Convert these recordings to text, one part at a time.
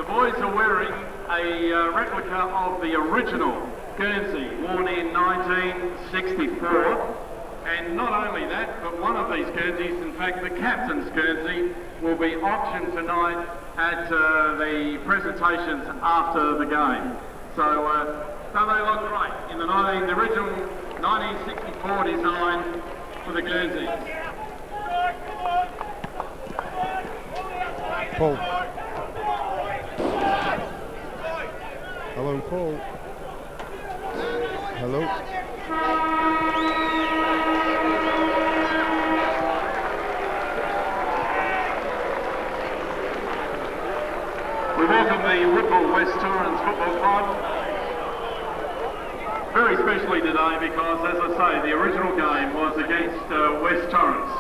The boys are wearing a replica of the original Guernsey, worn in 1964. And not only that, but one of these Guernseys, in fact the captain's Guernsey, will be auctioned tonight at the presentations after the game. So don't they look great in the original 1964 design for the Guernsey. Paul. Hello, Paul. Hello. We welcome the Woodville West Torrens Football Club very specially today because, as I say, the original game was against West Torrens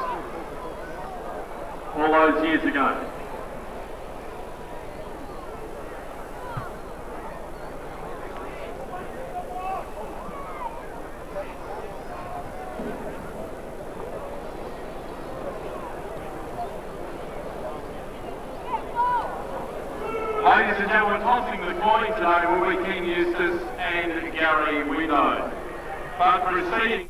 all those years ago. Ladies and gentlemen, tossing the coin today will be Ken Eustace and Gary Winnow. But proceeding...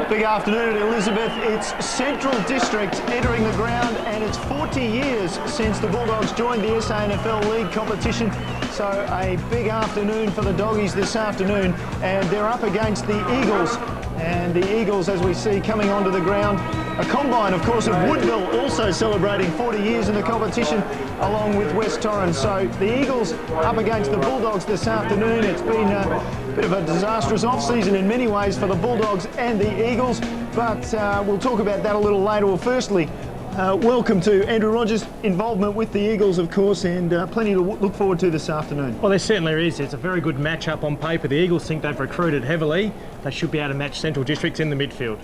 Big afternoon at Elizabeth. It's Central District entering the ground, and it's 40 years since the Bulldogs joined the SANFL League competition. So a big afternoon for the Doggies this afternoon, and they're up against the Eagles. And the Eagles, as we see, coming onto the ground. A combine, of course, of Woodville also celebrating 40 years in the competition, along with West Torrens. So the Eagles up against the Bulldogs this afternoon. It's been a bit of a disastrous off-season in many ways for the Bulldogs and the Eagles, but we'll talk about that a little later. Well, firstly, welcome to Andrew Rogers' involvement with the Eagles, of course, and plenty to look forward to this afternoon. Well, there certainly is. It's a very good match-up on paper. The Eagles think they've recruited heavily. They should be able to match Central Districts in the midfield.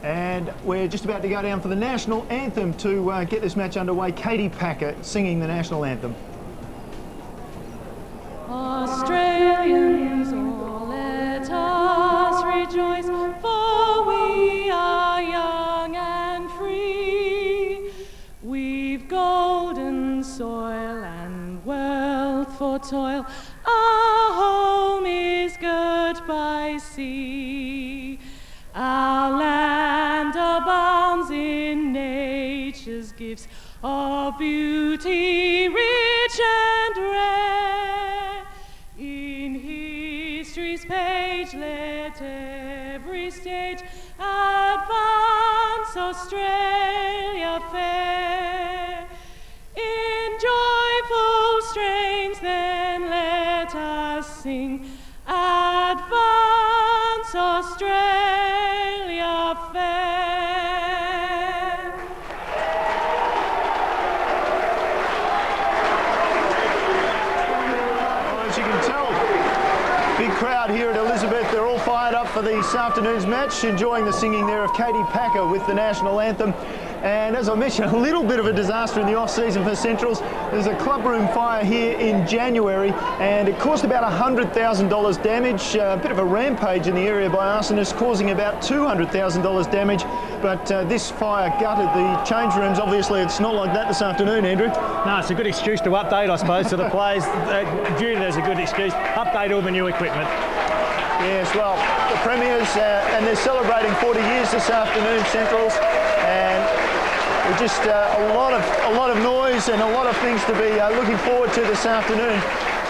And we're just about to go down for the national anthem to get this match underway. Katie Packer singing the national anthem. Australians, all let us rejoice, for we are young and free. We've golden soil and wealth for toil. Our home is girt by sea. Our land abounds in nature's gifts of beauty rich and rare. In history's page let every stage advance Australia fair. In joyful strains then let us sing, advance Australia fair. Well, as you can tell, big crowd here at Elizabeth. They're all fired up for this afternoon's match, enjoying the singing there of Katie Packer with the national anthem. And as I mentioned, a little bit of a disaster in the off-season for Centrals. There's a clubroom fire here in January, and it caused about $100,000 damage. A bit of a rampage in the area by arsonists, causing about $200,000 damage. But this fire gutted the change rooms. Obviously, it's not like that this afternoon, Andrew. No, it's a good excuse to update, I suppose, to the players. Viewed it as a good excuse. Update all the new equipment. Yes, well, the Premiers, and they're celebrating 40 years this afternoon, Centrals, and we're just a lot of noise and a lot of things to be looking forward to this afternoon,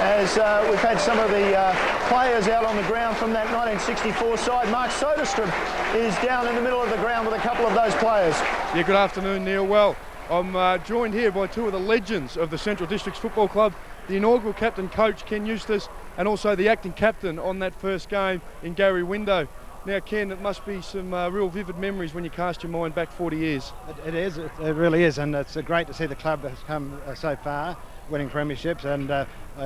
as we've had some of the players out on the ground from that 1964 side. Mark Soderstrom is down in the middle of the ground with a couple of those players. Yeah, good afternoon, Neil. Well, I'm joined here by two of the legends of the Central Districts Football Club, the inaugural captain coach Ken Eustace, and also the acting captain on that first game in Gary Window. Now, Ken, it must be some real vivid memories when you cast your mind back 40 years. It is, it really is, and it's great to see the club has come so far, winning premierships, and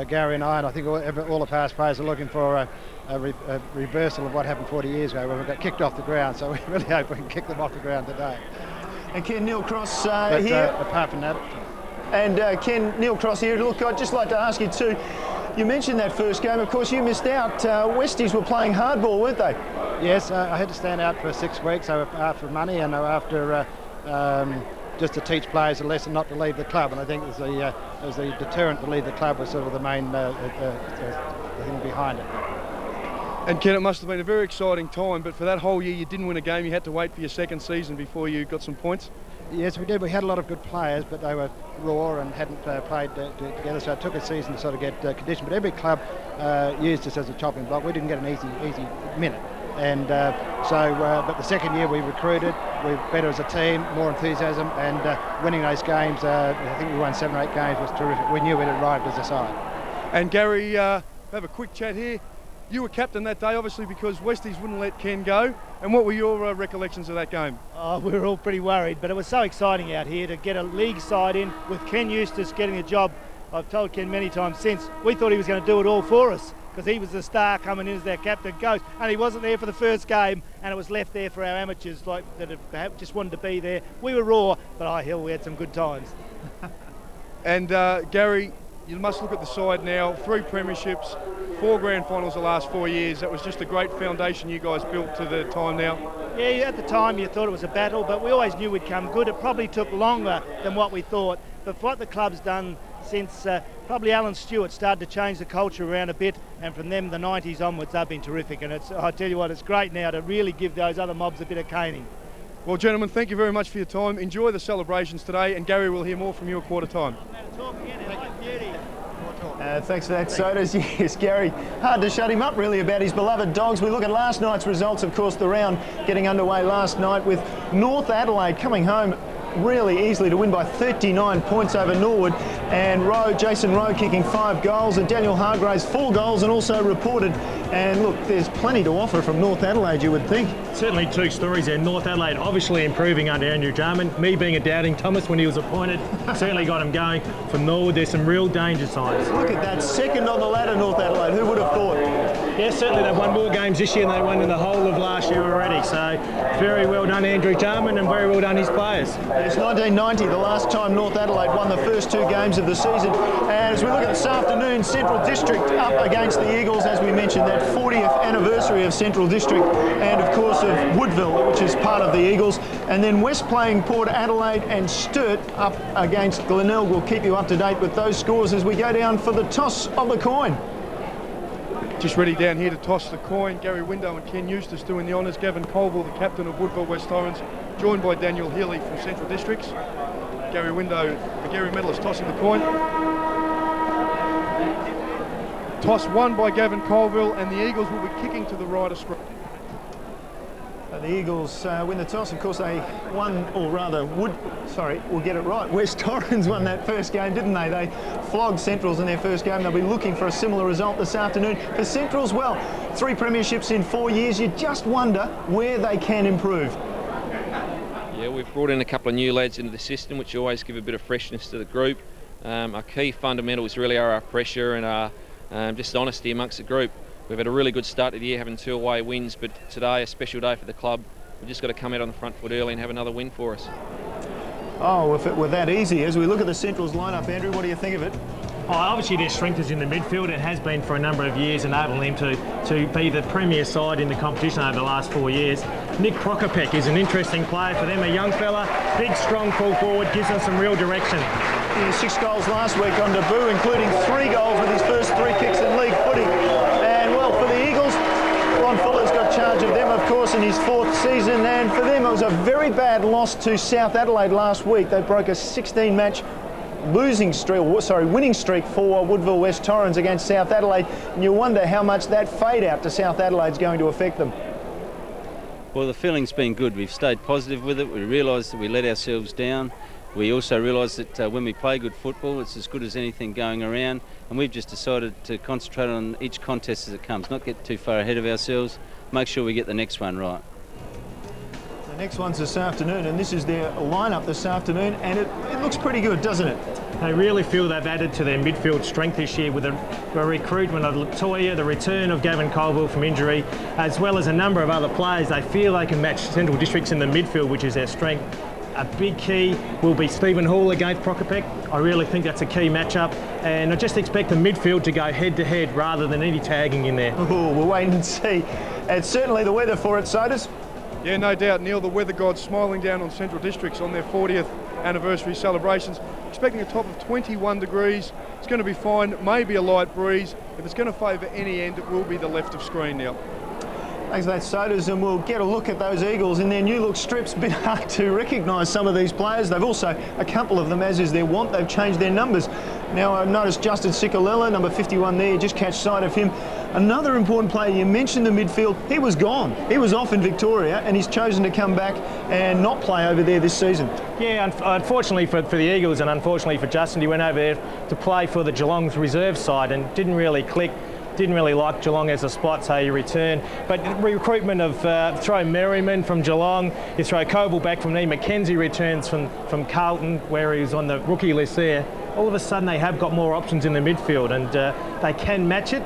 Gary and I think all the past players are looking for a reversal of what happened 40 years ago when we got kicked off the ground, so we really hope we can kick them off the ground today. And Ken, Neil Cross But, here. apart from that... And Ken, Neil Cross here. Look, I'd just like to ask you too, you mentioned that first game, of course you missed out. Westies were playing hardball, weren't they? Yes, I had to stand out for 6 weeks after money and after just to teach players a lesson not to leave the club, and I think as the deterrent to leave the club was sort of the main thing behind it. And Ken, it must have been a very exciting time, but for that whole year you didn't win a game. You had to wait for your second season before you got some points. Yes, we did. We had a lot of good players, but they were raw and hadn't played together, so it took a season to sort of get conditioned. But every club used us as a chopping block. We didn't get an easy minute. And but the second year we recruited, we were better as a team, more enthusiasm, and winning those games, I think we won 7 or 8 games, was terrific. We knew we'd arrived as a side. And Gary, have a quick chat here. You were captain that day, obviously, because Westies wouldn't let Ken go. And what were your recollections of that game? Oh, we were all pretty worried, but it was so exciting out here to get a league side in with Ken Eustace getting the job. I've told Ken many times since, we thought he was going to do it all for us because he was the star coming in as their captain coach, and he wasn't there for the first game, and it was left there for our amateurs like that had just wanted to be there. We were raw, but we had some good times. And Gary, you must look at the side now, 3 premierships, 4 grand finals the last 4 years. That was just a great foundation you guys built to the time now. Yeah, at the time you thought it was a battle, but we always knew we'd come good. It probably took longer than what we thought, but what the club's done since probably Alan Stewart started to change the culture around a bit, and from them the 90s onwards they've been terrific, and I tell you what, it's great now to really give those other mobs a bit of caning. Well, gentlemen, thank you very much for your time. Enjoy the celebrations today, and Gary, we'll hear more from you at quarter time. Thanks for that, Sodas. Yes, Gary, hard to shut him up really about his beloved Dogs. We look at last night's results, of course, the round getting underway last night with North Adelaide coming home really easily to win by 39 points over Norwood, and Jason Rowe kicking 5 goals, and Daniel Hargraves 4 goals and also reported. And look, there's plenty to offer from North Adelaide, you would think. Certainly 2 stories there. North Adelaide obviously improving under Andrew Jarman. Me being a doubting Thomas when he was appointed certainly got him going. For Norwood, there's some real danger signs. Look at that, second on the ladder, North Adelaide. Who would have thought? Yeah, certainly they've won more games this year than they won in the whole of last year already. So very well done Andrew Jarman, and very well done his players. It's 1990, the last time North Adelaide won the first 2 games of the season. And as we look at this afternoon, Central District up against the Eagles, as we mentioned, that 40th anniversary of Central District, and of course of Woodville, which is part of the Eagles. And then West playing Port Adelaide, and Sturt up against Glenelg. We'll keep you up to date with those scores as we go down for the toss of the coin. Just ready down here to toss the coin. Gary Window and Ken Eustace doing the honours. Gavin Colville, the captain of Woodville West Torrens, joined by Daniel Healy from Central Districts. Gary Window, the Gary medalist, tossing the coin. Toss won by Gavin Colville, and the Eagles will be kicking to the right of scrum. The Eagles win the toss. Of course, they won, or rather, we'll get it right. West Torrens won that first game, didn't they? They flogged Centrals in their first game. They'll be looking for a similar result this afternoon. For Centrals, well, 3 premierships in 4 years. You just wonder where they can improve. Yeah, we've brought in a couple of new lads into the system, which always give a bit of freshness to the group. Our key fundamentals really are our pressure and our just honesty amongst the group. We've had a really good start to the year, having 2 away wins, but today a special day for the club. We've just got to come out on the front foot early and have another win for us. Oh, if it were that easy. As we look at the Central's lineup, Andrew, what do you think of it? Oh, obviously their strength is in the midfield. It has been for a number of years, enabling them to be the premier side in the competition over the last 4 years. Nick Prokopec is an interesting player for them, a young fella, big, strong full forward, gives them some real direction. He had 6 goals last week on debut, including 3 goals with his first 3 kicks in league footy. And well, for the Eagles, Ron Fuller's got charge of them, of course, in his 4th season. And for them, it was a very bad loss to South Adelaide last week. They broke a 16-match winning streak for Woodville West Torrens against South Adelaide, and you wonder how much that fade out to South Adelaide is going to affect them. Well, the feeling's been good. We've stayed positive with it. We realised that we let ourselves down. We also realised that when we play good football, it's as good as anything going around, and we've just decided to concentrate on each contest as it comes, not get too far ahead of ourselves, make sure we get the next one right. The next one's this afternoon, and this is their lineup this afternoon, and it looks pretty good, doesn't it? They really feel they've added to their midfield strength this year with a recruitment of Latoya, the return of Gavin Colville from injury, as well as a number of other players. They feel they can match Central Districts in the midfield, which is their strength. A big key will be Stephen Hall against Prokopec. I really think that's a key matchup, and I just expect the midfield to go head-to-head rather than any tagging in there. Oh, we'll wait and see. It's certainly the weather for it, Sodas. Yeah, no doubt, Neil. The weather gods smiling down on Central Districts on their 40th anniversary celebrations. Expecting a top of 21 degrees. It's going to be fine, maybe a light breeze. If it's going to favour any end, it will be the left of screen now. Thanks for that, Sodas, and we'll get a look at those Eagles in their new look strips. A bit hard to recognise some of these players. They've also, a couple of them, as is their want, they've changed their numbers. Now, I've noticed Justin Sikalella, number 51 there, just catch sight of him. Another important player, you mentioned the midfield, he was gone. He was off in Victoria, and he's chosen to come back and not play over there this season. Yeah, unfortunately for the Eagles and unfortunately for Justin, he went over there to play for the Geelong's reserve side and didn't really click. Didn't really like Geelong as a spot, so he returned. But recruitment of throw Merriman from Geelong, you throw Coble back from Lee McKenzie returns from Carlton, where he was on the rookie list there. All of a sudden they have got more options in the midfield, and they can match it.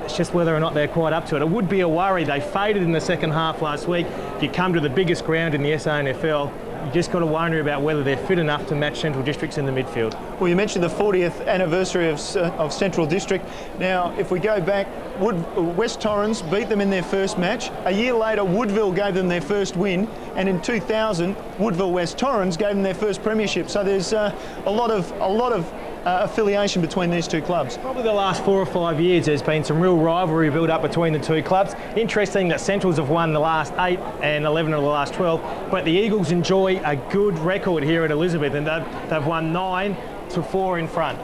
It's just whether or not they're quite up to it. It would be a worry. They faded in the second half last week. If you come to the biggest ground in the SANFL, you just got to wonder about whether they're fit enough to match Central Districts in the midfield. Well, you mentioned the 40th anniversary of Central District. Now, if we go back, West Torrens beat them in their first match. A year later, Woodville gave them their first win, and in 2000, Woodville West Torrens gave them their first premiership. So there's a lot of affiliation between these two clubs. Probably the last 4 or 5 years there's been some real rivalry built up between the two clubs. Interesting that Centrals have won the last 8 and 11 of the last 12, but the Eagles enjoy a good record here at Elizabeth, and they've won 9-4 in front.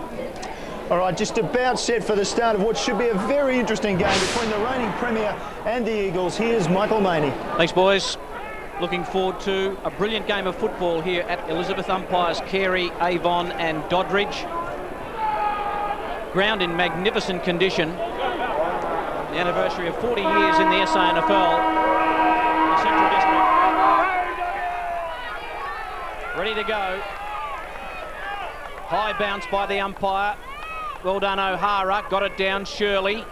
All right, just about set for the start of what should be a very interesting game between the reigning Premier and the Eagles. Here's Michael Maney. Thanks, boys. Looking forward to a brilliant game of football here at Elizabeth. Umpires Carey, Avon and Doddridge. Ground in magnificent condition. The anniversary of 40 years in the SANFL. The Central District ready to go. High bounce by the umpire. Well done, O'Hara. Got it down, Shirley.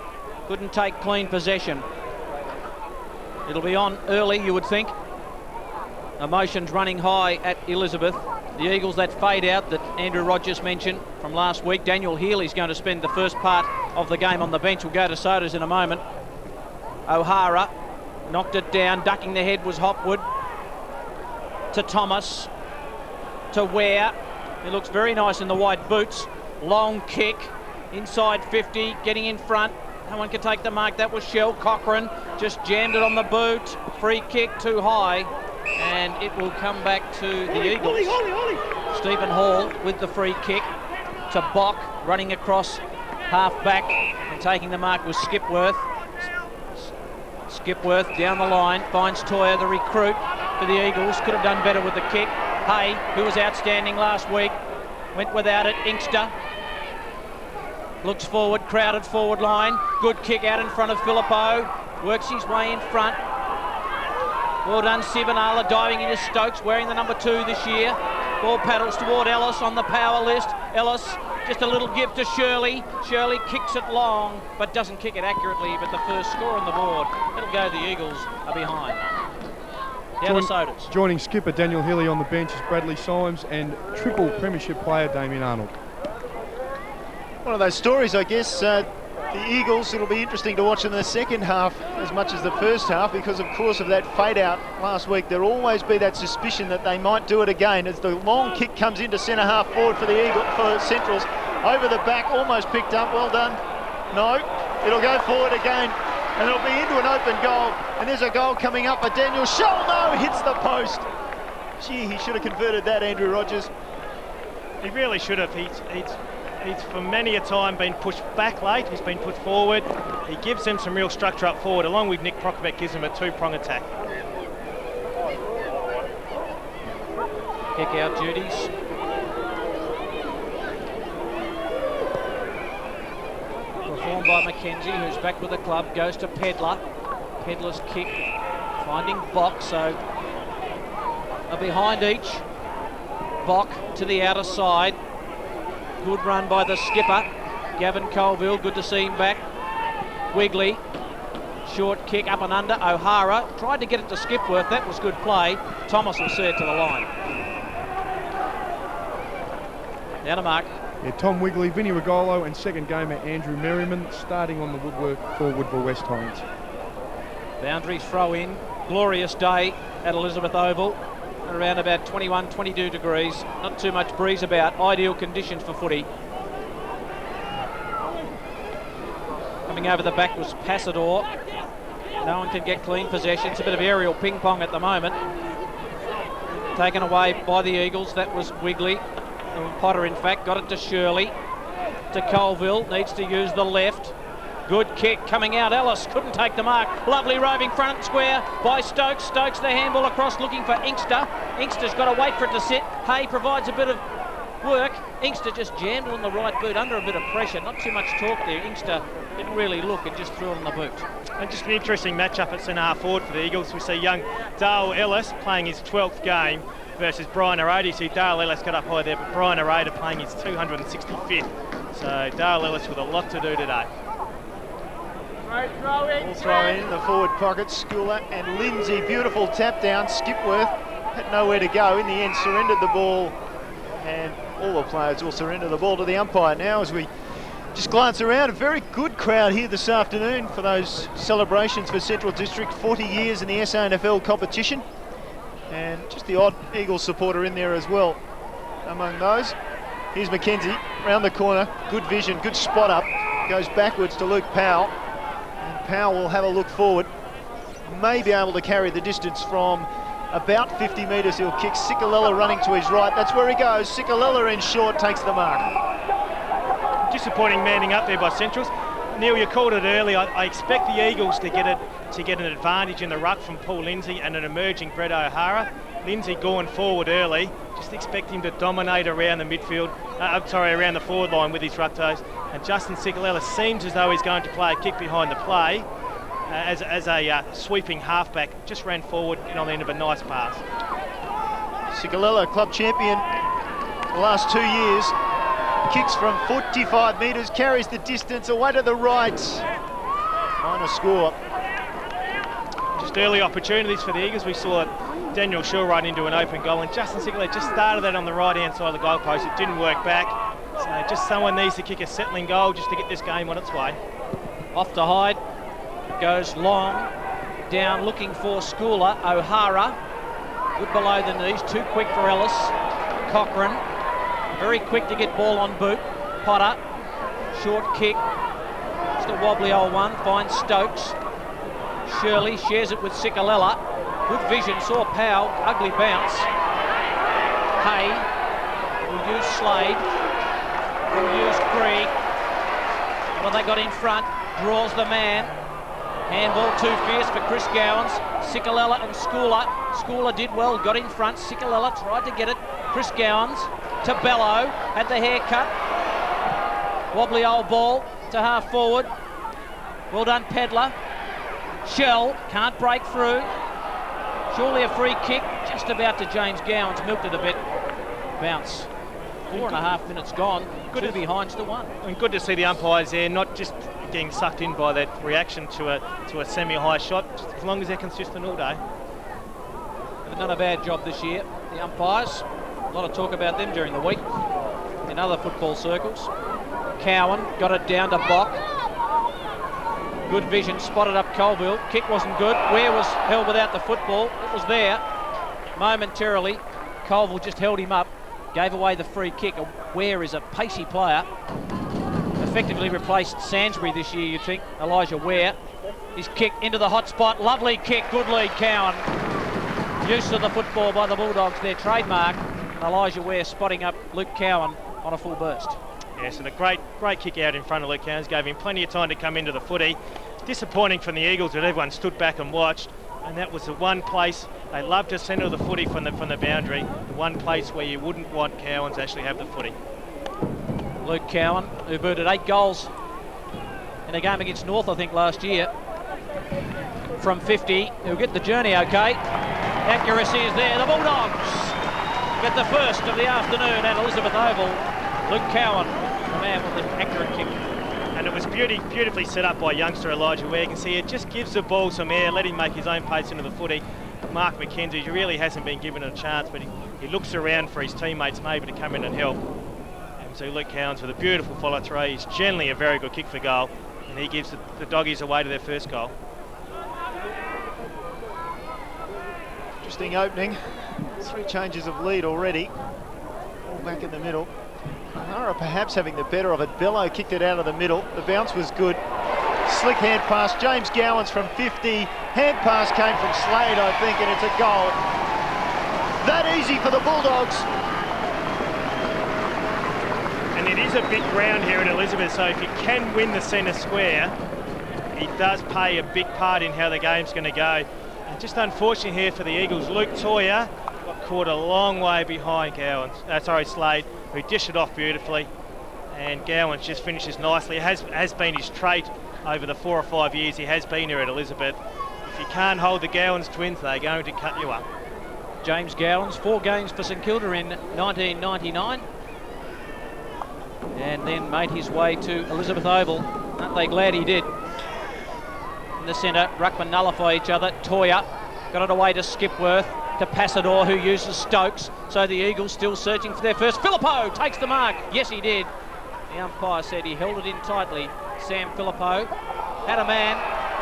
Couldn't take clean possession. It'll be on early, you would think. Emotions running high at Elizabeth. The Eagles, that fade out that Andrew Rogers mentioned from last week. Daniel Healy's going to spend the first part of the game on the bench. We'll go to Sodas in a moment. O'Hara knocked it down. Ducking the head was Hopwood. To Thomas. To Ware. He looks very nice in the white boots. Long kick. Inside 50. Getting in front. No one can take the mark. That was Shell. Cochrane just jammed it on the boot. Free kick too high. And it will come back to the Eagles. Stephen Hall with the free kick to Bock, running across half back and taking the mark was Skipworth. Skipworth down the line, finds Toyer, the recruit for the Eagles. Could have done better with the kick. Hay, who was outstanding last week, went without it. Inkster looks forward, crowded forward line. Good kick out in front of Filippo. Works his way in front. Well done, Sivanala diving into Stokes, wearing the number 2 this year. Ball paddles toward Ellis on the power list. Ellis, just a little give to Shirley. Shirley kicks it long, but doesn't kick it accurately, but the first score on the board. It'll go, the Eagles are behind. Sodas. Joining skipper Daniel Hilly on the bench is Bradley Symes and triple premiership player Damien Arnold. One of those stories, I guess, the Eagles, it'll be interesting to watch in the second half as much as the first half, because of course of that fade out last week. There'll always be that suspicion that they might do it again as the long kick comes into centre half forward for for Centrals. Over the back, almost picked up, well done. No, it'll go forward again and it'll be into an open goal, and there's a goal coming up, but Daniel Scholl, no, hits the post. Gee, he should have converted that, Andrew Rogers. He really should have. He's for many a time been pushed back late, he's been put forward. He gives them some real structure up forward, along with Nick Prokovic gives them a two-prong attack. Kick out duties. Performed by McKenzie, who's back with the club, goes to Pedler. Pedler's kick, finding Bock, so a behind each. Bock to the outer side. Good run by the skipper, Gavin Colville, good to see him back. Wigley, short kick up and under. O'Hara tried to get it to Skipworth, that was good play. Thomas will see it to the line. Down to mark. Yeah, Tom Wigley, Vinnie Regolo and second gamer Andrew Merriman starting on the woodwork for Woodville West Torrens. Boundary throw in, glorious day at Elizabeth Oval. Around about 21, 22 degrees, not too much breeze about, ideal conditions for footy. Coming over the back was Passador. No one can get clean possession. It's a bit of aerial ping pong at the moment. Taken away by the Eagles, that was Wigley. Potter, in fact, got it to Shirley. To Colville, needs to use the left. Good kick coming out. Ellis couldn't take the mark. Lovely roving front square by Stokes. Stokes the handball across looking for Inkster. Inkster's got to wait for it to sit. Hay provides a bit of work. Inkster just jammed on the right boot under a bit of pressure. Not too much talk there. Inkster didn't really look and just threw it on the boot. And just an interesting matchup at centre half forward for the Eagles. We see young Dale Ellis playing his 12th game versus Brian Arade. You see Dale Ellis got up high there, but Brian Arade playing his 265th. So Dale Ellis with a lot to do today. We'll throw in the forward pocket, Schooler and Lindsay. Beautiful tap down. Skipworth had nowhere to go. In the end, surrendered the ball, and all the players will surrender the ball to the umpire now as we just glance around. A very good crowd here this afternoon for those celebrations for Central District. 40 years in the SANFL competition, and just the odd Eagles supporter in there as well among those. Here's McKenzie round the corner. Good vision, good spot up. Goes backwards to Luke Powell. Powell will have a look forward, may be able to carry the distance from about 50 metres. He'll kick. Sikalella running to his right. That's where he goes. Sikalella in short takes the mark. Disappointing manning up there by Centrals. Neil, you called it early. I expect the Eagles to get an advantage in the ruck from Paul Lindsay and an emerging Brett O'Hara. Lindsay going forward early. Just expect him to dominate around the midfield, around the forward line with his ruck toes. And Justin Sikalella seems as though he's going to play a kick behind the play as a sweeping halfback. Just ran forward and on the end of a nice pass. Sikalella, club champion the last 2 years. Kicks from 45 metres, carries the distance away to the right. Minor score. Just early opportunities for the Eagles. We saw Daniel Shaw run into an open goal, and Justin Sikalella just started that on the right-hand side of the goalpost. It didn't work back. So just someone needs to kick a settling goal just to get this game on its way. Off to Hyde, goes long, down looking for Schooler. O'Hara, good below the knees, too quick for Ellis. Cochran, very quick to get ball on boot. Potter, short kick, just a wobbly old one, finds Stokes. Shirley shares it with Sikalella. Good vision, saw Powell, ugly bounce. Hay will use Slade, will use Krieg. What they got in front, draws the man. Handball too fierce for Chris Gowans. Sikalella and Schooler. Schooler did well, got in front. Sikalella tried to get it. Chris Gowans to Bellow, had the haircut. Wobbly old ball to half forward. Well done, Pedler. Shell can't break through. Surely a free kick, just about to James Gowans, milked it a bit. Bounce. 4.5 minutes gone. Good to behind to 1. And good to see the umpires there, not just getting sucked in by that reaction to a semi-high shot, just as long as they're consistent all day. haven't done a bad job this year. The umpires, a lot of talk about them during the week in other football circles. Cowan got it down to Bock. Good vision, spotted up Colville. Kick wasn't good. Ware was held without the football. It was there momentarily. Colville just held him up, gave away the free kick. Ware is a pacey player. Effectively replaced Sainsbury this year, you'd think. Elijah Ware. His kick into the hot spot. Lovely kick. Good lead, Cowan. Use of the football by the Bulldogs, their trademark. And Elijah Ware spotting up Luke Cowan on a full burst. Yes, and a great kick out in front of Luke Cowan. Gave him plenty of time to come into the footy. Disappointing from the Eagles that everyone stood back and watched. And that was the one place they love to centre the footy from the boundary. The one place where you wouldn't want Cowan to actually have the footy. Luke Cowan, who booted 8 goals in a game against North, I think, last year. From 50, he'll get the journey okay. Accuracy is there. The Bulldogs get the first of the afternoon at Elizabeth Oval. Luke Cowan, the man with the accurate kick. And it was beautifully set up by youngster Elijah Ware. You can see it just gives the ball some air, let him make his own pace into the footy. Mark McKenzie really hasn't been given a chance, but he looks around for his teammates maybe to come in and help. And so Luke Cowans with a beautiful follow through. He's generally a very good kick for goal, and he gives the Doggies away to their first goal. Interesting opening. 3 changes of lead already. All back in the middle. O'Hara perhaps having the better of it. Bello kicked it out of the middle. The bounce was good. Slick hand pass. James Gowans from 50. Hand pass came from Slade, I think, and it's a goal. That easy for the Bulldogs. And it is a big ground here at Elizabeth, so if you can win the centre square, it does play a big part in how the game's going to go. And just unfortunate here for the Eagles, Luke Toyer got caught a long way behind Slade, who dished it off beautifully. And Gowans just finishes nicely. It has been his trait over the 4 or 5 years he has been here at Elizabeth. If you can't hold the Gowans twins, they're going to cut you up. James Gowans, 4 games for St Kilda in 1999. And then made his way to Elizabeth Oval. Aren't they glad he did? In the centre, Ruckman nullify each other. Toyer got it away to Skipworth, to Passador, who uses Stokes. So the Eagles still searching for their first. Phillippo takes the mark. Yes, he did. The umpire said he held it in tightly. Sam Phillippo had a man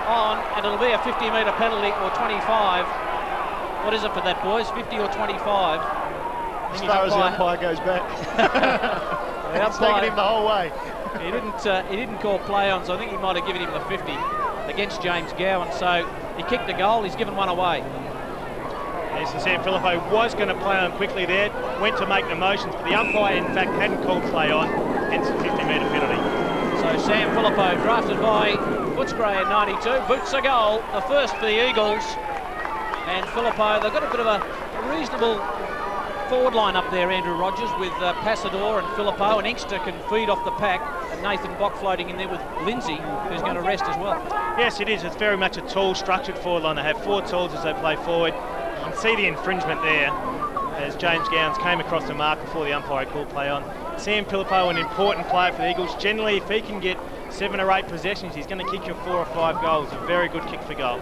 on, and it'll be a 50-metre penalty or 25. What is it for that, boys? 50 or 25? As far as the umpire goes back. It's taken him the whole way. He didn't call play on, so I think he might have given him the 50 against James Gowan. So he kicked a goal, he's given one away. Yes, and Sam Phillippo was going to play on quickly there, went to make the motions, but the umpire in fact hadn't called play on, hence the 50-metre penalty. So Sam Phillippo, drafted by Footscray in 92, boots a goal, the first for the Eagles. And Phillippo, they've got a bit of a reasonable forward line up there, Andrew Rogers, with Passador and Phillippo, and Inkster can feed off the pack, and Nathan Bock floating in there with Lindsay, who's going to rest as well. Yes, it is. It's very much a tall, structured forward line. They have 4 tools as they play forward. You can see the infringement there as James Gowans came across the mark before the umpire called play on. Sam Phillippo, an important player for the Eagles. Generally, if he can get 7 or 8 possessions, he's going to kick you 4 or 5 goals. A very good kick for goal.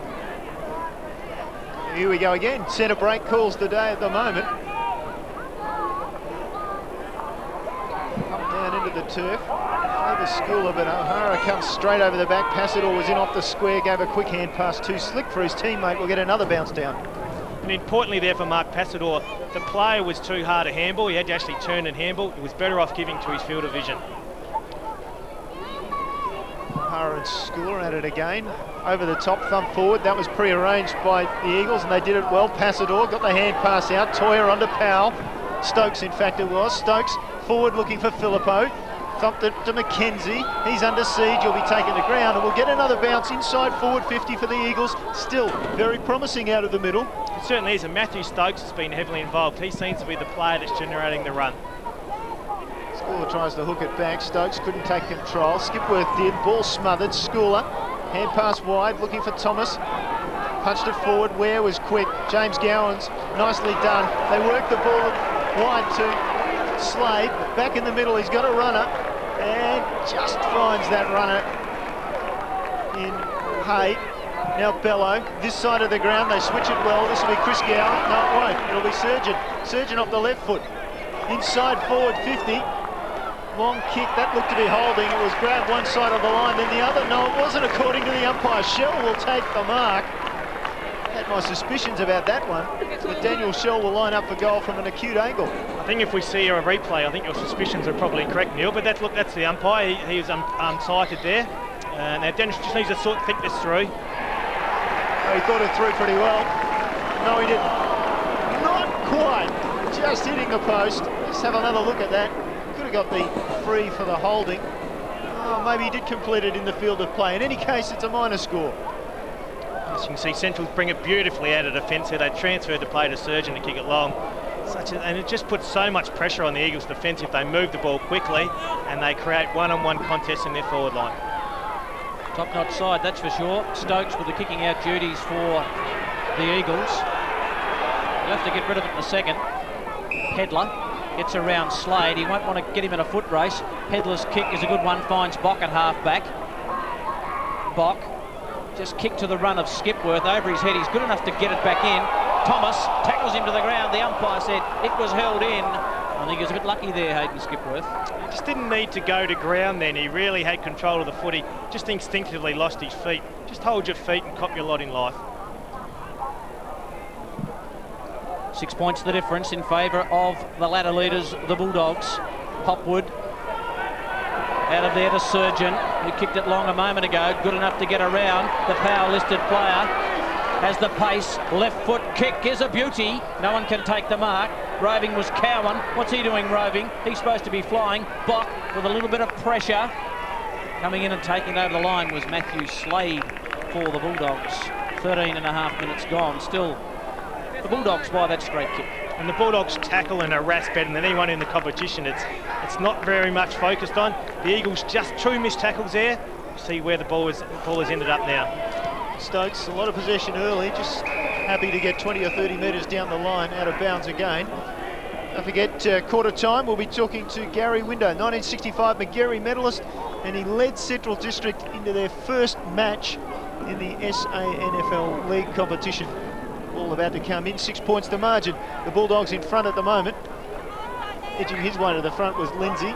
Here we go again. Centre break calls the day at the moment. Come down into the turf. Over Schooler, but O'Hara comes straight over the back. Passador was in off the square, gave a quick hand pass too slick for his teammate. We'll get another bounce down. And importantly there for Mark Passador, the player was too hard to handball. He had to actually turn and handball. He was better off giving to his field of vision. O'Hara and Schooler at it again. Over the top, thump forward. That was pre-arranged by the Eagles, and they did it well. Passador got the hand pass out. Toyer under Powell. Stokes, in fact, it was. Stokes forward looking for Phillippo. Thumped it to McKenzie. He's under siege. He'll be taken to ground, and we'll get another bounce inside forward 50 for the Eagles. Still very promising out of the middle. It certainly is, and Matthew Stokes has been heavily involved. He seems to be the player that's generating the run. Schooler tries to hook it back. Stokes couldn't take control. Skipworth did. Ball smothered. Schooler. Hand pass wide, looking for Thomas. Punched it forward. Ware was quick. James Gowans, nicely done. They work the ball wide to Slade. Back in the middle, he's got a runner. And just finds that runner in Hay. Now Bello, this side of the ground, they switch it well. This will be Chris Gower. No, it won't. It'll be Surgeon. Surgeon off the left foot. Inside forward 50. Long kick, that looked to be holding. It was grabbed one side of the line, then the other. No, it wasn't according to the umpire. Shell will take the mark. Had my suspicions about that one, but Daniel Shell will line up for goal from an acute angle. I think if we see a replay, I think your suspicions are probably correct, Neil, but that's the umpire. He was unsighted there. Now Dennis just needs to think this through. Oh, he thought it through pretty well. No, he didn't. Not quite. Just hitting the post. Let's have another look at that. Could have got the free for the holding. Oh, maybe he did complete it in the field of play. In any case, it's a minor score. As you can see, Central bring it beautifully out of defence here. They transferred the play to Surgeon to kick it long. And it just puts so much pressure on the Eagles' defence if they move the ball quickly and they create one-on-one contests in their forward line. Top-notch side, that's for sure. Stokes with the kicking out duties for the Eagles. You'll have to get rid of it in a second. Pedler gets around Slade. He won't want to get him in a foot race. Pedler's kick is a good one, finds Bock at half-back. Bock just kicked to the run of Skipworth over his head. He's good enough to get it back in. Thomas tackles him to the ground. The umpire said it was held in. I think he was a bit lucky there, Hayden Skipworth. He just didn't need to go to ground then. He really had control of the footy. Just instinctively lost his feet. Just hold your feet and cop your lot in life. 6 points the difference in favour of the ladder leaders, the Bulldogs. Hopwood out of there to Surgeon, who kicked it long a moment ago. Good enough to get around. The power-listed player has the pace. Left foot kick is a beauty. No one can take the mark. Roving was Cowan. What's he doing, Roving? He's supposed to be flying. Bock with a little bit of pressure. Coming in and taking over the line was Matthew Slade for the Bulldogs. 13.5 minutes gone. Still the Bulldogs by that straight kick. And the Bulldogs tackle and harass better than anyone in the competition. It's not very much focused on. The Eagles just 2 missed tackles there. See where the ball has ended up now. Stokes, a lot of possession early, just happy to get 20 or 30 metres down the line, out of bounds again. Don't forget, quarter time, we'll be talking to Gary Window, 1965 Magarey medalist, and he led Central District into their first match in the SANFL League competition. All about to come in, 6 points to margin. The Bulldogs in front at the moment. Edging his way to the front was Lindsay.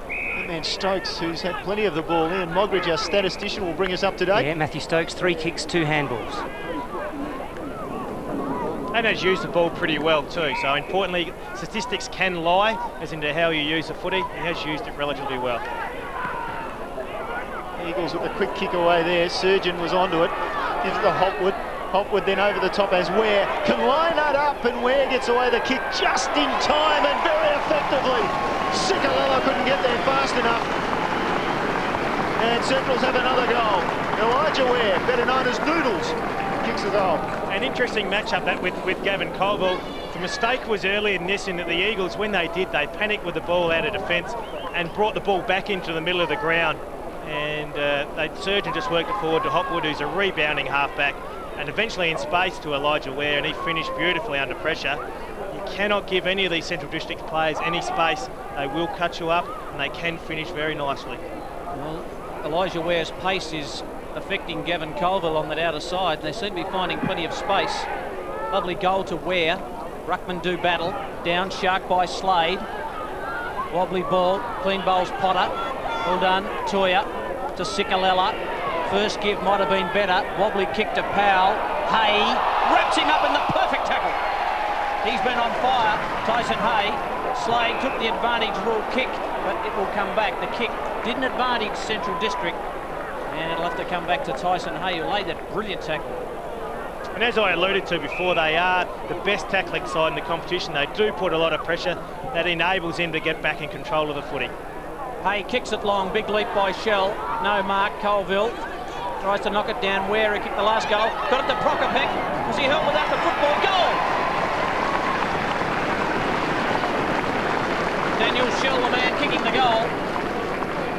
That man Stokes, who's had plenty of the ball. Ian Mogridge, our statistician, will bring us up to date. Yeah, Matthew Stokes, 3 kicks, 2 handballs. And has used the ball pretty well too. So importantly, statistics can lie as into how you use the footy. He has used it relatively well. Eagles with a quick kick away there. Surgeon was onto it. Gives it to Hopwood. Hopwood then over the top as Ware can line that up, and Ware gets away the kick just in time and very effectively. Ciccalella couldn't get there fast enough. And Centrals have another goal. Elijah Ware, better known as Noodles, kicks the goal. An interesting matchup that with Gavin Colville. The mistake was earlier in this, in that the Eagles, when they did, they panicked with the ball out of defence and brought the ball back into the middle of the ground. And Surgeon just worked it forward to Hopwood, who's a rebounding halfback, and eventually in space to Elijah Ware, and he finished beautifully under pressure. You cannot give any of these Central District players any space. They will cut you up, and they can finish very nicely. Well, Elijah Ware's pace is affecting Gavin Colville on that outer side. They seem to be finding plenty of space. Lovely goal to Ware. Ruckman do battle. Down shark by Slade. Wobbly ball. Clean bowls Potter. Well done. Toya to Ciccalella. First give might have been better. Wobbly kick to Powell. Hay wraps him up in the perfect tackle. He's been on fire. Tyson Hay. Slade took the advantage rule kick, but it will come back. The kick didn't advantage Central District, and it'll have to come back to Tyson Hay, who laid that brilliant tackle. And as I alluded to before, they are the best tackling side in the competition. They do put a lot of pressure that enables them to get back in control of the footy. Hay kicks it long, big leap by Shell. No mark, Colville tries to knock it down. Where he kicked the last goal. Got it to Prokopek. Was he held without the football? Goal! Daniel Shell, the man kicking the goal.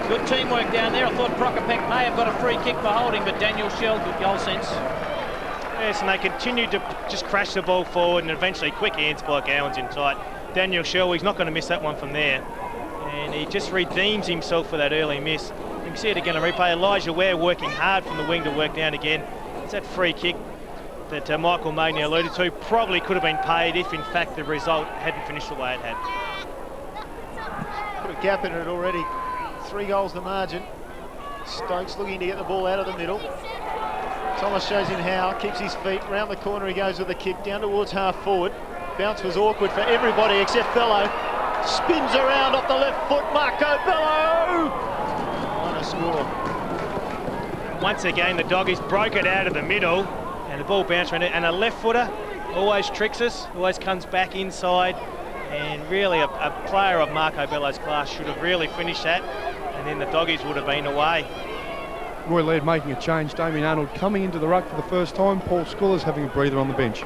Good teamwork down there. I thought Prokopek may have got a free kick for holding, but Daniel Shell, good goal sense. Yes, and they continue to just crash the ball forward, and eventually quick hands by Gowans in tight. Daniel Shell, he's not going to miss that one from there. And he just redeems himself for that early miss. You can see it again on replay. Elijah Ware working hard from the wing to work down again. It's that free kick that Michael Magney alluded to. Probably could have been paid if, in fact, the result hadn't finished the way it had. Put a gap in it already. 3 goals the margin. Stokes looking to get the ball out of the middle. Thomas shows him how, keeps his feet, round the corner he goes with the kick, down towards half forward. Bounce was awkward for everybody except Bello. Spins around off the left foot, Marco Bello! On a score. Once again, the Doggies broke it out of the middle and the ball bounced around it, and a left footer always tricks us, always comes back inside, and really a player of Marco Bello's class should have really finished that, and then the Doggies would have been away. Roy Laird making a change. Damien Arnold coming into the ruck for the first time. Paul Scullers having a breather on the bench.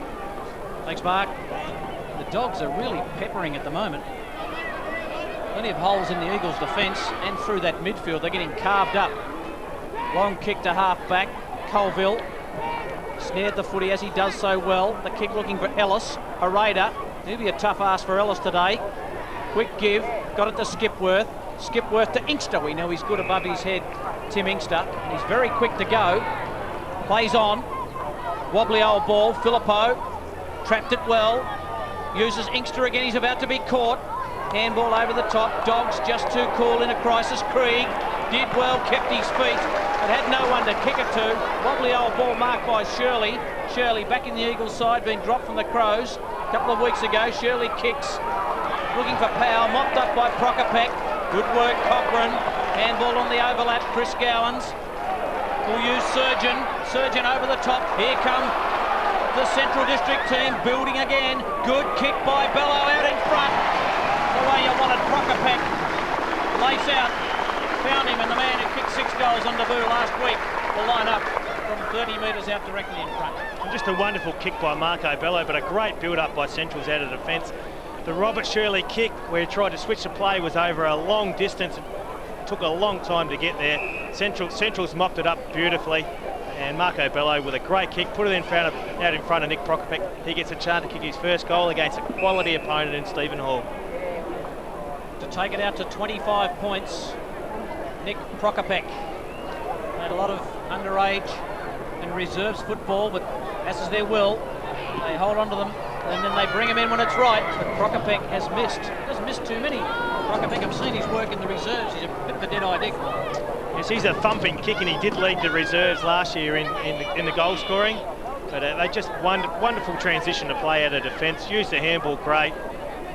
Thanks, Mark. The Dogs are really peppering at the moment. Plenty of holes in the Eagles' defence and through that midfield. They're getting carved up. Long kick to half-back. Colville snared the footy as he does so well. The kick looking for Ellis. A raider. He'll be a tough ask for Ellis today. Quick give. Got it to Skipworth. Skipworth to Inkster. We know he's good above his head, Tim Inkster. He's very quick to go. Plays on. Wobbly old ball. Filippo trapped it well. Uses Inkster again. He's about to be caught. Handball over the top. Dogs just too cool in a crisis. Krieg did well, kept his feet, but had no one to kick it to. Wobbly old ball marked by Shirley. Shirley back in the Eagles side, being dropped from the Crows a couple of weeks ago. Shirley kicks. Looking for power. Mopped up by Prokopek. Good work, Cochran. Handball on the overlap. Chris Gowans will use Surgeon. Surgeon over the top. Here come the Central District team building again. Good kick by Bello out in front. The way you wanted. Prokopek. Lace out. Found him, and the man who kicked 6 goals on debut last week will line up from 30 metres out directly in front. And just a wonderful kick by Marco Bello, but a great build-up by Central's out of defence. The Robert Shirley kick, where he tried to switch the play, was over a long distance. It took a long time to get there. Central's mopped it up beautifully, and Marco Bello with a great kick, put it out in front of Nick Prokopek. He gets a chance to kick his first goal against a quality opponent in Stephen Hall. To take it out to 25 points, Nick Prokopek. Had a lot of underage and reserves football, but as is their will, they hold on to them and then they bring him in when it's right. But Prokopek has missed. He doesn't miss too many. Prokopek, I've seen his work in the reserves. He's a bit of a dead-eye dick. Yes, he's a thumping kick, and he did lead the reserves last year in the goal scoring. But they just wonderful transition to play out of defence. Used the handball great.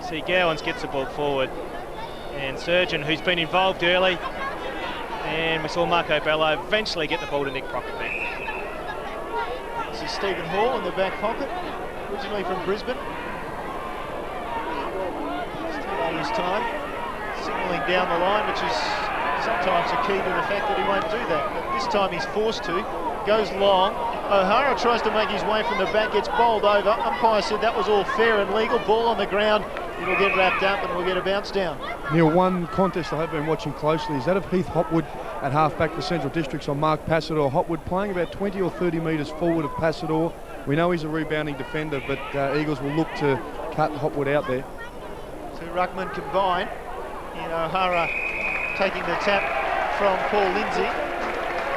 See, Gowans gets the ball forward, and Surgeon, who's been involved early. And we saw Marco Bello eventually get the ball to Nick Prokopek. This is Stephen Hall in the back pocket, originally from Brisbane. Still on his time, signalling down the line, which is sometimes a key to the fact that he won't do that. But this time he's forced to. Goes long. O'Hara tries to make his way from the back, gets bowled over. Umpire said that was all fair and legal. Ball on the ground. It'll get wrapped up and we'll get a bounce down. Neil, one contest I have been watching closely is that of Heath Hopwood at half-back for Central Districts on Mark Passador. Hopwood playing about 20 or 30 metres forward of Passador. We know he's a rebounding defender, but Eagles will look to cut Hopwood out there. Two ruckmen combine. In O'Hara taking the tap from Paul Lindsay.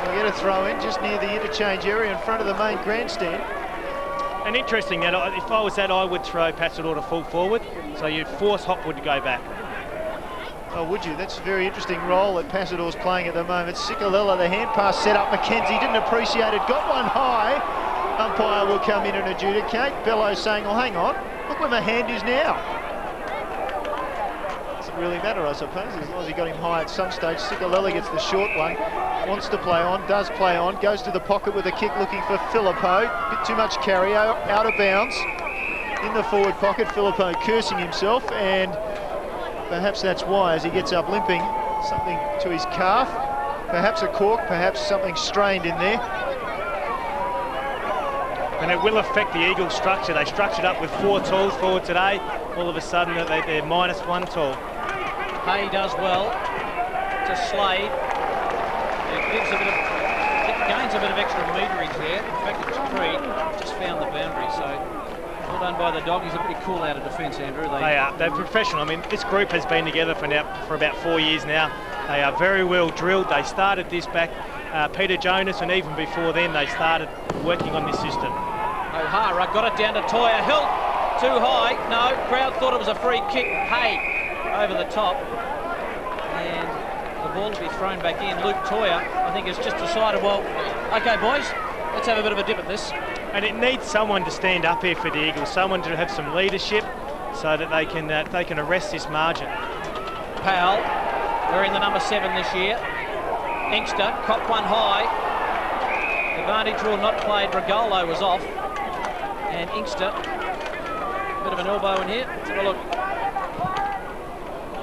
We'll get a throw in just near the interchange area in front of the main grandstand. And interesting that if I was that, I would throw Passador to full forward, so you'd force Hopwood to go back. Oh, would you? That's a very interesting role that Passador's playing at the moment. Sikalella, the hand pass set up. McKenzie didn't appreciate it, got one high. Umpire will come in and adjudicate. Bello saying, oh, hang on, look where my hand is now. Doesn't really matter, I suppose, as long as he got him high at some stage. Sikalella gets the short one, wants to play on, does play on, goes to the pocket with a kick looking for Filippo. Bit too much carry, out of bounds. In the forward pocket, Filippo cursing himself, and perhaps that's why, as he gets up limping, something to his calf. Perhaps a cork, perhaps something strained in there. And it will affect the Eagles' structure. They structured up with 4 tools forward today. All of a sudden, they're minus 1 tool. Hay does well to Slade. It gains a bit of extra meterage there. In fact, it's Creed just found the boundary, so well done by the Doggies. They're pretty cool out of defence, Andrew. They are. They're professional. I mean, this group has been together for about 4 years now. They are very well drilled. They started this back Peter Jonas, and even before then they started working on this system. O'Hara got it down to Toya. Hilt too high. No, crowd thought it was a free kick. Hay over the top. And the ball will be thrown back in. Luke Toya, I think, has just decided, well, OK, boys, let's have a bit of a dip at this. And it needs someone to stand up here for the Eagles, someone to have some leadership so that they can arrest this margin. Powell, wearing the number 7 this year. Inkster, copped one high. Advantage rule not played. Regolo was off. And Inkster, a bit of an elbow in here. Let's have a look.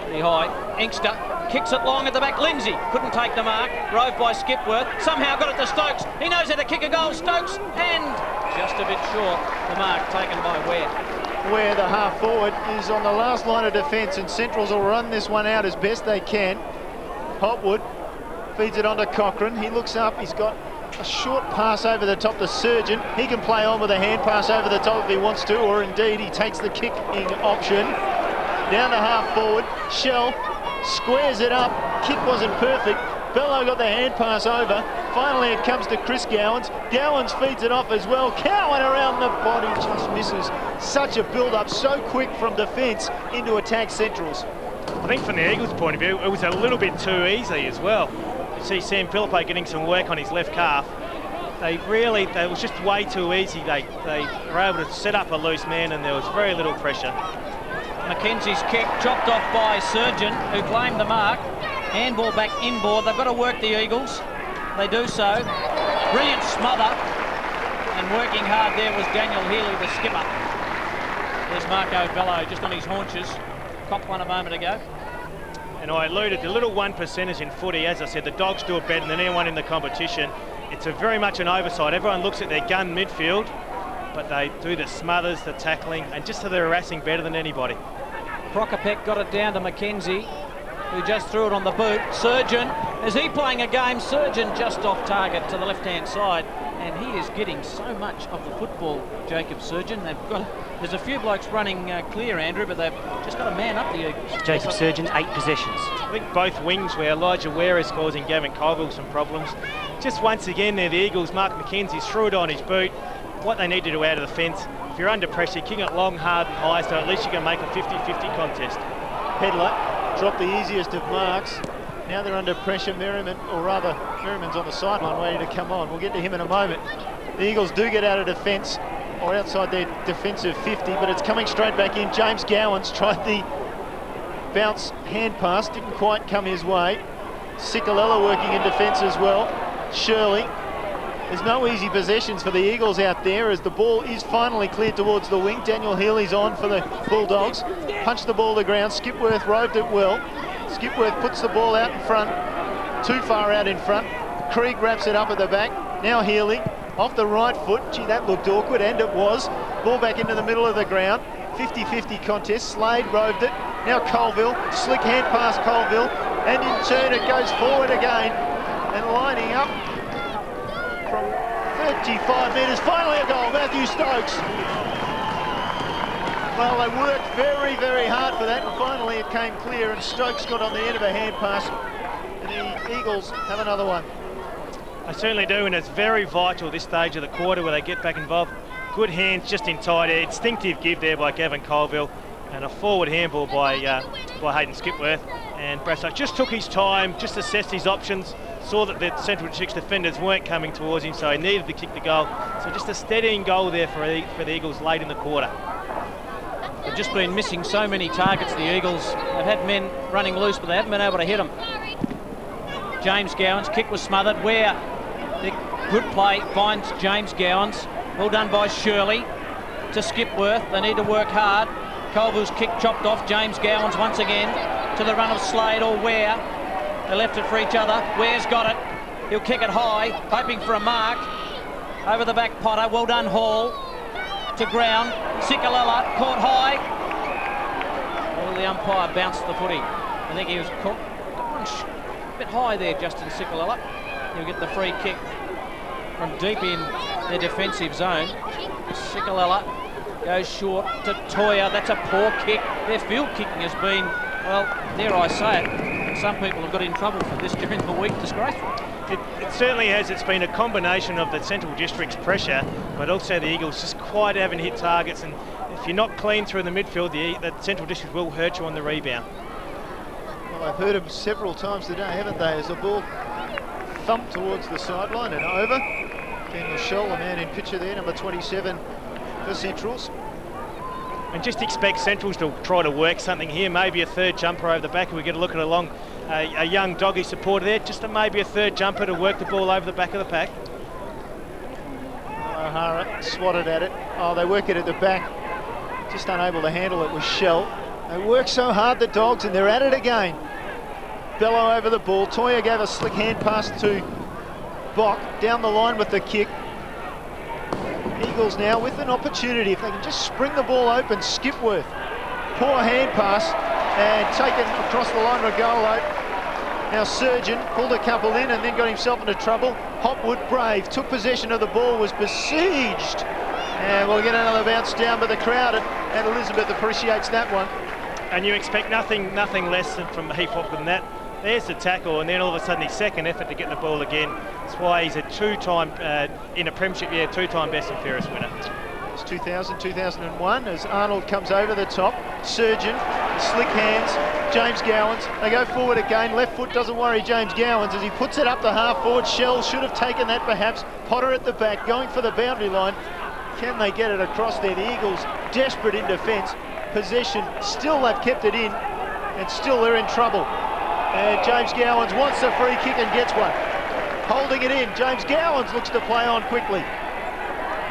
Pretty high. Inkster kicks it long at the back. Lindsay couldn't take the mark. Rove by Skipworth. Somehow got it to Stokes. He knows how to kick a goal. Stokes, and just a bit short. The mark taken by Ware. Where the half forward is on the last line of defence, and Centrals will run this one out as best they can. Hopwood feeds it onto Cochrane. He looks up. He's got a short pass over the top to Surgeon. He can play on with a hand pass over the top if he wants to, or indeed he takes the kicking option. Down to half forward. Shell squares it up. Kick wasn't perfect. Bello got the hand pass over. Finally it comes to Chris Gowans. Gowans feeds it off as well. Cowan around the body, just misses. Such a build-up, so quick from defence into attack Centrals. I think from the Eagles' point of view, it was a little bit too easy as well. You see Sam Philippe getting some work on his left calf. They was just way too easy. They were able to set up a loose man and there was very little pressure. Mackenzie's kick chopped off by Surgeon, who claimed the mark. Handball back inboard. They've got to work the Eagles. They do so. Brilliant smother. And working hard there was Daniel Healy, the skipper. There's Marco Bello just on his haunches. Copped one a moment ago. And I alluded to little 1%ers in footy. As I said, the Dogs do it better than anyone in the competition. It's very much an oversight. Everyone looks at their gun midfield, but they do the smothers, the tackling, and just the harassing better than anybody. Prokopek got it down to Mackenzie, who just threw it on the boot. Surgeon, is he playing a game? Surgeon just off target to the left-hand side, and he is getting so much of the football, Jacob Surgeon. There's a few blokes running clear, Andrew, but they've just got to man up the Eagles. Jacob Surgeon, 8 possessions. I think both wings where Elijah Ware is causing Gavin Colville some problems. Just once again there, the Eagles, Mark Mackenzie threw it on his boot. What they need to do out of the fence, if you're under pressure, kick it long, hard and high, so at least you can make a 50-50 contest. Pedler dropped the easiest of marks. Now they're under pressure. Merriman's on the sideline waiting to come on. We'll get to him in a moment. The Eagles do get out of defence, or outside their defensive 50, but it's coming straight back in. James Gowans tried the bounce hand pass, didn't quite come his way. Sikalella working in defence as well. Shirley. There's no easy possessions for the Eagles out there as the ball is finally cleared towards the wing. Daniel Healy's on for the Bulldogs. Punched the ball to the ground. Skipworth roved it well. Skipworth puts the ball out in front. Too far out in front. Krieg wraps it up at the back. Now Healy off the right foot. Gee, that looked awkward, and it was. Ball back into the middle of the ground. 50-50 contest. Slade roved it. Now Colville. Slick hand pass Colville. And in turn it goes forward again. And lining up from 35 metres. Finally a goal. Matthew Stokes. Well, they worked very, very hard for that, and finally it came clear, and Stokes got on the end of a hand pass, and the Eagles have another one. They certainly do, and it's very vital this stage of the quarter where they get back involved. Good hands just in tight air, instinctive give there by Gavin Colville, and a forward handball by Hayden Skipworth. And Brasso just took his time, just assessed his options, saw that the Central District's defenders weren't coming towards him, so he needed to kick the goal. So just a steadying goal there for the Eagles late in the quarter. They've just been missing so many targets, the Eagles. They've had men running loose, but they haven't been able to hit them. James Gowans, kick was smothered. Where the good play finds James Gowans. Well done by Shirley to Skipworth. They need to work hard. Colville's kick chopped off. James Gowans once again to the run of Slade or Ware. They left it for each other. Ware's got it. He'll kick it high, hoping for a mark. Over the back Potter. Well done, Hall. To ground. Sikalella caught high. Well, the umpire bounced the footy. I think he was caught a bit high there, Justin Sikalella. He'll get the free kick from deep in their defensive zone. Sikalella goes short to Toya. That's a poor kick. Their field kicking has been, well, dare I say it, some people have got in trouble for this during the week. Disgraceful. It certainly has. It's been a combination of the Central District's pressure, but also the Eagles just quite haven't hit targets. And if you're not clean through the midfield, the Central District will hurt you on the rebound. Well, they've heard him several times today, haven't they? As the ball thumped towards the sideline and over. Daniel Schell, the man in picture there, number 27 for Centrals. And just expect Centrals to try to work something here, maybe a third jumper over the back. We get a look at a young Doggy supporter there, just maybe a third jumper to work the ball over the back of the pack. O'Hara swatted at it. Oh, they work it at the back. Just unable to handle it with Schell. They work so hard, the Dogs, and they're at it again. Bello over the ball. Toya gave a slick hand pass to Bock down the line with the kick. Eagles now with an opportunity. If they can just spring the ball open, Skipworth. Poor hand pass and taken across the line, Regolo. Now Surgeon pulled a couple in and then got himself into trouble. Hopwood Brave took possession of the ball, was besieged. And we'll get another bounce down by the crowd, and Elizabeth appreciates that one. And you expect nothing less from Heath Hopwood than that. There's the tackle, and then all of a sudden his second effort to get the ball again. That's why he's a two-time, in a premiership, two-time best and fairest winner. It's 2000, 2001 as Arnold comes over the top. Surgeon, slick hands, James Gowans. They go forward again. Left foot doesn't worry James Gowans as he puts it up the half forward. Schell should have taken that perhaps. Potter at the back, going for the boundary line. Can they get it across there? The Eagles desperate in defence. Possession, still they've kept it in, and still they're in trouble. And James Gowans wants a free kick and gets one. Holding it in, James Gowans looks to play on quickly.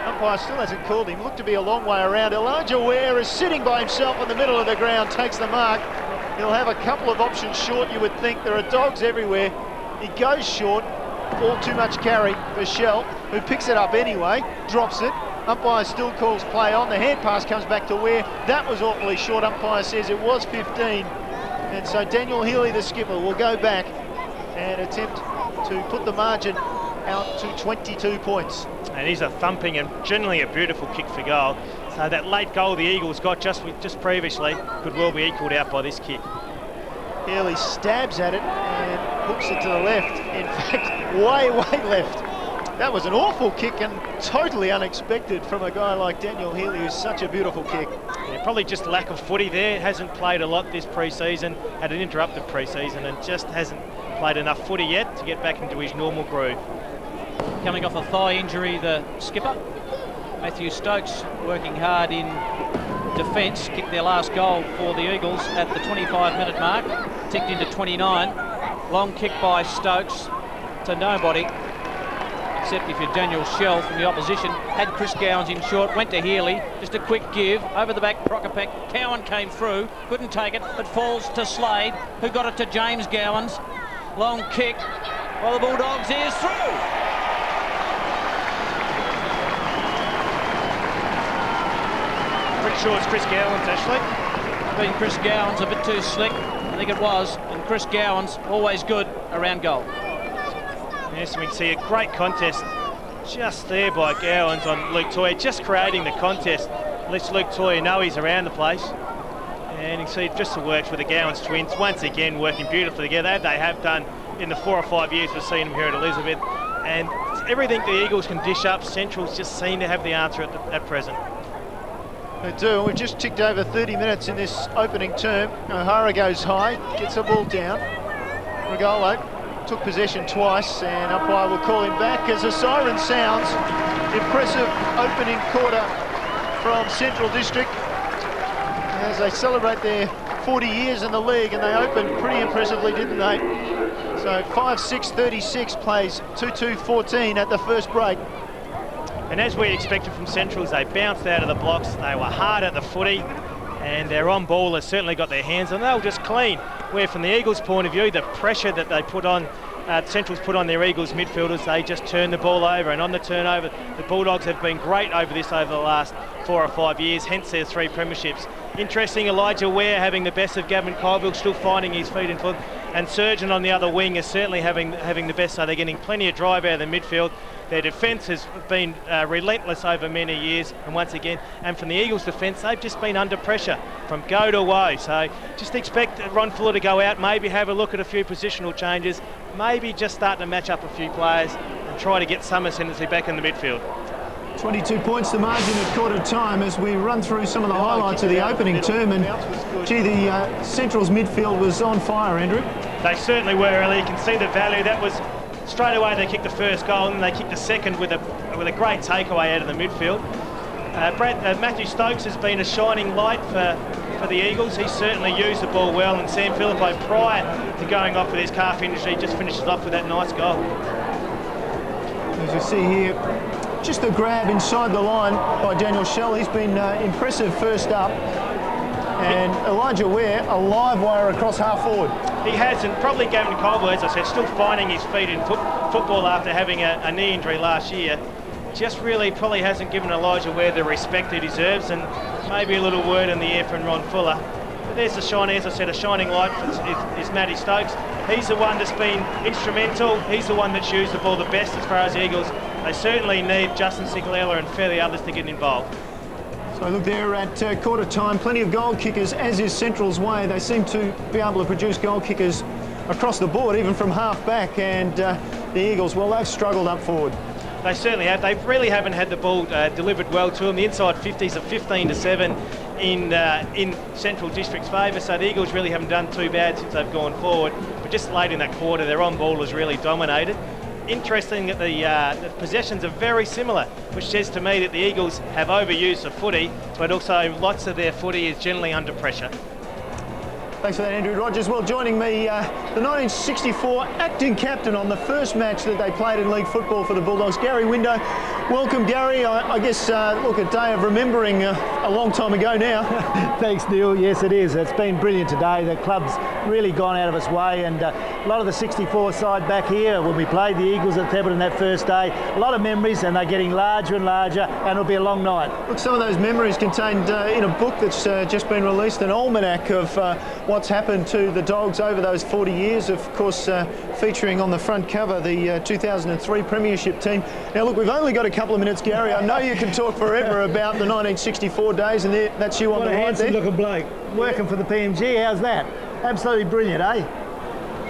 Umpire still hasn't called him, looked to be a long way around. Elijah Ware is sitting by himself in the middle of the ground, takes the mark. He'll have a couple of options short, you would think. There are Dogs everywhere. He goes short, all too much carry for Schell, who picks it up anyway, drops it. Umpire still calls play on. The hand pass comes back to Ware. That was awfully short. Umpire says it was 15. And so Daniel Healy, the skipper, will go back and attempt to put the margin out to 22 points. And he's a thumping and generally a beautiful kick for goal. So that late goal the Eagles got just previously could well be equalled out by this kick. Healy stabs at it and hooks it to the left. In fact, way left. That was an awful kick and totally unexpected from a guy like Daniel Healy, who's such a beautiful kick. Yeah, probably just lack of footy there. Hasn't played a lot this pre-season, had an interrupted pre-season and just hasn't played enough footy yet to get back into his normal groove. Coming off a thigh injury, the skipper, Matthew Stokes, working hard in defence, kicked their last goal for the Eagles at the 25-minute mark, ticked into 29. Long kick by Stokes to nobody, except if you're Daniel Schell from the opposition. Had Chris Gowans in short, went to Healy, just a quick give, over the back, Prokopec. Cowan came through, couldn't take it, but falls to Slade, who got it to James Gowans. Long kick, while the Bulldogs is through. Pretty sure it's Chris Gowans, actually. Being Chris Gowans a bit too slick, I think it was, and Chris Gowans always good around goal. Yes, we can see a great contest just there by Gowans on Luke Toya, just creating the contest. Lets Luke Toya know he's around the place. And you can see just the works with the Gowans twins, once again working beautifully together. They have done in the 4 or 5 years we've seen them here at Elizabeth. And everything the Eagles can dish up, Central's just seem to have the answer at present. They do, and we've just ticked over 30 minutes in this opening term. O'Hara goes high, gets the ball down. Regolo took possession twice, and umpire will call him back as a siren sounds. Impressive opening quarter from Central District as they celebrate their 40 years in the league, and they opened pretty impressively, didn't they? So 5-6-36 plays 2-2-14 at the first break. And as we expected from Centrals, they bounced out of the blocks. They were hard at the footy, and their on ball has certainly got their hands on. They were just clean. Where from the Eagles' point of view, the pressure that they put on, Centrals put on their Eagles midfielders, they just turned the ball over. And on the turnover, the Bulldogs have been great over the last 4 or 5 years, hence their 3 premierships. Interesting, Elijah Ware having the best of Gavin Colville, still finding his feet in foot. and Surgeon on the other wing is certainly having the best, so they're getting plenty of drive out of the midfield. Their defence has been relentless over many years, and once again, and from the Eagles' defence, they've just been under pressure from go to away. So just expect Ron Fuller to go out, maybe have a look at a few positional changes, maybe just start to match up a few players and try to get some ascendancy back in the midfield. 22 points the margin at quarter time as we run through some of the highlights of the opening term, and gee, the Central's midfield was on fire, Andrew. They certainly were, early. You can see the value. That was straight away they kicked the first goal, and they kicked the second with a great takeaway out of the midfield. Matthew Stokes has been a shining light for the Eagles. He's certainly used the ball well, and Sam Philippou, prior to going off with his calf injury, just finishes off with that nice goal. As you see here, just a grab inside the line by Daniel Shell. He's been impressive first up. And Elijah Ware, a live wire across half forward. He has, and probably Gavin Colbert, as I said, still finding his feet in football after having a knee injury last year. Just really probably hasn't given Elijah Ware the respect he deserves, and maybe a little word in the air from Ron Fuller. But there's the shining, as I said, a shining light is Matty Stokes. He's the one that's been instrumental. He's the one that's used the ball the best as far as the Eagles. They certainly need Justin Sigalella and fairly others to get involved. So look there at quarter time, plenty of goal kickers, as is Central's way. They seem to be able to produce goal kickers across the board, even from half back, and the Eagles, well, they've struggled up forward. They certainly have. They really haven't had the ball delivered well to them. The inside 50s are 15-7 in Central District's favour, so the Eagles really haven't done too bad since they've gone forward. But just late in that quarter, their on-ball has really dominated. Interesting that the possessions are very similar, which says to me that the Eagles have overused the footy, but also lots of their footy is generally under pressure. Thanks for that, Andrew Rogers. Well, joining me, the 1964 acting captain on the first match that they played in league football for the Bulldogs, Gary Window. Welcome, Gary. I guess, look, a day of remembering a long time ago now. Thanks, Neil. Yes, it is. It's been brilliant today. The club's really gone out of its way, and a lot of the 64 side back here, when we played the Eagles at Thebarton that first day, a lot of memories, and they're getting larger and larger, and it'll be a long night. Look, some of those memories contained in a book that's just been released, an almanac of what's happened to the Dogs over those 40 years, of course, featuring on the front cover the 2003 Premiership team. Now, look, we've only got a couple of minutes, Gary. I know you can talk forever about the 1964 days, and that's you on the right there. What a handsome-looking bloke, working for the PMG. How's that? Absolutely brilliant, eh?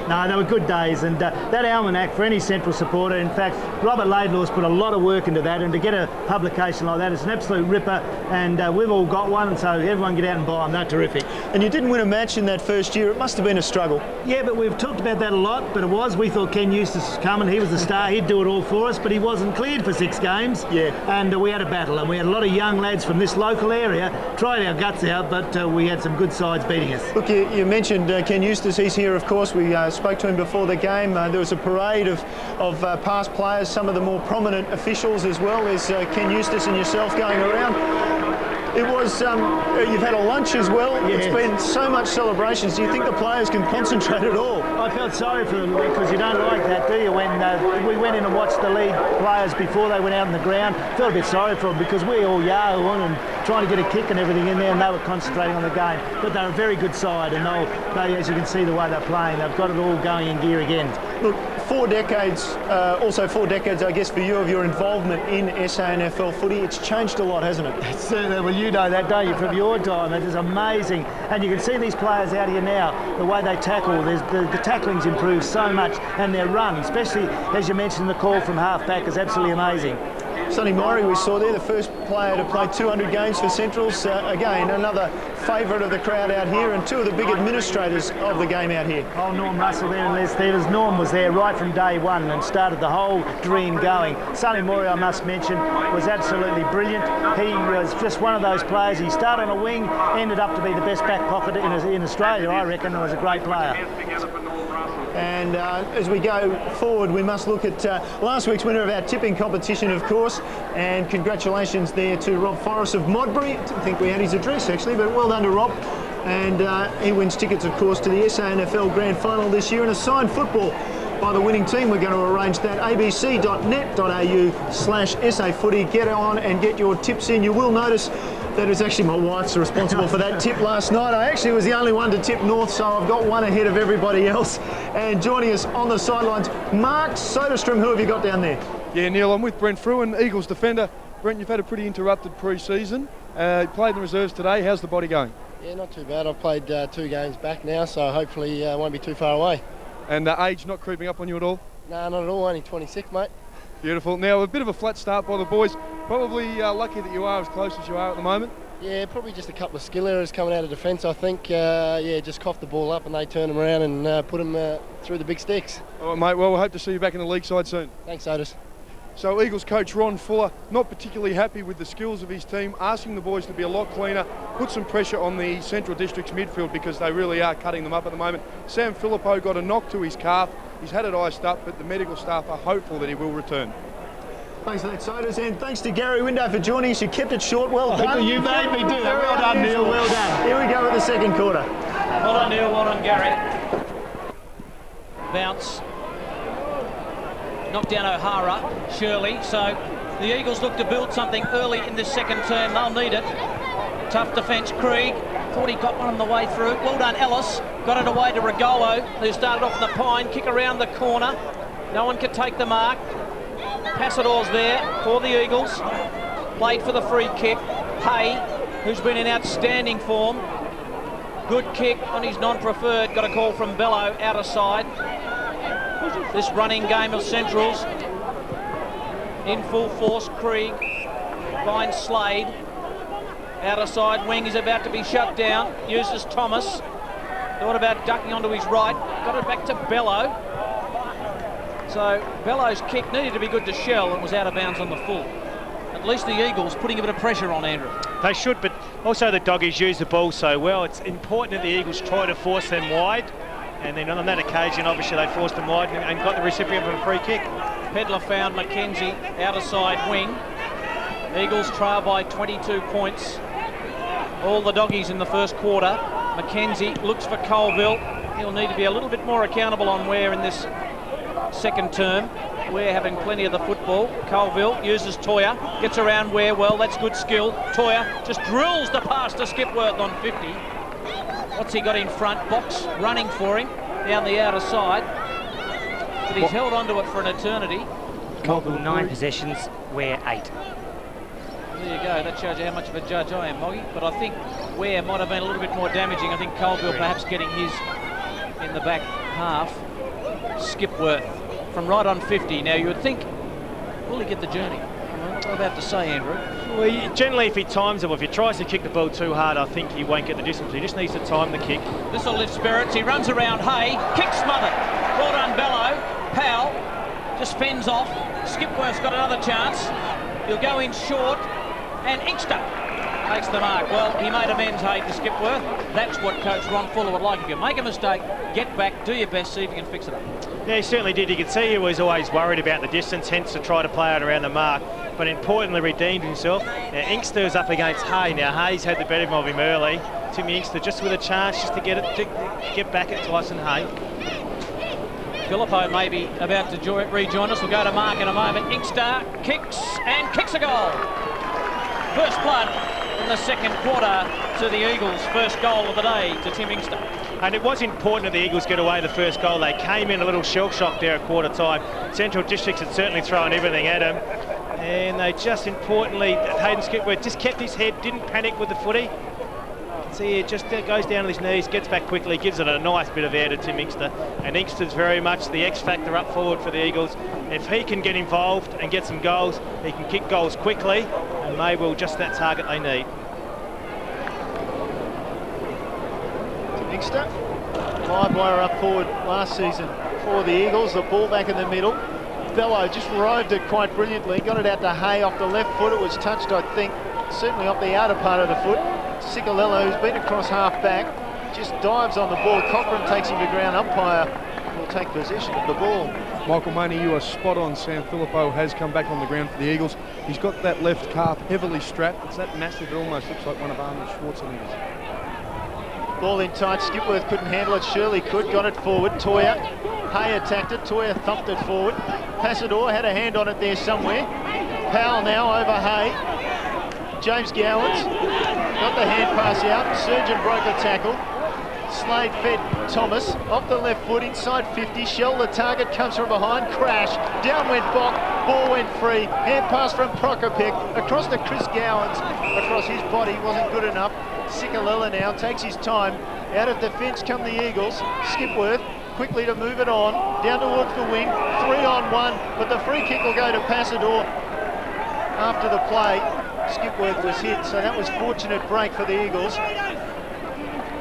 No, they were good days, and that almanac for any Central supporter, in fact, Robert Laidlaw's put a lot of work into that, and to get a publication like that, it's an absolute ripper, and we've all got one, so everyone get out and buy them. They're terrific. And you didn't win a match in that first year. It must have been a struggle. Yeah, but we've talked about that a lot, but we thought Ken Eustace was coming. He was the star. He'd do it all for us, but he wasn't cleared for 6 games. Yeah. And we had a battle, and we had a lot of young lads from this local area tried our guts out, but we had some good sides beating us. Look, you mentioned Ken Eustace. He's here, of course. We spoke to him before the game. There was a parade of past players, some of the more prominent officials as well as Ken Eustace and yourself going around. It was, you've had a lunch as well. Yes. It's been so much celebrations. Do you think the players can concentrate at all? I felt sorry for them because you don't like that, do you? When we went in and watched the league players before they went out on the ground, felt a bit sorry for them because we all yahooing and trying to get a kick and everything in there, and they were concentrating on the game. But they're a very good side, and they, as you can see the way they're playing, they've got it all going in gear again. Look, 4 decades, also 4 decades, I guess, for you of your involvement in SANFL footy. It's changed a lot, hasn't it? Certainly. Well, you know that, don't you, from your time. It is amazing. And you can see these players out here now, the way they tackle. The tackling's improved so much, and their run, especially, as you mentioned, the call from half-back is absolutely amazing. Sonny Murray we saw there, the first player to play 200 games for Centrals. Again, another favourite of the crowd out here, and 2 of the big administrators of the game out here. Oh, Norm Russell there and Les Theaters. Norm was there right from day one and started the whole dream going. Sonny Murray, I must mention, was absolutely brilliant. He was just one of those players. He started on a wing, ended up to be the best back pocket in Australia, I reckon. He was a great player. And as we go forward, we must look at last week's winner of our tipping competition, of course, and congratulations there to Rob Forrest of Modbury. I didn't think we had his address, actually, but well done to Rob. And he wins tickets, of course, to the SANFL Grand Final this year and a signed football by the winning team. We're going to arrange that. abc.net.au/SA Footy. Get on and get your tips in. You will notice that it was actually my wife's responsible for that tip last night. I actually was the only one to tip North, so I've got one ahead of everybody else. And joining us on the sidelines, Mark Soderstrom. Who have you got down there? Yeah, Neil, I'm with Brent Fruin, Eagles defender. Brent, you've had a pretty interrupted pre-season. You played in the reserves today. How's the body going? Yeah, not too bad. I've played 2 games back now, so hopefully won't be too far away. And age not creeping up on you at all? No, not at all. Only 26, mate. Beautiful. Now, a bit of a flat start by the boys. Probably lucky that you are as close as you are at the moment. Yeah, probably just a couple of skill errors coming out of defence, I think. Yeah, just coughed the ball up and they turned them around and put them through the big sticks. All right, mate. Well, we hope to see you back in the league side soon. Thanks, Otis. So Eagles coach Ron Fuller, not particularly happy with the skills of his team, asking the boys to be a lot cleaner, put some pressure on the Central District's midfield because they really are cutting them up at the moment. Sam Philippou got a knock to his calf. He's had it iced up, but the medical staff are hopeful that he will return. Thanks for that, Sodas, and thanks to Gary Window for joining us. You kept it short. Well done. You made me do that. Well done, Neil. Well done. Here we go with the second quarter. Well done, Neil. Well done, Gary. Bounce. Knocked down O'Hara, Shirley. So the Eagles look to build something early in this second term. They'll need it. Tough defence, Krieg. Thought he got one on the way through. Well done, Ellis. Got it away to Regolo, who started off in the pine. Kick around the corner. No one could take the mark. Passador's there for the Eagles. Played for the free kick. Hay, who's been in outstanding form. Good kick on his non-preferred. Got a call from Bello, outer side. This running game of Centrals in full force. Krieg finds Slade. Outer side wing is about to be shut down. Uses Thomas. Thought about ducking onto his right. Got it back to Bello. So Bello's kick needed to be good to Shell and was out of bounds on the full. At least the Eagles putting a bit of pressure on Andrew. They should, but also the Doggies use the ball so well. It's important that the Eagles try to force them wide. And then on that occasion, obviously, they forced them wide and got the recipient of a free kick. Pedler found Mackenzie, outer side wing. Eagles trail by 22 points. All the Doggies in the first quarter. Mackenzie looks for Colville. He'll need to be a little bit more accountable on Ware in this second term. Ware having plenty of the football. Colville uses Toya, gets around Ware well. That's good skill. Toya just drills the pass to Skipworth on 50. What's he got in front? Box running for him down the outer side. But he's held onto it for an eternity. Colville 9 possessions, Ware 8. There you go. That shows you how much of a judge I am, Moggy. But I think Ware might have been a little bit more damaging. I think Colville perhaps getting his in the back half. Skipworth from right on 50. Now you would think, will he get the journey? What am I about to say, Andrew? Well, generally, if he times it, or if he tries to kick the ball too hard, I think he won't get the distance. He just needs to time the kick. This will lift spirits. He runs around Hay. Kick smothered. Well done, Bello. Powell just fends off. Skipworth's got another chance. He'll go in short. And Inkster takes the mark. Well, he made amends, Hay, to Skipworth. That's what Coach Ron Fuller would like. If you make a mistake, get back, do your best, see if you can fix it up. Yeah, he certainly did. You could see he was always worried about the distance, hence to try to play out around the mark. But importantly, redeemed himself. Now, Inkster's up against Hay. Now, Hay's had the better of him early. Timmy Inkster just with a chance just to get back at Tyson Hay. Philippou may be about to rejoin us. We'll go to Mark in a moment. Inkster kicks and kicks a goal. First blood in the second quarter to the Eagles. First goal of the day to Tim Inkster. And it was important that the Eagles get away the first goal. They came in a little shell shock there at quarter time. Central Districts had certainly thrown everything at him. And they just importantly, Hayden Skipworth just kept his head, didn't panic with the footy. See, it just goes down to his knees, gets back quickly, gives it a nice bit of air to Tim Inkster. And Inkster's very much the X factor up forward for the Eagles. If he can get involved and get some goals, he can kick goals quickly, and they will just that target they need. Tim Inkster, live wire up forward last season for the Eagles. The ball back in the middle. Bello just roved it quite brilliantly, got it out to Hay off the left foot. It was touched, I think, certainly off the outer part of the foot. Cicolello, who's been across half back, just dives on the ball. Cochran takes him to ground. Umpire will take possession of the ball. Michael Maney, you are spot on. Sam Philippou has come back on the ground for the Eagles. He's got that left calf heavily strapped. It's that massive, it almost looks like one of Arnold Schwarzenegger's. Ball in tight, Skipworth couldn't handle it, Shirley could, got it forward, Toya. Hay attacked it, Toya thumped it forward. Passador had a hand on it there somewhere. Powell now over Hay. James Gowans got the hand pass out, Surgeon broke the tackle. Slade fed Thomas, off the left foot, inside 50, Shell the target, comes from behind, crash, down went Bock, ball went free, hand pass from Prokopek, across to Chris Gowans, across his body, wasn't good enough. Sikalella now takes his time, out of defence come the Eagles, Skipworth quickly to move it on, down towards the wing, 3-on-1, but the free kick will go to Passador after the play. Skipworth was hit, so that was fortunate break for the Eagles.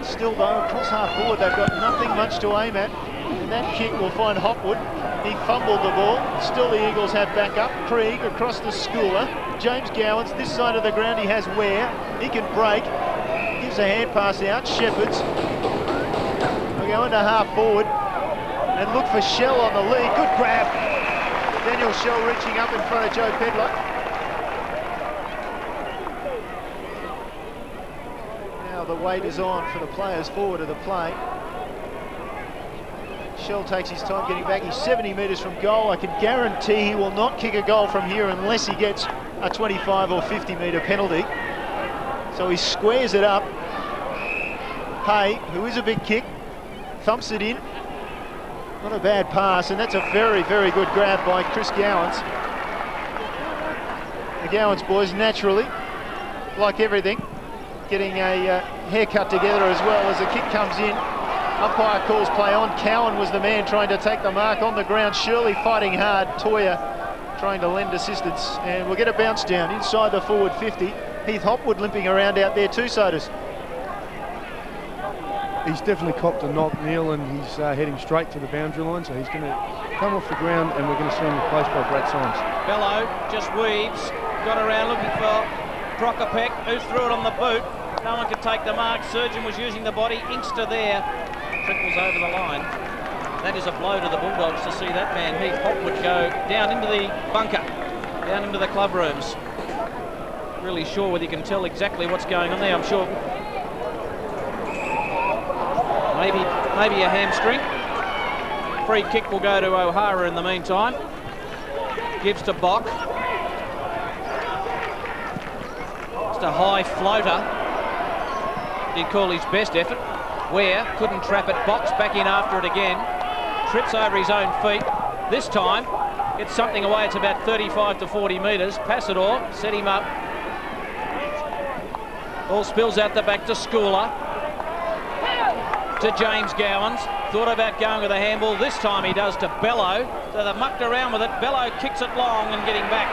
Still though, across half forward, they've got nothing much to aim at. And that kick will find Hopwood. He fumbled the ball. Still the Eagles have backup. Krieg across the Schooler. James Gowans, this side of the ground, he has Ware. He can break. Gives a hand pass out. Shepherds. We'll go into half forward and look for Shell on the lead. Good grab. Daniel Shell reaching up in front of Joe Pedler. The weight is on for the players forward of the play. Shell takes his time getting back. He's 70 metres from goal. I can guarantee he will not kick a goal from here unless he gets a 25 or 50 metre penalty. So he squares it up. Hay, who is a big kick, thumps it in. Not a bad pass, and that's a very, very good grab by Chris Gowans. The Gowans boys naturally, like everything, getting a haircut together as well as the kick comes in. Umpire calls play on. Cowan was the man trying to take the mark on the ground. Shirley fighting hard. Toya trying to lend assistance. And we'll get a bounce down inside the forward 50. Heath Hopwood limping around out there too, Sodas. He's definitely copped a knock, Neil, and he's heading straight to the boundary line, so he's going to come off the ground and we're going to see him replaced by Brad Symes. Bello just weaves, got around looking for Prokopek, who threw it on the boot. No one could take the mark. Surgeon was using the body. Inkster there. Trickles over the line. That is a blow to the Bulldogs to see that man, Heath Hopwood, go down into the bunker, down into the club rooms. Really sure whether you can tell exactly what's going on there. I'm sure maybe a hamstring. Free kick will go to O'Hara in the meantime. Gives to Bock. Just a high floater. Did call his best effort. Ware couldn't trap it. Box back in after it again. Trips over his own feet. This time gets something away. It's about 35 to 40 metres. Passador set him up. Ball spills out the back to Schooler. To James Gowans. Thought about going with a handball. This time he does to Bello. So they mucked around with it. Bello kicks it long and getting back.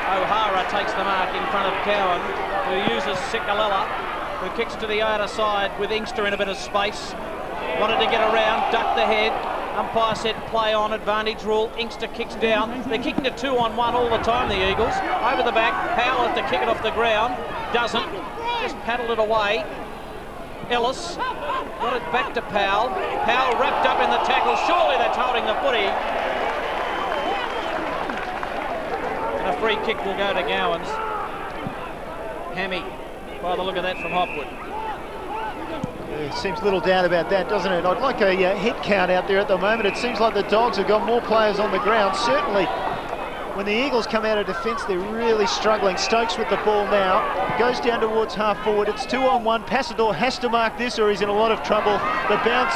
O'Hara takes the mark in front of Cowan, who uses Sikalella, who kicks to the outer side with Inkster in a bit of space. Wanted to get around, ducked the head. Umpire said play on, advantage rule. Inkster kicks down. They're kicking to 2-on-1 all the time, the Eagles. Over the back, Powell has to kick it off the ground. Doesn't. Just paddled it away. Ellis got it back to Powell. Powell wrapped up in the tackle. Surely that's holding the footy. And a free kick will go to Gowans. Hammy, by the look of that, from Hopwood. Seems little doubt about that, doesn't it? I'd like a hit count out there at the moment. It seems like the Dogs have got more players on the ground. Certainly, when the Eagles come out of defence, they're really struggling. Stokes with the ball now. Goes down towards half forward. It's 2-on-1. Passador has to mark this or he's in a lot of trouble. The bounce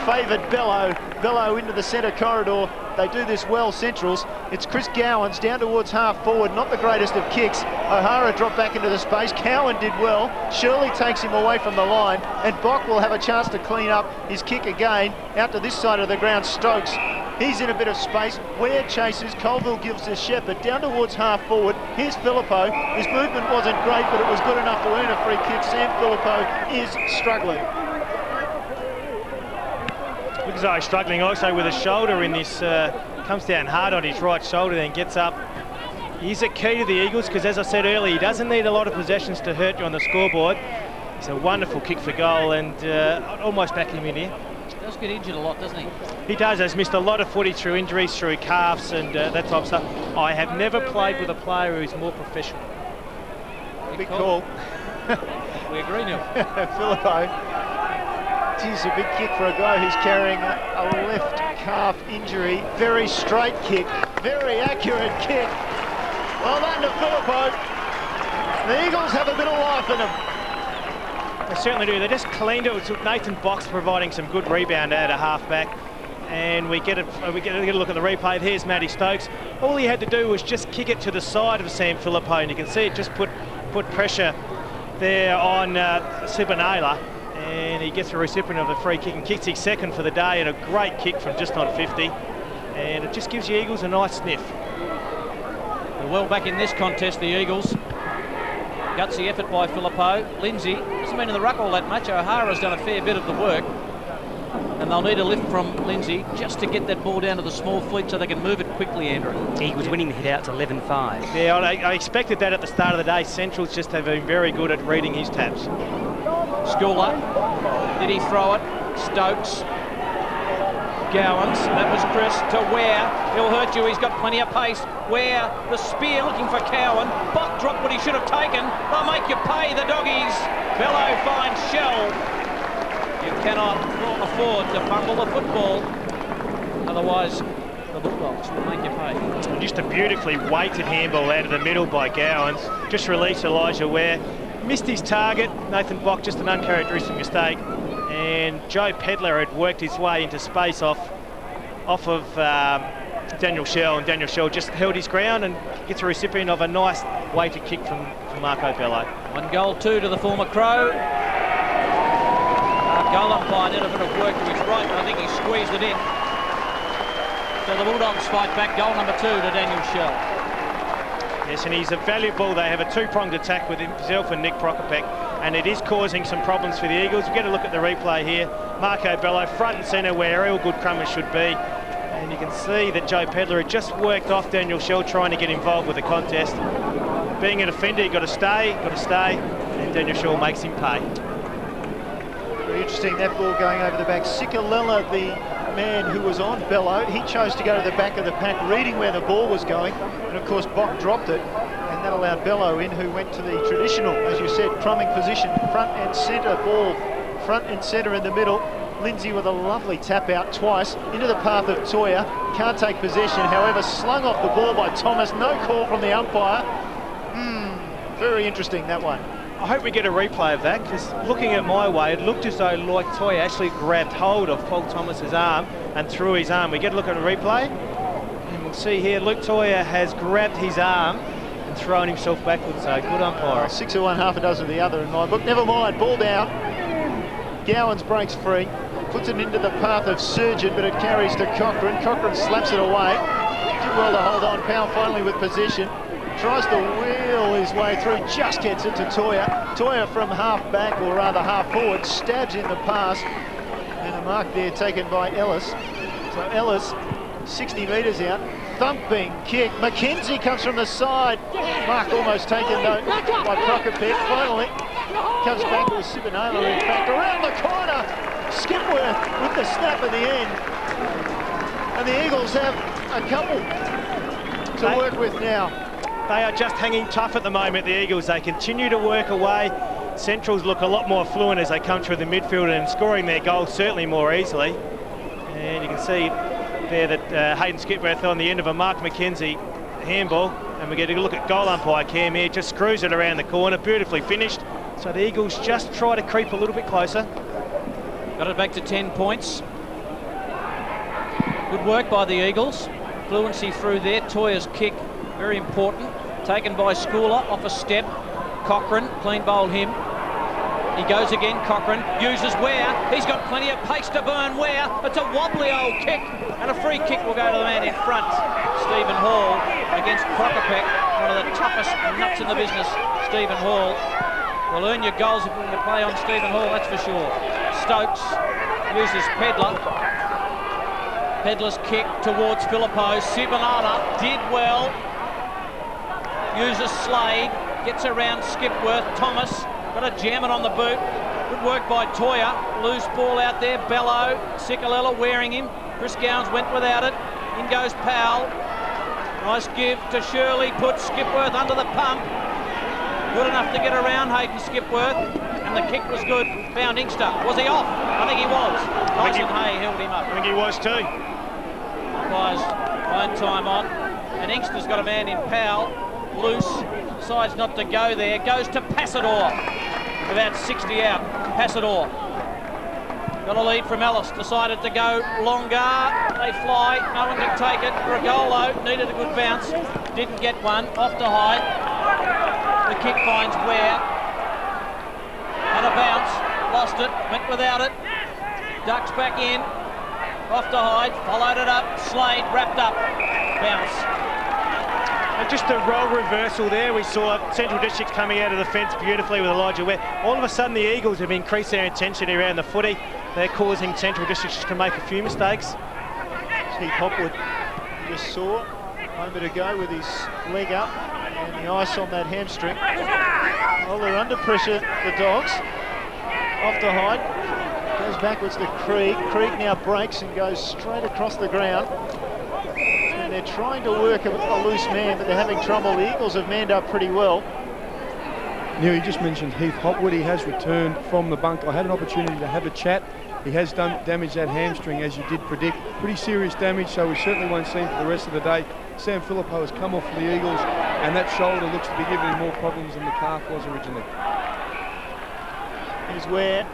favoured Bello. Bello into the centre corridor. They do this well, Centrals. It's Chris Gowans down towards half forward. Not the greatest of kicks. O'Hara dropped back into the space. Cowan did well. Shirley takes him away from the line. And Bock will have a chance to clean up his kick again. Out to this side of the ground, Stokes. He's in a bit of space. Ware chases. Colville gives to Shepherd down towards half forward. Here's Phillippo. His movement wasn't great, but it was good enough to earn a free kick. Sam Phillippo is struggling. Looks like he's struggling also with a shoulder in this. Comes down hard on his right shoulder, then gets up. He's a key to the Eagles because, as I said earlier, he doesn't need a lot of possessions to hurt you on the scoreboard. It's a wonderful kick for goal, and I'd almost back him in here. He does get injured a lot, doesn't he? He does. Has missed a lot of footy through injuries, through calves and that type of stuff. I have never played with a player who's more professional. Big call. We agree, Neil. Phillippo Geez, a big kick for a guy who's carrying a left calf injury. Very straight kick, very accurate kick. Well done to Phillipou. The Eagles have a bit of life in them. They certainly do. They just cleaned it with Nathan Box providing some good rebound out of half-back. And we get a look at the replay. Here's Matty Stokes. All he had to do was just kick it to the side of Sam Phillipou, and you can see it just put pressure there on Sibanela, and he gets the recipient of the free kick and kicks his second for the day, and a great kick from just on 50, and it just gives the Eagles a nice sniff. They're well back in this contest, the Eagles. Gutsy effort by Phillipou. Lindsay hasn't been in the ruck all that much. O'Hara's done a fair bit of the work. And they'll need a lift from Lindsay just to get that ball down to the small fleet so they can move it quickly, Andrew. Eagles winning the hit-outs 11-5. Yeah, I expected that at the start of the day. Central's just have been very good at reading his taps. Schooler, did he throw it? Stokes. Gowans, that was Chris to Ware. He'll hurt you, he's got plenty of pace. Ware, the spear looking for Cowan. Bock dropped what he should have taken. They'll make you pay, the doggies. Bello finds Shell. You cannot afford to fumble the football, otherwise the Bulldogs will make you pay. Just a beautifully weighted handball out of the middle by Gowans. Just released Elijah Ware. Missed his target. Nathan Bock, just an uncharacteristic mistake. And Joe Pedler had worked his way into space off of Daniel Shell, and Daniel Shell just held his ground and gets a recipient of a nice weighted kick from Marco Bello. 1-2 to the former Crow. Goal umpire did a bit of work to his right, but I think he squeezed it in. So the Bulldogs fight back. Goal number 2 to Daniel Shell. Yes, and he's a valuable. They have a two-pronged attack with himself and Nick Prokopec, and it is causing some problems for the Eagles. We get a look at the replay here. Marco Bello front and centre where all good crummers should be. And you can see that Joe Pedler had just worked off Daniel Shell trying to get involved with the contest. Being a defender, you've got to stay, and Daniel Shell makes him pay. Very interesting, that ball going over the back. Sikalella, the man who was on Bello, he chose to go to the back of the pack, reading where the ball was going, and of course Bock dropped it, and that allowed Bello in, who went to the traditional, as you said, crumbing position, front and centre ball, front and centre in the middle. Lindsay with a lovely tap out twice into the path of Toya, can't take possession, however slung off the ball by Thomas, no call from the umpire. Very interesting, that one. I hope we get a replay of that, because looking at my way, it looked as though Lloyd Toya actually grabbed hold of Paul Thomas's arm and threw his arm. We get a look at a replay, and we'll see here Luke Toya has grabbed his arm and thrown himself backwards, so good umpire. 6 of one, half a dozen of the other in my book. Never mind, ball down. Gowans breaks free, puts it into the path of Surgeon, but it carries to Cochrane. Cochrane slaps it away. Did well to hold on. Powell finally with possession. Tries to wheel his way through, just gets it to Toya. Toya from half back, or rather half forward, stabs in the pass. And a mark there taken by Ellis. So Ellis, 60 metres out, thumping kick. McKenzie comes from the side. Mark almost taken though by Prokopec. Finally comes back with Sibanela, in fact, around the corner. Skipworth with the snap at the end. And the Eagles have a couple to work with now. They are just hanging tough at the moment, the Eagles. They continue to work away. Centrals look a lot more fluent as they come through the midfield and scoring their goals certainly more easily. And you can see there that Hayden Skipworth on the end of a Mark McKenzie handball. And we get a look at goal umpire Cam here, just screws it around the corner, beautifully finished. So the Eagles just try to creep a little bit closer. Got it back to 10 points. Good work by the Eagles. Fluency through there. Toya's kick, very important. Taken by Schooler off a step. Cochrane, clean bowled him. He goes again, Cochrane uses Ware. He's got plenty of pace to burn Ware. It's a wobbly old kick, and a free kick will go to the man in front. Stephen Hall against Prokopec, one of the toughest nuts in the business. Stephen Hall will earn your goals if you play on Stephen Hall, that's for sure. Stokes uses Pedler. Pedler's kick towards Phillipou. Sibanela did well. Uses Slade, gets around Skipworth. Thomas got a jam it on the boot. Good work by Toya. Loose ball out there. Bello, Sikalella wearing him. Chris Gowans went without it. In goes Powell. Nice give to Shirley. Puts Skipworth under the pump. Good enough to get around Hayden Skipworth, and the kick was good. Found Inkster. Was he off? I think he was. Tyson Hay held him up. I think he was too. Umpires own time on, and Inkster's got a man in Powell, loose, decides not to go there, goes to Passador. About 60 out, Passador. Got a lead from Ellis, decided to go longer. They fly, no one can take it. Regolo needed a good bounce, didn't get one. Off to Hyde. The kick finds Ware. And a bounce, lost it, went without it. Ducks back in. Off to Hyde, followed it up. Slade wrapped up. Bounce. And just a role reversal there. We saw Central Districts coming out of the fence beautifully with Elijah Ware. All of a sudden the Eagles have increased their intensity around the footy. They're causing Central Districts to make a few mistakes. Heath Hopwood, you just saw a moment ago with his leg up and the ice on that hamstring. Well, they're under pressure, the Dogs. Off to Hyde. Goes backwards to Krieg. Krieg now breaks and goes straight across the ground. And they're trying to work a loose man, but they're having trouble. The Eagles have manned up pretty well. Neil, you just mentioned Heath Hopwood. He has returned from the bunk. I had an opportunity to have a chat. He has done damage that hamstring, as you did predict. Pretty serious damage, so we certainly won't see him for the rest of the day. Sam Philippou has come off for the Eagles, and that shoulder looks to be giving him more problems than the calf was originally. Here's Ware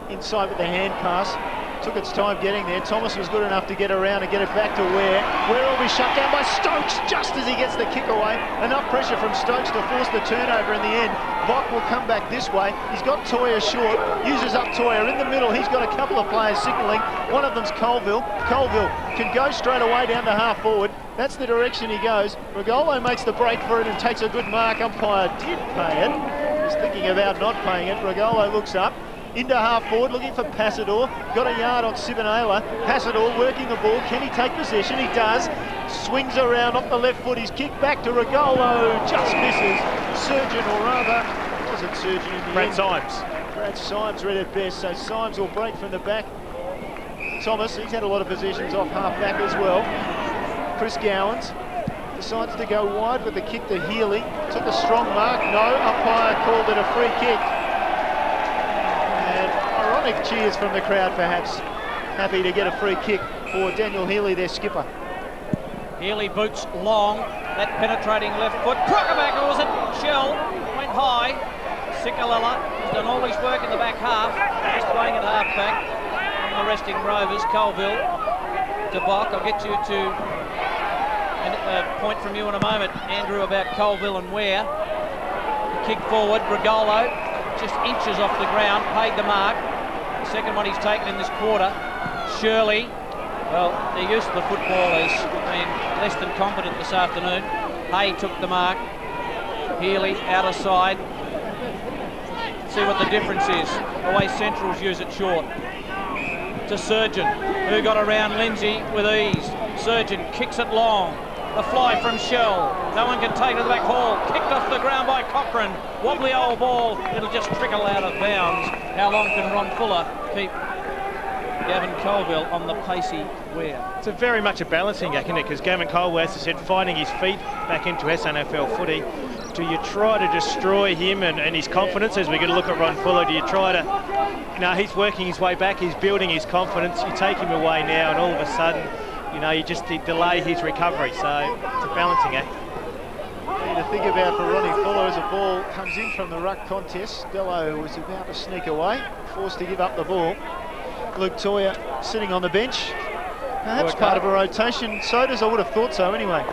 inside with the hand pass. Took its time getting there. Thomas was good enough to get around and get it back to Ware. Ware will be shut down by Stokes just as he gets the kick away. Enough pressure from Stokes to force the turnover in the end. Bok will come back this way. He's got Toya short, uses up Toya in the middle. He's got a couple of players signalling. One of them's Colville. Colville can go straight away down to half forward. That's the direction he goes. Regolo makes the break for it and takes a good mark. Umpire did pay it. He's thinking about not paying it. Regolo looks up. Into half forward, looking for Passador. Got a yard on Sibanela. Passador working the ball. Can he take possession? He does. Swings around off the left foot. He's kicked back to Regolo. Just misses. Surgeon, or rather, was it Surgeon in the Brad end? Symes. Brad Symes read it best. So Symes will break from the back. Thomas, he's had a lot of possessions off half back as well. Chris Gowans decides to go wide with the kick to Healy. Took a strong mark. No, umpire called it a free kick. Ironic cheers from the crowd, perhaps. Happy to get a free kick for Daniel Healy, their skipper. Healy boots long, that penetrating left foot. Crockerback, or was it? Shell went high. Sikalala has done all his work in the back half. He's playing at half back. And the resting Rovers, Colville to Bok. I'll get you to a point from you in a moment, Andrew, about Colville and Ware. Kick forward, Regolo just inches off the ground, paid the mark. The second one he's taken in this quarter. Shirley, well, their use of the football has been less than competent this afternoon. Hay took the mark. Healy out of side. See what the difference is. The way Centrals use it short. To Surgeon, who got around Lindsay with ease. Surgeon kicks it long. The fly from Shell. No one can take it to the back hall. Kicked off the ground by Cochrane. Wobbly old ball. It'll just trickle out of bounds. How long can Ron Fuller keep Gavin Colville on the pacey Ware? It's a very much a balancing act, isn't it? Because Gavin Colville, as I said, finding his feet back into SNFL footy. Do you try to destroy him and his confidence as we get a look at Ron Fuller? Do you try to... No, he's working his way back. He's building his confidence. You take him away now and all of a sudden, you know, you just delay his recovery. So it's a balancing act. To think about for Ronnie Fuller as a ball comes in from the ruck contest. Dello was about to sneak away, forced to give up the ball. Luke Toya sitting on the bench, perhaps part of a rotation. So does, I would have thought so anyway.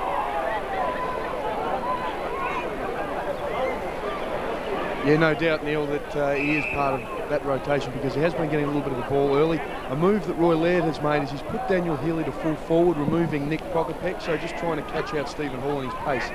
Yeah, no doubt, Neil, that he is part of that rotation because he has been getting a little bit of the ball early. A move that Roy Laird has made is he's put Daniel Healy to full forward, removing Nick Prokopec, so just trying to catch out Stephen Hall in his pace.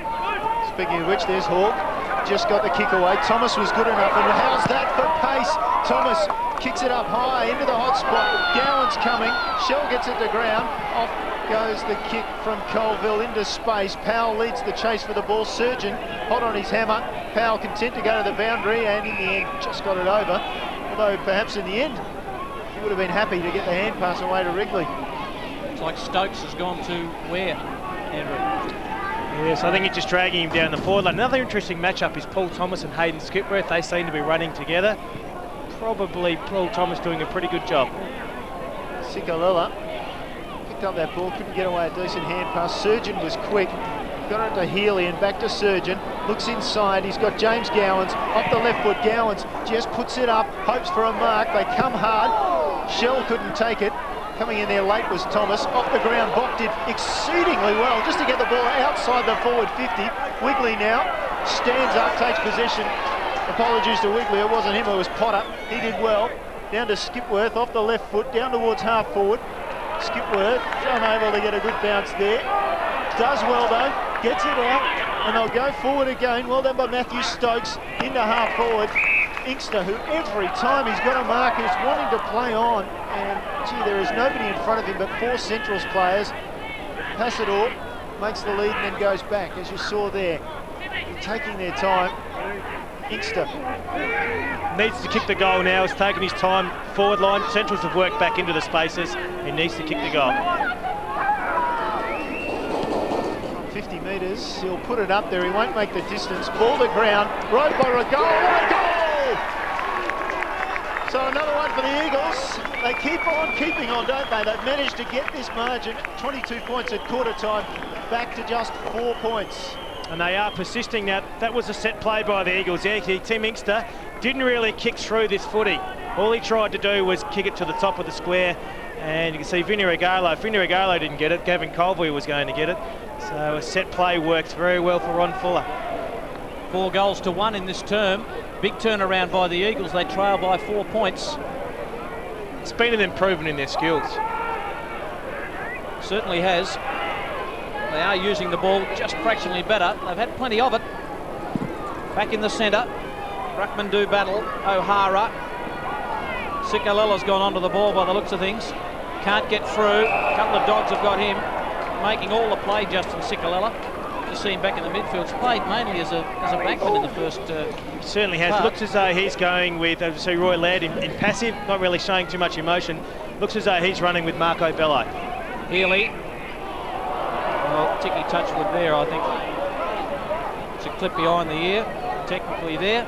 Speaking of which, there's Hawke, just got the kick away. Thomas was good enough, and how's that for pace? Thomas kicks it up high into the hot spot. Gowan's coming, Shell gets it to ground. Off goes the kick from Colville into space. Powell leads the chase for the ball. Surgeon hot on his hammer. Powell content to go to the boundary, and in the end just got it over. Although perhaps in the end he would have been happy to get the hand pass away to Wrigley. It's like Stokes has gone to Ware, Andrew. Yes, I think it's just dragging him down the forward line. Another interesting matchup is Paul Thomas and Hayden Skipworth. They seem to be running together. Probably Paul Thomas doing a pretty good job. Sikalella picked up that ball, couldn't get away a decent hand pass. Surgeon was quick, got it to Healy and back to Surgeon. Looks inside, he's got James Gowans off the left foot. Gowans just puts it up, hopes for a mark. They come hard. Shell couldn't take it. Coming in there late was Thomas. Off the ground, Bock did exceedingly well just to get the ball outside the forward 50. Wigley now stands up, takes possession. Apologies to Wigley, it wasn't him, it was Potter. He did well. Down to Skipworth off the left foot, down towards half forward. Skipworth unable to get a good bounce there. Does well though, gets it out, and they'll go forward again. Well done by Matthew Stokes into half forward. Inkster, who every time he's got a mark is wanting to play on, and gee, there is nobody in front of him but 4 Centrals players. Passador makes the lead and then goes back, as you saw there. They're taking their time. Inkster needs to kick the goal now. He's taken his time forward line. Centrals have worked back into the spaces. He needs to kick the goal. 50 metres, he'll put it up there. He won't make the distance. Ball to ground, rode by a goal. What a goal! So another one for the Eagles. They keep on keeping on, don't they? They've managed to get this margin, 22 points at quarter time, back to just 4 points. And they are persisting now. That was a set play by the Eagles. Yeah, Tim Inkster didn't really kick through this footy. All he tried to do was kick it to the top of the square. And you can see Vinny Regalo didn't get it. Gavin Colby was going to get it. So a set play works very well for Ron Fuller. 4 goals to 1 in this term. Big turnaround by the Eagles. They trail by 4 points. It's been an improvement in their skills. Certainly has. They are using the ball just fractionally better. They've had plenty of it. Back in the centre. Ruckman do battle. O'Hara. Sikalella's gone onto the ball by the looks of things. Can't get through. A couple of dogs have got him. Making all the play, Justin Sikalella. Just see him back in the midfield. He's played mainly as a backman in the first he certainly has. Part. Looks as though he's going with, see Roy Laird in passive, not really showing too much emotion. Looks as though he's running with Marco Bello. Healy. Well, ticky Touchwood there, I think. It's a clip behind the ear, technically there.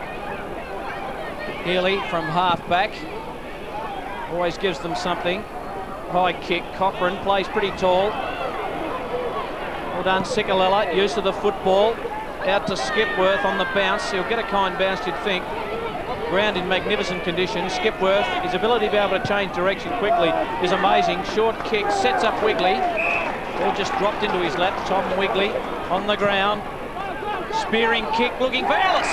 Healy from half back. Always gives them something. High kick. Cochrane plays pretty tall. Well done, Sikalella. Use of the football. Out to Skipworth on the bounce. He'll get a kind bounce, you'd think. Ground in magnificent condition. Skipworth, his ability to be able to change direction quickly is amazing. Short kick, sets up Wigley. Ball just dropped into his lap. Tom Wigley on the ground. Spearing kick, looking for Ellis.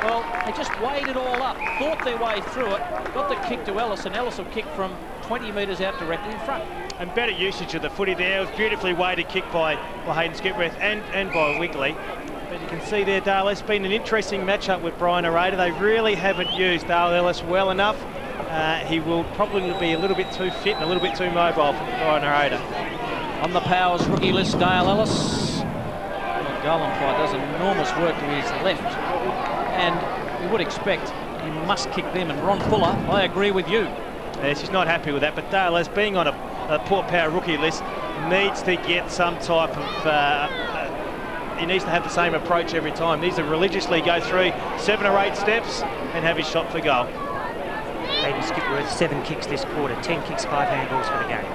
Well, they just weighed it all up. Thought their way through it. Got the kick to Ellis, and Ellis will kick from 20 metres out directly in front. And better usage of the footy there. It was beautifully weighted kick by Hayden Skipworth and by Wigley. But you can see there, Dale, it's been an interesting matchup with Brian O'Reilly. They really haven't used Dale Ellis well enough. He will probably be a little bit too fit and a little bit too mobile for Brian O'Reilly. On the Powers rookie list, Dale Ellis. Goal umpire does enormous work to his left. And you would expect he must kick them. And Ron Fuller, I agree with you. Yes, he's not happy with that. But Dale Ellis, being on a Port Power rookie list, needs to get some type of... he needs to have the same approach every time. He needs to religiously go through 7 or 8 steps and have his shot for goal. Hayden Skipworth, 7 kicks this quarter, 10 kicks, 5 handballs for the game.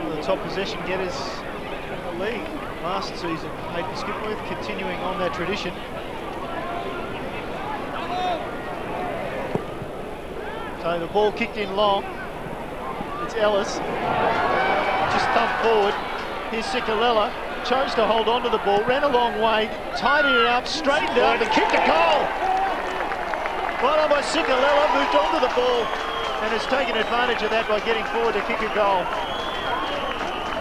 One of the top possession getters in the league last season. Hayden Skipworth continuing on that tradition. So the ball kicked in long. It's Ellis. Just thumped forward. Here's Sikalella. Chose to hold on to the ball, ran a long way, tidied it up, straightened it up and kicked a goal. Well done by Sikalella, moved on to the ball and has taken advantage of that by getting forward to kick a goal.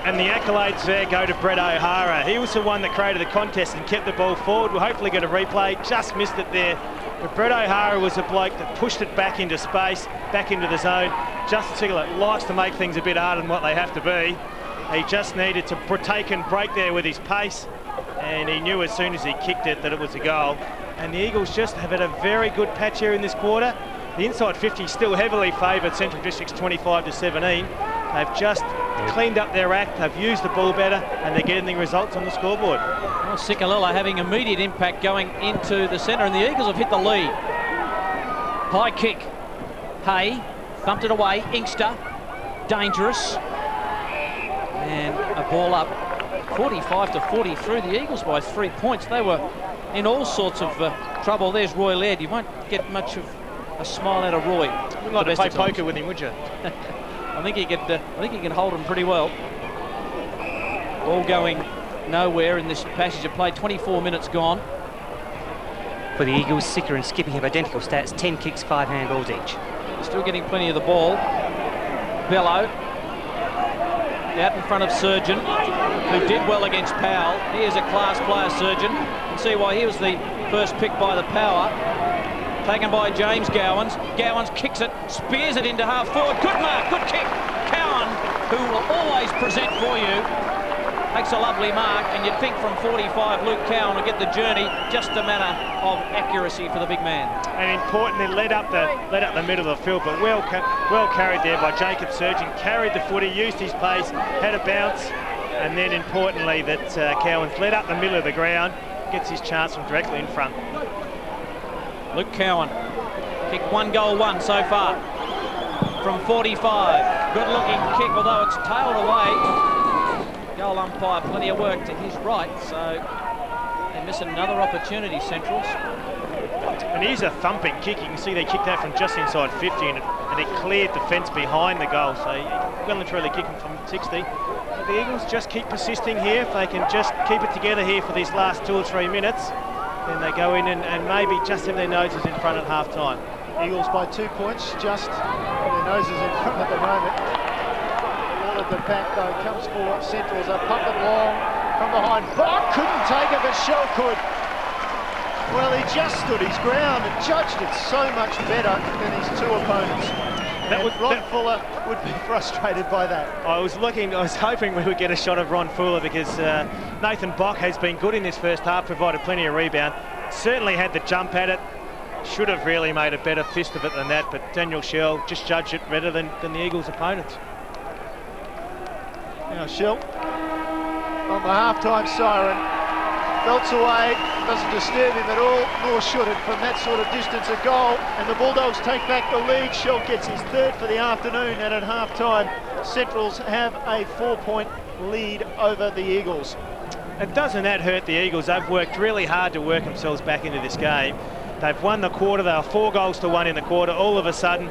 And the accolades there go to Brett O'Hara. He was the one that created the contest and kept the ball forward. We'll hopefully get a replay, just missed it there. But Brett O'Hara was a bloke that pushed it back into space, back into the zone. Justin Sikalella likes to make things a bit harder than what they have to be. He just needed to take and break there with his pace, and he knew as soon as he kicked it that it was a goal. And the Eagles just have had a very good patch here in this quarter. The inside 50 still heavily favoured Central Districts 25-17. They've just cleaned up their act, they've used the ball better, and they're getting the results on the scoreboard. Well, Sikalila having immediate impact going into the centre, and the Eagles have hit the lead. High kick. Hay thumped it away. Inkster, dangerous. And a ball up. 45-40 through the Eagles by 3 points. They were in all sorts of trouble. There's Roy Laird. You won't get much of a smile out of Roy. You'd like to play poker with him, would you? I think he can hold him pretty well. All going nowhere in this passage of play. 24 minutes gone. For the Eagles, Sicker and Skippy have identical stats, 10 kicks, 5 handballs each. Still getting plenty of the ball. Bello out in front of Surgeon, who did well against Powell. He is a class player, Surgeon. You can see why he was the first pick by the Power. Taken by James Gowans. Gowans kicks it, spears it into half forward. Good mark, good kick. Cowan, who will always present for you, takes a lovely mark, and you'd think from 45 Luke Cowan will get the journey. Just a matter of accuracy for the big man. And importantly, led up the middle of the field, but well carried there by Jacob Surgeon. Carried the footy, used his pace, had a bounce, and then importantly that Cowan's led up the middle of the ground, gets his chance from directly in front. Luke Cowan, kicked 1 goal 1 so far from 45. Good looking kick, although it's tailed away. Goal umpire, plenty of work to his right, so they miss another opportunity, Centrals. And here's a thumping kick. You can see they kicked that from just inside 50 and it cleared the fence behind the goal, so well and truly kicking from 60. But the Eagles just keep persisting here. If they can just keep it together here for these last 2 or 3 minutes, then they go in and maybe just have their noses in front at half-time. Eagles by 2 points, just their noses in front at the moment. All of the back though comes for Centrals. They pump it along from behind. Bach couldn't take it, but Shell could. Well, he just stood his ground and judged it so much better than his 2 opponents. Ron Fuller would be frustrated by that. I was hoping we would get a shot of Ron Fuller because Nathan Bach has been good in this first half, provided plenty of rebound. Certainly had the jump at it. Should have really made a better fist of it than that, but Daniel Shell just judged it better than the Eagles' opponents. Now Shell on the half-time siren. Belts away, doesn't disturb him at all, nor should it from that sort of distance. A goal, and the Bulldogs take back the lead. Shell gets his 3rd for the afternoon, and at half-time, Centrals have a 4-point lead over the Eagles. And doesn't that hurt the Eagles? They've worked really hard to work themselves back into this game. They've won the quarter, they were 4 goals to 1 in the quarter. All of a sudden,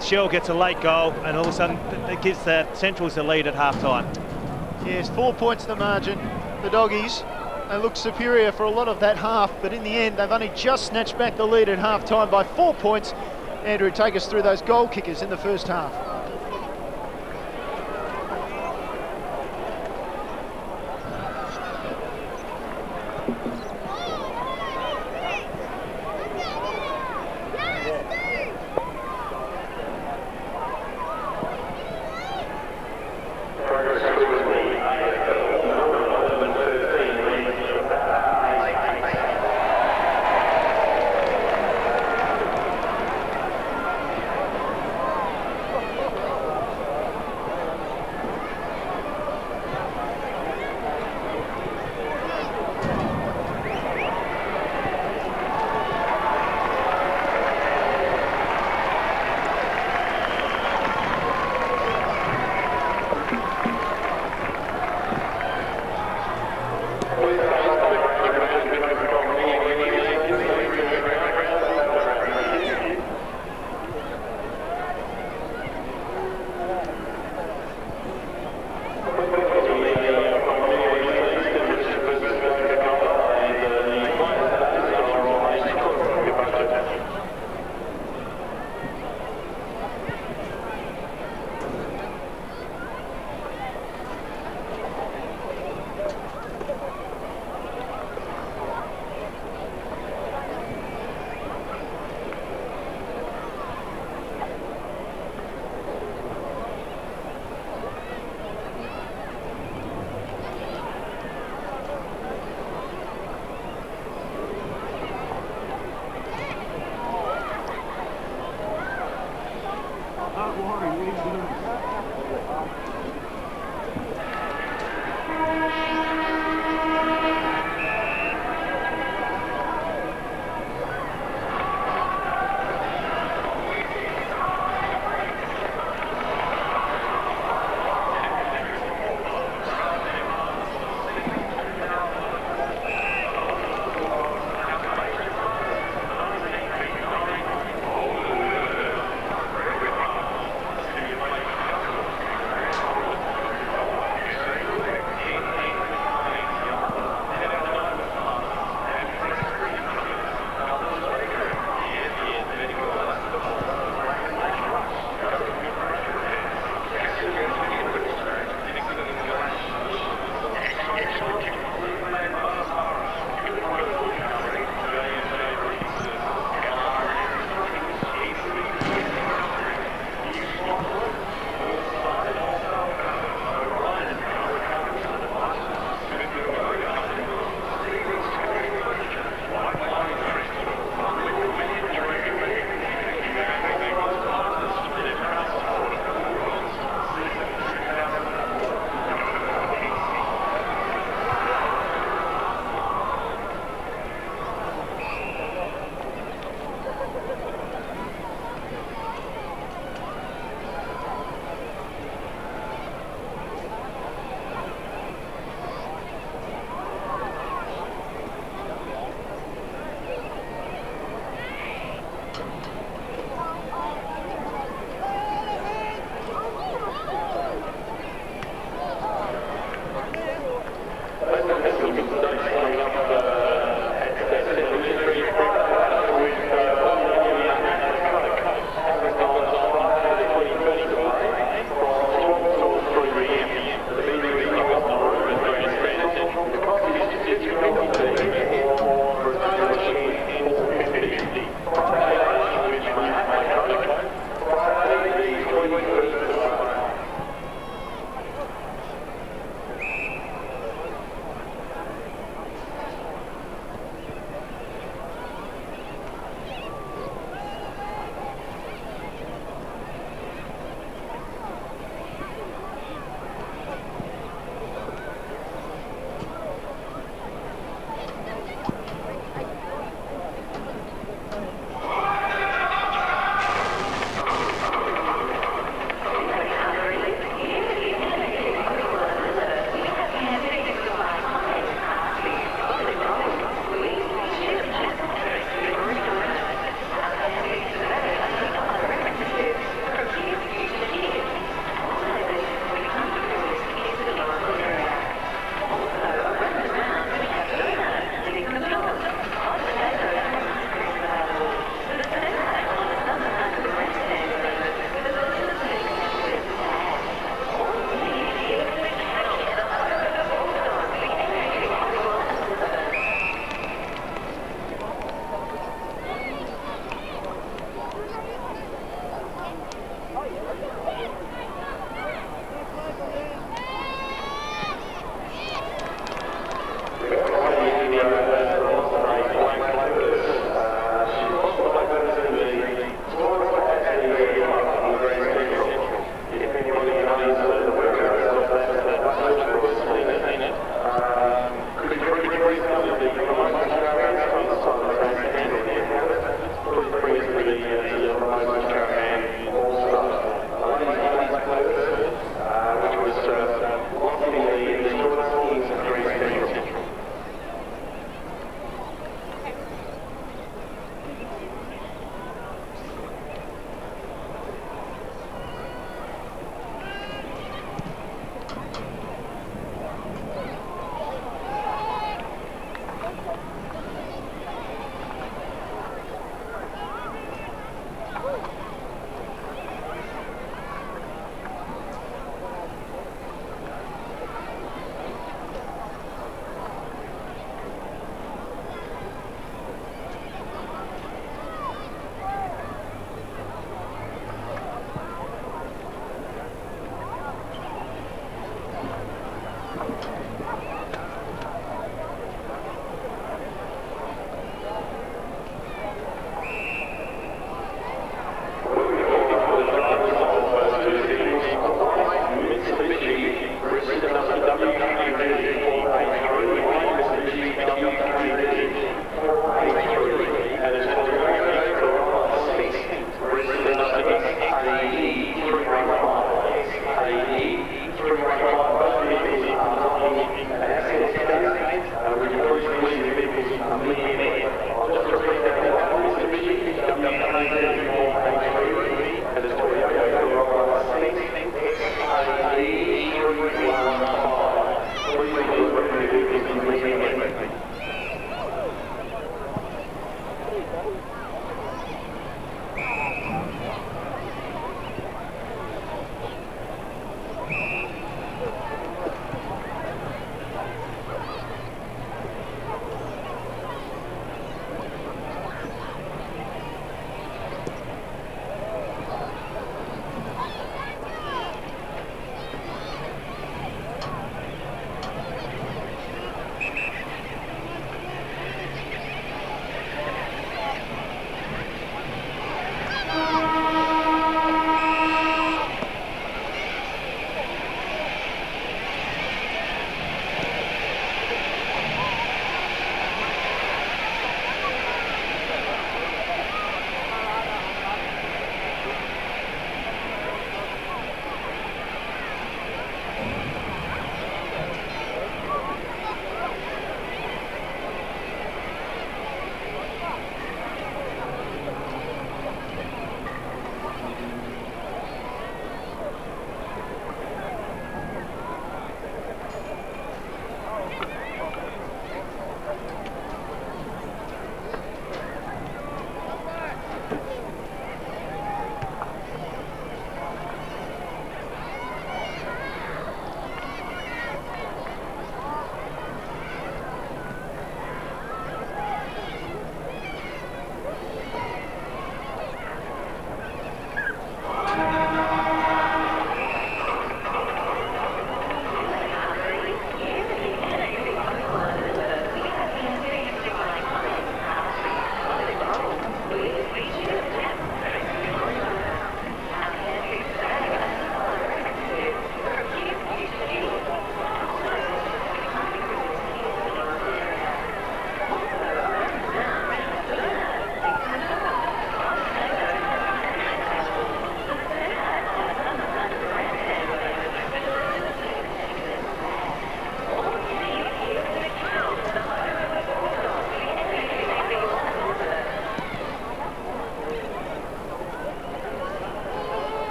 Shell gets a late goal, and all of a sudden, it gives the Centrals the lead at half-time. Yes, 4 points the margin. The Doggies, they look superior for a lot of that half, but in the end, they've only just snatched back the lead at half-time by 4 points. Andrew, take us through those goal kickers in the first half.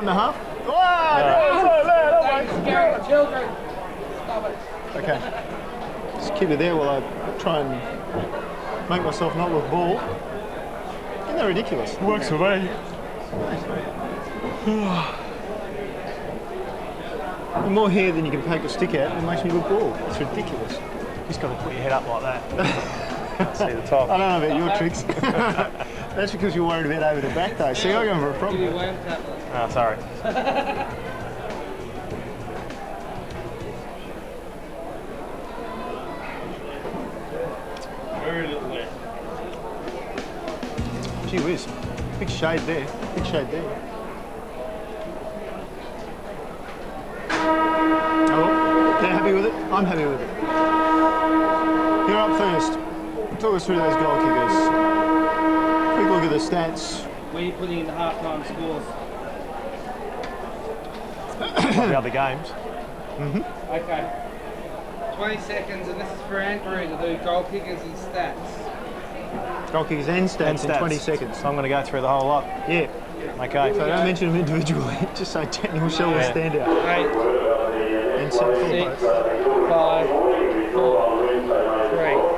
1.5. Children, stop it. Okay. Just keep it there while I try and make myself not look bald. Isn't that ridiculous? Works for me. The more hair than you can poke a stick at, it makes me look bald. It's ridiculous. Just got to put your head up like that. See the top. I don't know about your tricks. That's because you're worried about over the back though. See, I'm going for a problem. Oh, sorry. Very little there. Gee whiz. Big shade there. Big shade there. Oh, they're happy with it? I'm happy with it. You're up first. Talk us through those goal kickers. Quick look at the stats. Where are you putting in the half-time scores? The other games. Okay. 20 seconds, and this is for Andrew to do goal kickers and stats. Goal kickers and stats in 20 seconds. So I'm going to go through the whole lot. Yeah. Okay. So don't mention them individually, just say technical shell will stand out. 8, And so 6, 5, 4, 3.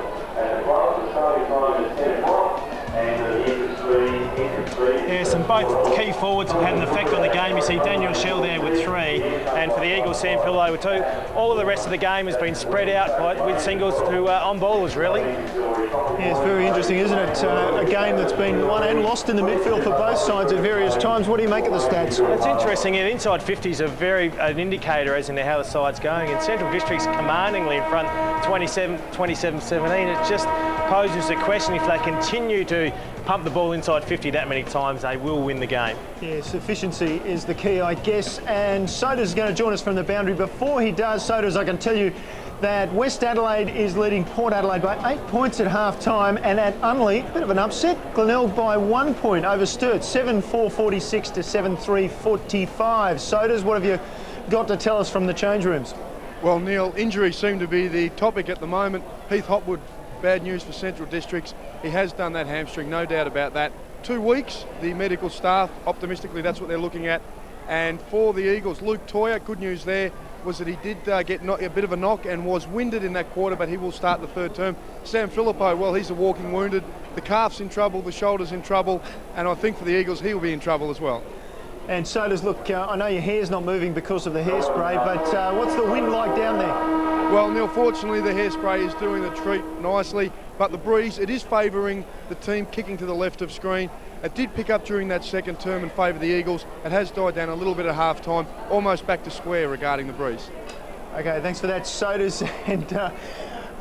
Yes, and both key forwards have had an effect on the game. You see Daniel Shell there with 3, and for the Eagles, Sam Pillow with 2. All of the rest of the game has been spread out with singles to on-ballers, really. Yeah, it's very interesting, isn't it? A game that's been won and lost in the midfield for both sides at various times. What do you make of the stats? It's interesting. And inside 50s are an indicator as into how the side's going. And Central District's commandingly in front, 27-17. It just poses a question, if they continue to pump the ball inside 50 that many times, they will win the game. Yes, efficiency is the key, I guess. And Soda's going to join us from the boundary. Before he does, Soda's, I can tell you that West Adelaide is leading Port Adelaide by 8 points at half-time, and at Unley, a bit of an upset, Glenelg by 1 point over Sturt, 7-4-46 to 7-3-45. Sodas, what have you got to tell us from the change rooms? Well, Neil, injuries seem to be the topic at the moment. Heath Hopwood, bad news for Central Districts. He has done that hamstring, no doubt about that. 2 weeks, the medical staff, optimistically, that's what they're looking at. And for the Eagles, Luke Toyer, good news there was that he did get a bit of a knock and was winded in that quarter, but he will start the third term. Sam Philippo, well, he's a walking wounded. The calf's in trouble, the shoulder's in trouble, and I think for the Eagles, he'll be in trouble as well. And Sodas, look, I know your hair's not moving because of the hairspray, but what's the wind like down there? Well, Neil, fortunately, the hairspray is doing the treat nicely, but the breeze, it is favouring the team kicking to the left of screen. It did pick up during that second term in favour of the Eagles. It has died down a little bit at half-time, almost back to square regarding the breeze. Okay, thanks for that, Sodas. And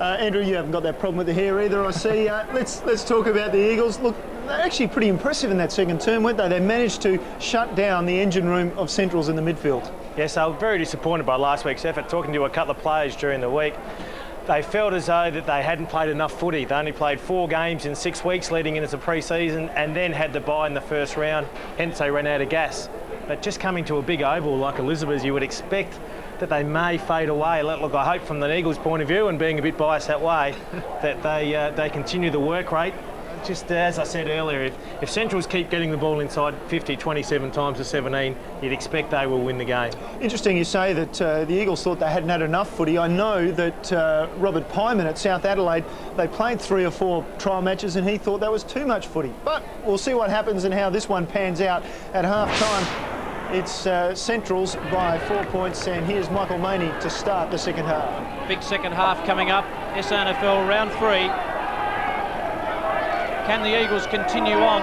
Andrew, you haven't got that problem with the hair either, I see. Let's talk about the Eagles. Look, they're actually pretty impressive in that second term, weren't they? They managed to shut down the engine room of Centrals in the midfield. Yes, I was very disappointed by last week's effort. Talking to a couple of players during the week, they felt as though that they hadn't played enough footy. They only played 4 games in 6 weeks leading into pre-season, and then had to bye in the first round, hence they ran out of gas. But just coming to a big oval like Elizabeth, you would expect that they may fade away. Look, I hope from the Eagles' point of view, and being a bit biased that way, that they continue the work rate. Just as I said earlier, if Centrals keep getting the ball inside 50 27 times to 17, you'd expect they will win the game. Interesting you say that the Eagles thought they hadn't had enough footy. I know that Robert Pyman at South Adelaide, they played 3 or 4 trial matches and he thought that was too much footy. But we'll see what happens and how this one pans out at half-time. It's Centrals by 4 points, and here's Michael Maney to start the second half. Big second half coming up, SANFL round 3. Can the Eagles continue on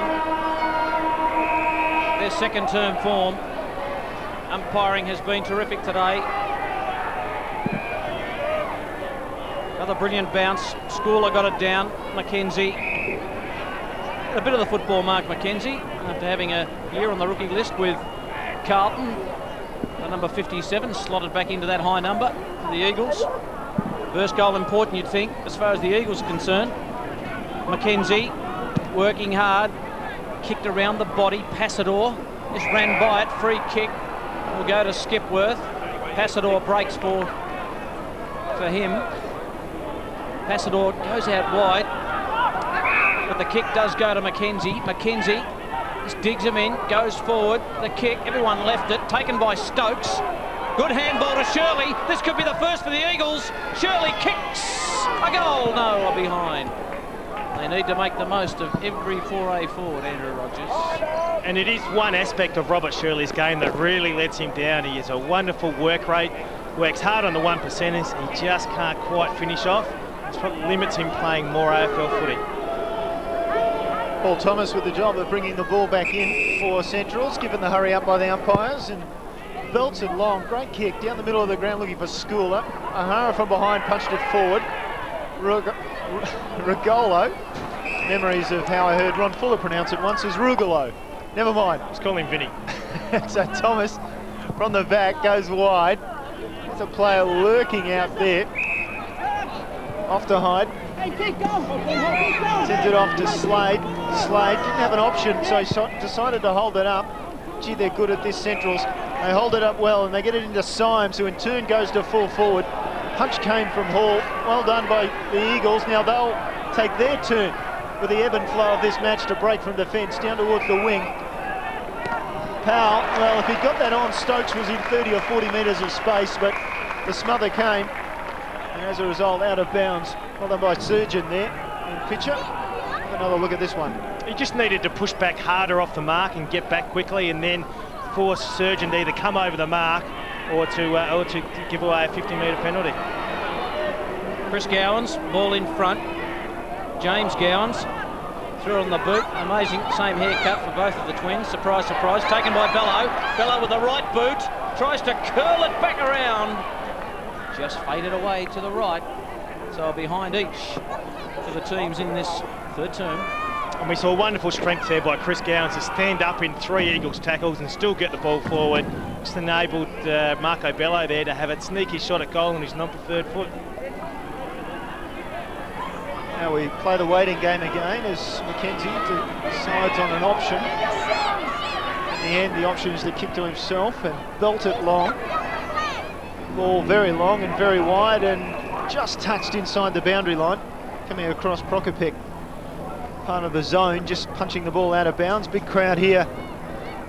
their second term form? Umpiring has been terrific today. Another brilliant bounce. Schooler got it down. Mackenzie. A bit of the football, Mark Mackenzie, after having a year on the rookie list with Carlton. The number 57 slotted back into that high number for the Eagles. First goal important, you'd think, as far as the Eagles are concerned. Mackenzie working hard, kicked around the body. Passador just ran by it. Free kick will go to Skipworth. Passador breaks for him. Passador goes out wide, but the kick does go to Mackenzie. Mackenzie Just digs him in, goes forward, the kick, everyone left it, taken by Stokes. Good handball to Shirley. This could be the first for the Eagles. Shirley kicks a goal. No, a behind. They need to make the most of every foray forward, Andrew Rogers. And it is one aspect of Robert Shirley's game that really lets him down. He has a wonderful work rate, works hard on the 1%ers. He just can't quite finish off. It's what limits him playing more AFL footy. Paul Thomas with the job of bringing the ball back in for Centrals, given the hurry up by the umpires, and belts it long. Great kick down the middle of the ground looking for Schooler. O'Hara from behind punched it forward. Rugolo. Memories of how I heard Ron Fuller pronounce it once as Rugolo. Never mind. Let's call him Vinny. So Thomas from the back goes wide. There's a player lurking out there. Off to Hyde. Sends it off to Slade. Slade didn't have an option, so he decided to hold it up. Gee, they're good at this, Centrals. They hold it up well, and they get it into Symes, who in turn goes to full forward. Punch came from Hall. Well done by the Eagles. Now they'll take their turn with the ebb and flow of this match to break from defence down towards the wing. Powell, well, if he'd got that on, Stokes was in 30 or 40 metres of space, but the smother came, and as a result, out of bounds. Well done by Surgeon there in pitcher. Another look at this one. He just needed to push back harder off the mark and get back quickly, and then force Surgeon to either come over the mark or to give away a 50-metre penalty. Chris Gowans, ball in front. James Gowans threw it on the boot. Amazing, same haircut for both of the twins. Surprise, surprise. Taken by Bello. Bello with the right boot. Tries to curl it back around. Just faded away to the right. So behind each for the teams in this third term. And we saw wonderful strength there by Chris Gowans to stand up in 3 Eagles tackles and still get the ball forward. Just enabled Marco Bello there to have a sneaky shot at goal on his non-preferred foot. Now we play the waiting game again as McKenzie decides on an option. In the end, the option is to kick to himself and belt it long. Ball very long and very wide and just touched inside the boundary line. Coming across Prokopek, part of the zone, just punching the ball out of bounds. Big crowd here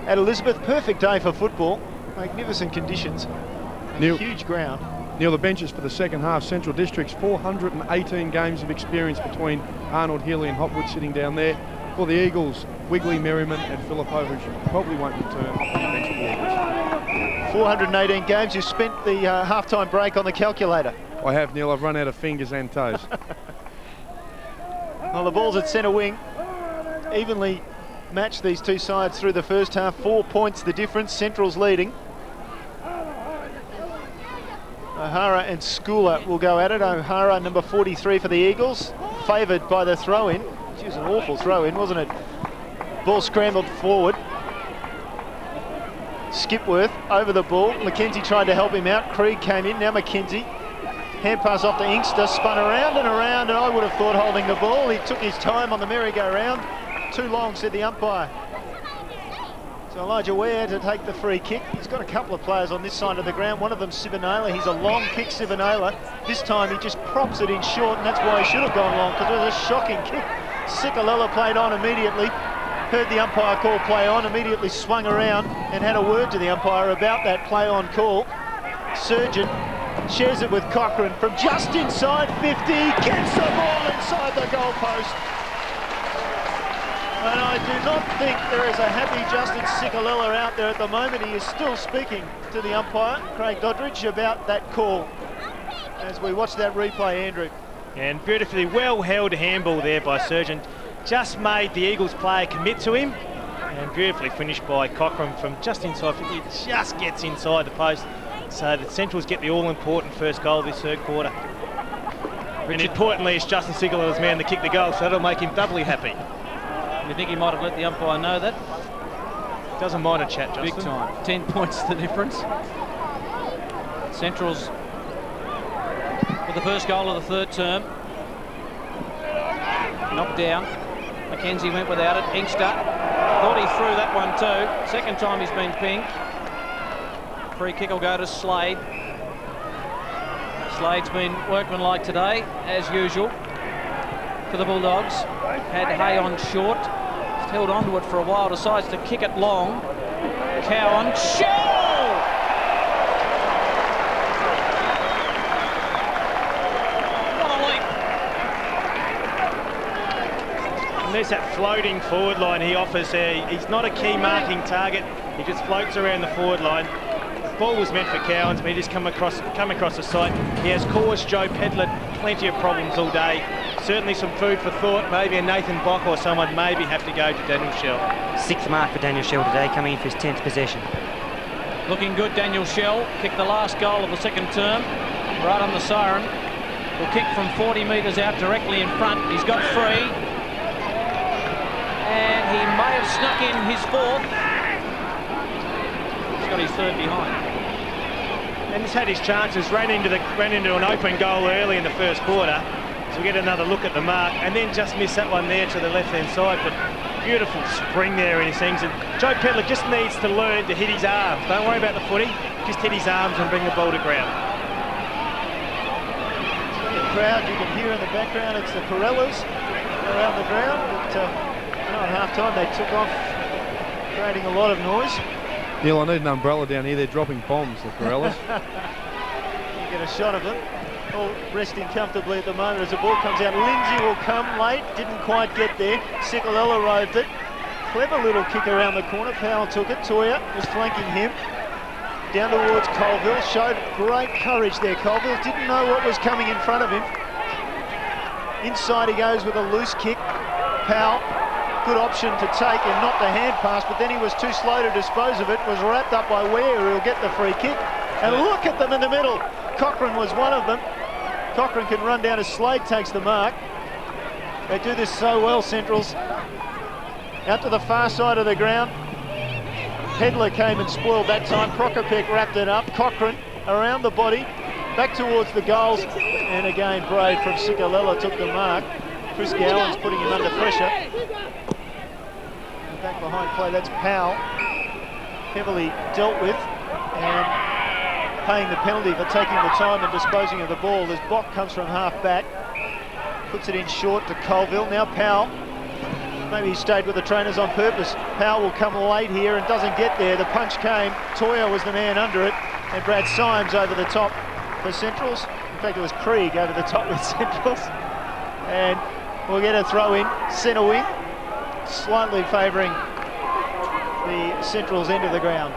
at Elizabeth. Perfect day for football. Magnificent conditions. Neil, huge ground. Neil, the benches for the second half. Central District's 418 games of experience between Arnold, Healy and Hopwood sitting down there. For the Eagles, Wigley, Merriman and Filippo, who probably won't return on the bench for the Eagles. 418 games. You've spent the half-time break on the calculator. I have, Neil. I've run out of fingers and toes. Well, the ball's at centre wing. Evenly matched these two sides through the first half. 4 points the difference. Central's leading. O'Hara and Schooler will go at it. O'Hara, number 43 for the Eagles, favoured by the throw-in. It was an awful throw-in, wasn't it? Ball scrambled forward. Skipworth over the ball. McKenzie tried to help him out. Krieg came in. Now McKenzie. Hand pass off to Inkster. Spun around and around, and I would have thought holding the ball. He took his time on the merry-go-round. Too long, said the umpire. So Elijah Ware to take the free kick. He's got a couple of players on this side of the ground. One of them, Sivanela. He's a long kick, Sivanela. This time he just props it in short, and that's why he should have gone long, because it was a shocking kick. Sikalella played on immediately. Heard the umpire call play on, immediately swung around and had a word to the umpire about that play on call. Surgeon shares it with Cochrane from just inside 50. Gets the ball inside the goal post. And I do not think there is a happy Justin Sikalella out there at the moment. He is still speaking to the umpire, Craig Doddridge, about that call as we watch that replay, Andrew. And beautifully well held handball there by Surgeon. Just made the Eagles player commit to him. And beautifully finished by Cochrane from just inside 50. It just gets inside the post so that Centrals get the all-important first goal of this third quarter. And importantly, it's Justin Sikalella's man to kick the goal, so that'll make him doubly happy. You think he might have let the umpire know that? Doesn't mind a chat, Justin. Big time. 10 points the difference. Centrals with the first goal of the third term. Knocked down. McKenzie went without it. Inkster thought he threw that one too. Second time he's been pinged. Free kick will go to Slade. Slade's been workmanlike today, as usual, for the Bulldogs. Had Hay on short. He's held onto it for a while, decides to kick it long. Cowan, Shell! What a leap! And there's that floating forward line he offers there. He's not a key marking target. He just floats around the forward line. The ball was meant for Cowans, but he just come across the site. He has caused Joe Pedler plenty of problems all day. Certainly some food for thought. Maybe a Nathan Bock or someone maybe have to go to Daniel Shell. 6th mark for Daniel Shell today, coming in for his 10th possession. Looking good, Daniel Shell. Kicked the last goal of the second term, right on the siren. Will kick from 40 metres out directly in front. He's got free. And he may have snuck in his 4th. He's got his 3rd behind. And he's had his chances, ran into an open goal early in the first quarter. So we get another look at the mark, and then just miss that one there to the left-hand side. But beautiful spring there in his things. And Joe Pedler just needs to learn to hit his arms. Don't worry about the footy, just hit his arms and bring the ball to ground. The crowd you can hear in the background, it's the Corellas around the ground. But at half-time they took off, creating a lot of noise. Neil, I need an umbrella down here. They're dropping bombs, the Corellas. You get a shot of them. All resting comfortably at the moment as the ball comes out. Lindsay will come late, didn't quite get there. Sicolella roved it. Clever little kick around the corner. Powell took it. Toya was flanking him. Down towards Colville. Showed great courage there. Colville didn't know what was coming in front of him. Inside he goes with a loose kick. Powell, good option to take and not the hand pass, but then he was too slow to dispose of it. Was wrapped up by Ware, who'll get the free kick. And look at them in the middle. Cochrane was one of them. Cochrane can run down as Slade takes the mark. They do this so well, Centrals. Out to the far side of the ground. Pedler came and spoiled that time. Prokopek wrapped it up. Cochrane around the body. Back towards the goals. And again, Braid from Sicolella took the mark. Chris Gowan's putting him under pressure. Back behind play, that's Powell. Heavily dealt with. And paying the penalty for taking the time and disposing of the ball as Bock comes from half back, puts it in short to Colville. Now Powell, maybe he stayed with the trainers on purpose. Powell will come late here and doesn't get there. The punch came. Toya was the man under it, and Brad Symes over the top for Centrals. In fact, it was Krieg over the top with Centrals, and we'll get a throw in centre wing, slightly favouring the Centrals end of the ground.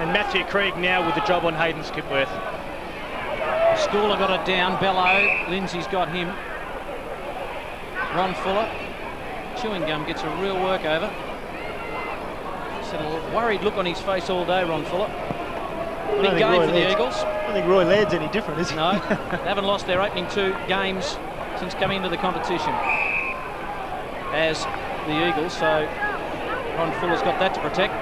And Matthew Krieg now with the job on Hayden Skipworth. Schooler got it down, Bello. Lindsay's got him. Ron Fuller. Chewing gum gets a real workover. He's had a worried look on his face all day, Ron Fuller. Big game for the Eagles. I don't think Roy Laird's any different, is he? No, they haven't lost their opening 2 games since coming into the competition as the Eagles, so Ron Fuller's got that to protect.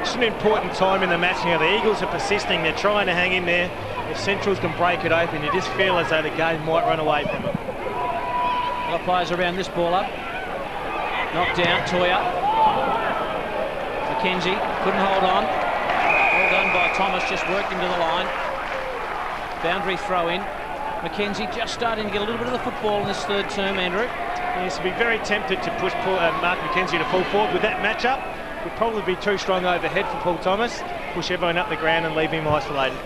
It's an important time in the match now. The Eagles are persisting. They're trying to hang in there. If Centrals can break it open, you just feel as though the game might run away from them. A lot of players around this ball up. Knocked down, Toya. McKenzie couldn't hold on. Well done by Thomas, just worked into the line. Boundary throw in. McKenzie just starting to get a little bit of the football in this 3rd term, Andrew. Yes, to be very tempted to push Mark McKenzie to full forward with that matchup. Would probably be too strong overhead for Paul Thomas. Push everyone up the ground and leave him isolated.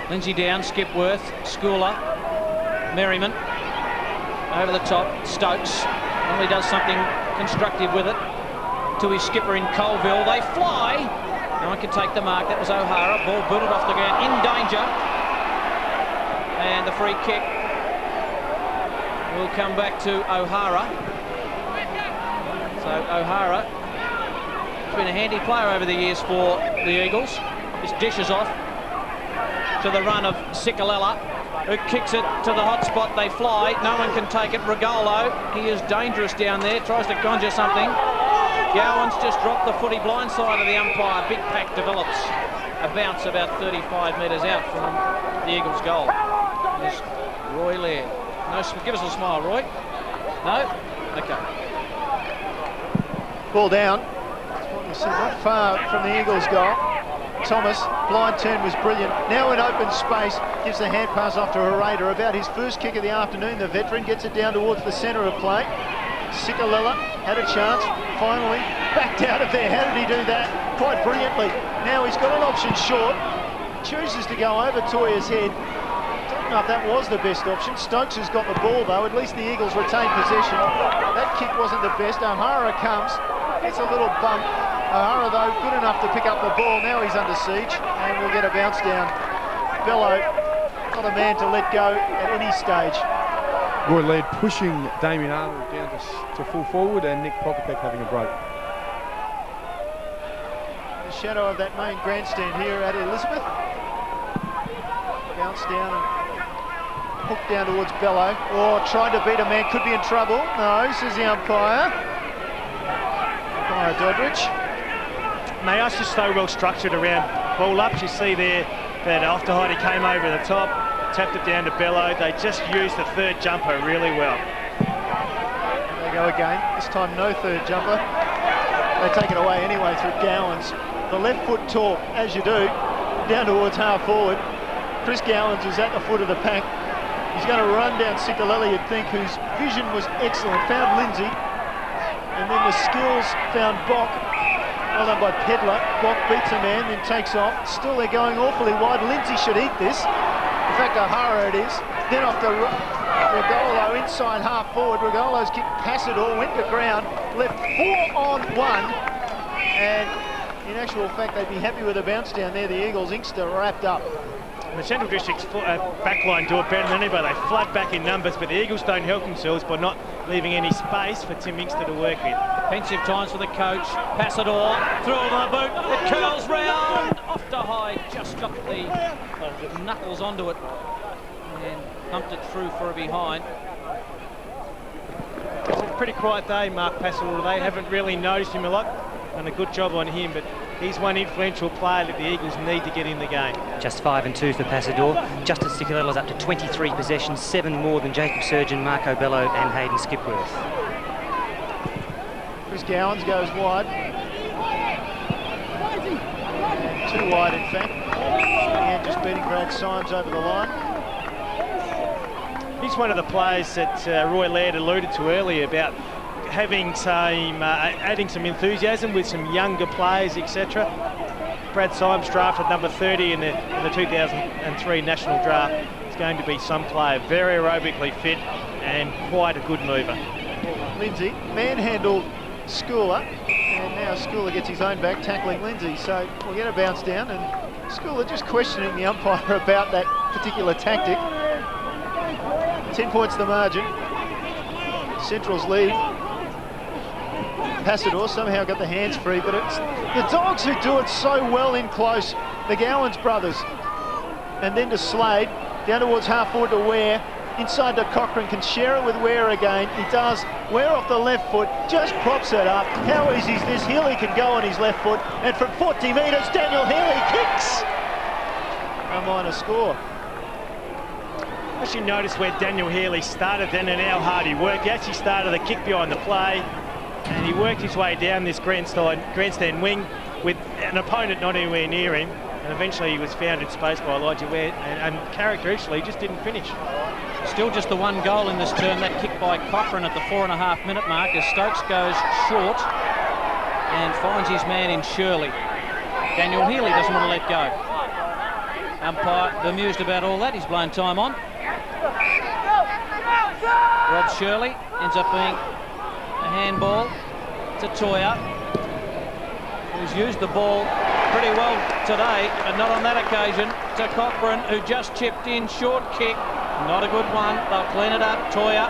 Lindsay down, Skipworth, Schooler, Merriman. Over the top, Stokes. Only does something constructive with it. To his skipper in Colville. They fly. No one can take the mark. That was O'Hara. Ball booted off the ground. In danger. And the free kick will come back to O'Hara. So O'Hara has been a handy player over the years for the Eagles. Just dishes off to the run of Sicolella, who kicks it to the hot spot. They fly. No one can take it. Regolo, he is dangerous down there. Tries to conjure something. Gowan's just dropped the footy blind side of the umpire. Big pack develops a bounce about 35 metres out from the Eagles' goal. There's Roy Laird. No, give us a smile, Roy. No? Okay. Ball down. Not far from the Eagles' goal. Thomas, blind turn was brilliant. Now in open space, gives the hand pass off to Herrera. About his first kick of the afternoon, the veteran gets it down towards the centre of play. Sikalella had a chance, finally backed out of there. How did he do that? Quite brilliantly. Now he's got an option short, chooses to go over Toya's head. Don't know if that was the best option. Stokes has got the ball though, at least the Eagles retain possession. That kick wasn't the best. O'Hara comes, gets a little bump. O'Hara though, good enough to pick up the ball. Now he's under siege and we'll get a bounce down. Bello, not a man to let go at any stage. Roy Laird pushing Damien Arnold down to full forward and Nick Prokopek having a break. The shadow of that main grandstand here at Elizabeth. Bounce down and hook down towards Bello. Oh, tried to beat a man, could be in trouble. No, says the umpire. Umpire Doddridge. They are just so well structured around ball ups. You see there that Oftaheide came over the top, tapped it down to Bello. They just used the third jumper really well. And they go again. This time no third jumper. They take it away anyway through Gowans. The left foot talk, as you do, down towards half forward. Chris Gowans is at the foot of the pack. He's going to run down Sikalella, you'd think, whose vision was excellent. Found Lindsay. And then the skills found Bock. Well done by Pedler. Bock beats a man, then takes off. Still they're going awfully wide. Lindsay should eat this. In fact, O'Hara it is. Then off to Regolo inside half forward. Regolo's kick Passador went to ground. Left 4 on 1. And in actual fact, they'd be happy with a bounce down there. The Eagles, Inkster wrapped up. The Central District's backline do it better than anybody. They flood back in numbers, but the Eagles don't help themselves by not leaving any space for Tim Inkster to work with. Defensive times for the coach. Passador through the boot. It curls round. Off to Hyde. Just got the knuckles onto it and pumped it through for a behind. It's a pretty quiet day, Mark Passador. They haven't really noticed him a lot. Done a good job on him, but he's one influential player that the Eagles need to get in the game. Just 5 and 2 for Passador. Justin Sicalella's up to 23 possessions, 7 more than Jacob Surgeon, Marco Bello and Hayden Skipworth. Chris Gowans goes wide. Too wide, in fact. Again, just beating Brad Symes over the line. He's one of the players that Roy Laird alluded to earlier about having some, adding some enthusiasm with some younger players, etc. Brad Symes drafted number 30 in the 2003 national draft. He's going to be some player, very aerobically fit and quite a good mover. Lindsay manhandled Schooler, and now Schooler gets his own back, tackling Lindsay. So we'll get a bounce down, and Schooler just questioning the umpire about that particular tactic. 10 points the margin. Central's lead. Passador somehow got the hands free, but it's the Dogs who do it so well in close. The Gowans brothers. And then to Slade, down towards half forward to Ware. Inside to Cochrane, can share it with Ware again. He does. Ware off the left foot, just props it up. How easy is this? Healy can go on his left foot. And from 40 metres, Daniel Healy kicks. A minor score. As you notice where Daniel Healy started then and how hard he worked. He actually started the kick behind the play. And he worked his way down this grandstand wing with an opponent not anywhere near him. And eventually he was found in space by Elijah Ware, and characteristically he just didn't finish. Still just the one goal in this term, that kick by Cochrane at the 4.5 minute mark as Stokes goes short and finds his man in Shirley. Daniel Healy doesn't want to let go. Umpire bemused about all that, he's blown time on. Rob Shirley ends up being a handball to Toya, who's used the ball pretty well today, but not on that occasion, to Cochrane, who just chipped in. Short kick, not a good one. They'll clean it up. Toya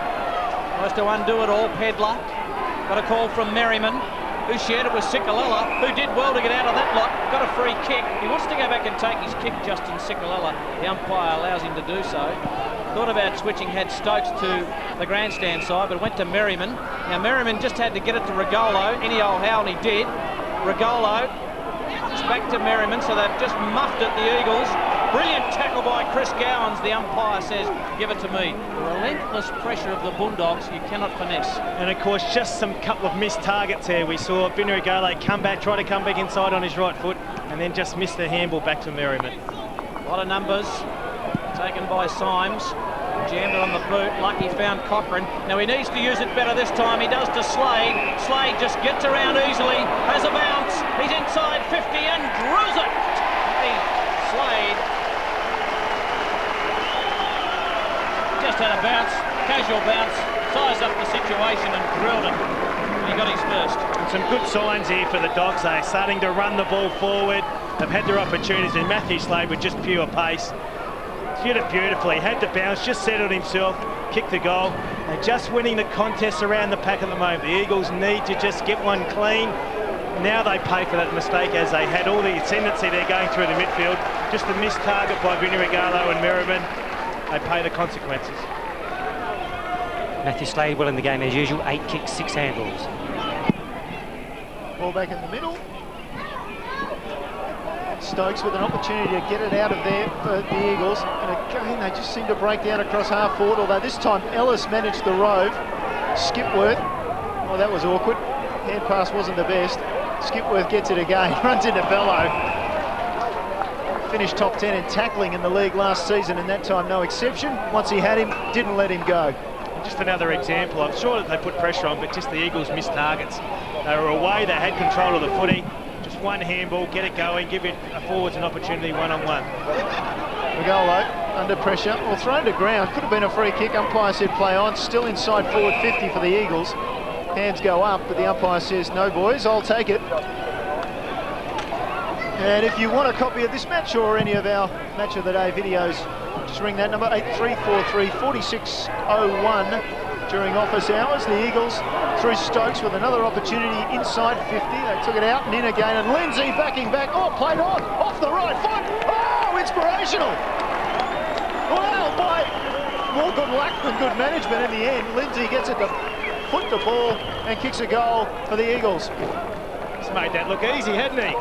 tries to undo it all. Pedler got a call from Merriman, who shared it with Sikalella, who did well to get out of that lot. Got a free kick. He wants to go back and take his kick, Justin Sikalella. The umpire allows him to do so. Thought about switching, had Stokes to the grandstand side, but went to Merriman. Now Merriman just had to get it to Regolo, any old how, and he did. Regolo just back to Merriman, so they've just muffed it, the Eagles. Brilliant tackle by Chris Gowans. The umpire says, give it to me. The relentless pressure of the Bulldogs, you cannot finesse. And of course, just some couple of missed targets here. We saw Vinny Regolo try to come back inside on his right foot, and then just missed the handball back to Merriman. A lot of numbers taken by Symes. Jammed it on the boot. Lucky found Cochrane. Now he needs to use it better this time. He does to Slade. Slade just gets around easily, has a bounce. He's inside 50 and drills it. Slade just had a bounce, casual bounce, sized up the situation and drilled it. He got his first. And some good signs here for the Dogs. They're starting to run the ball forward. They've had their opportunities, and Matthew Slade with just pure pace. Hit it beautifully, had the bounce, just settled himself, kicked the goal. They're just winning the contests around the pack at the moment. The Eagles need to just get one clean. Now they pay for that mistake, as they had all the ascendancy there going through the midfield. Just a missed target by Vinny Regalo and Merriman. They pay the consequences. Matthew Slade well in the game as usual, 8 kicks, 6 handballs. Ball back in the middle. Stokes with an opportunity to get it out of there for the Eagles. And again, they just seem to break down across half forward, although this time Ellis managed the rove. Skipworth, oh, that was awkward. Hand pass wasn't the best. Skipworth gets it again, runs into Bello. Finished top 10 in tackling in the league last season, and that time no exception. Once he had him, didn't let him go. Just another example. I'm sure that they put pressure on, but just the Eagles missed targets. They were away, they had control of the footy. Just one handball, get it going, give it forwards an opportunity one-on-one. Regalo under pressure, or thrown to ground. Could have been a free kick. Umpire said play on. Still inside forward 50 for the Eagles. Hands go up, but the umpire says, no boys, I'll take it. And if you want a copy of this match or any of our Match of the Day videos, just ring that number, 8343-4601 during office hours. The Eagles through Stokes with another opportunity inside 50. They took it out and in again, and Lindsay backing back. Oh, played on, off the right foot. Oh, inspirational. Well, by more good luck than good management in the end, Lindsay gets it to foot the ball and kicks a goal for the Eagles. He's made that look easy, hadn't he?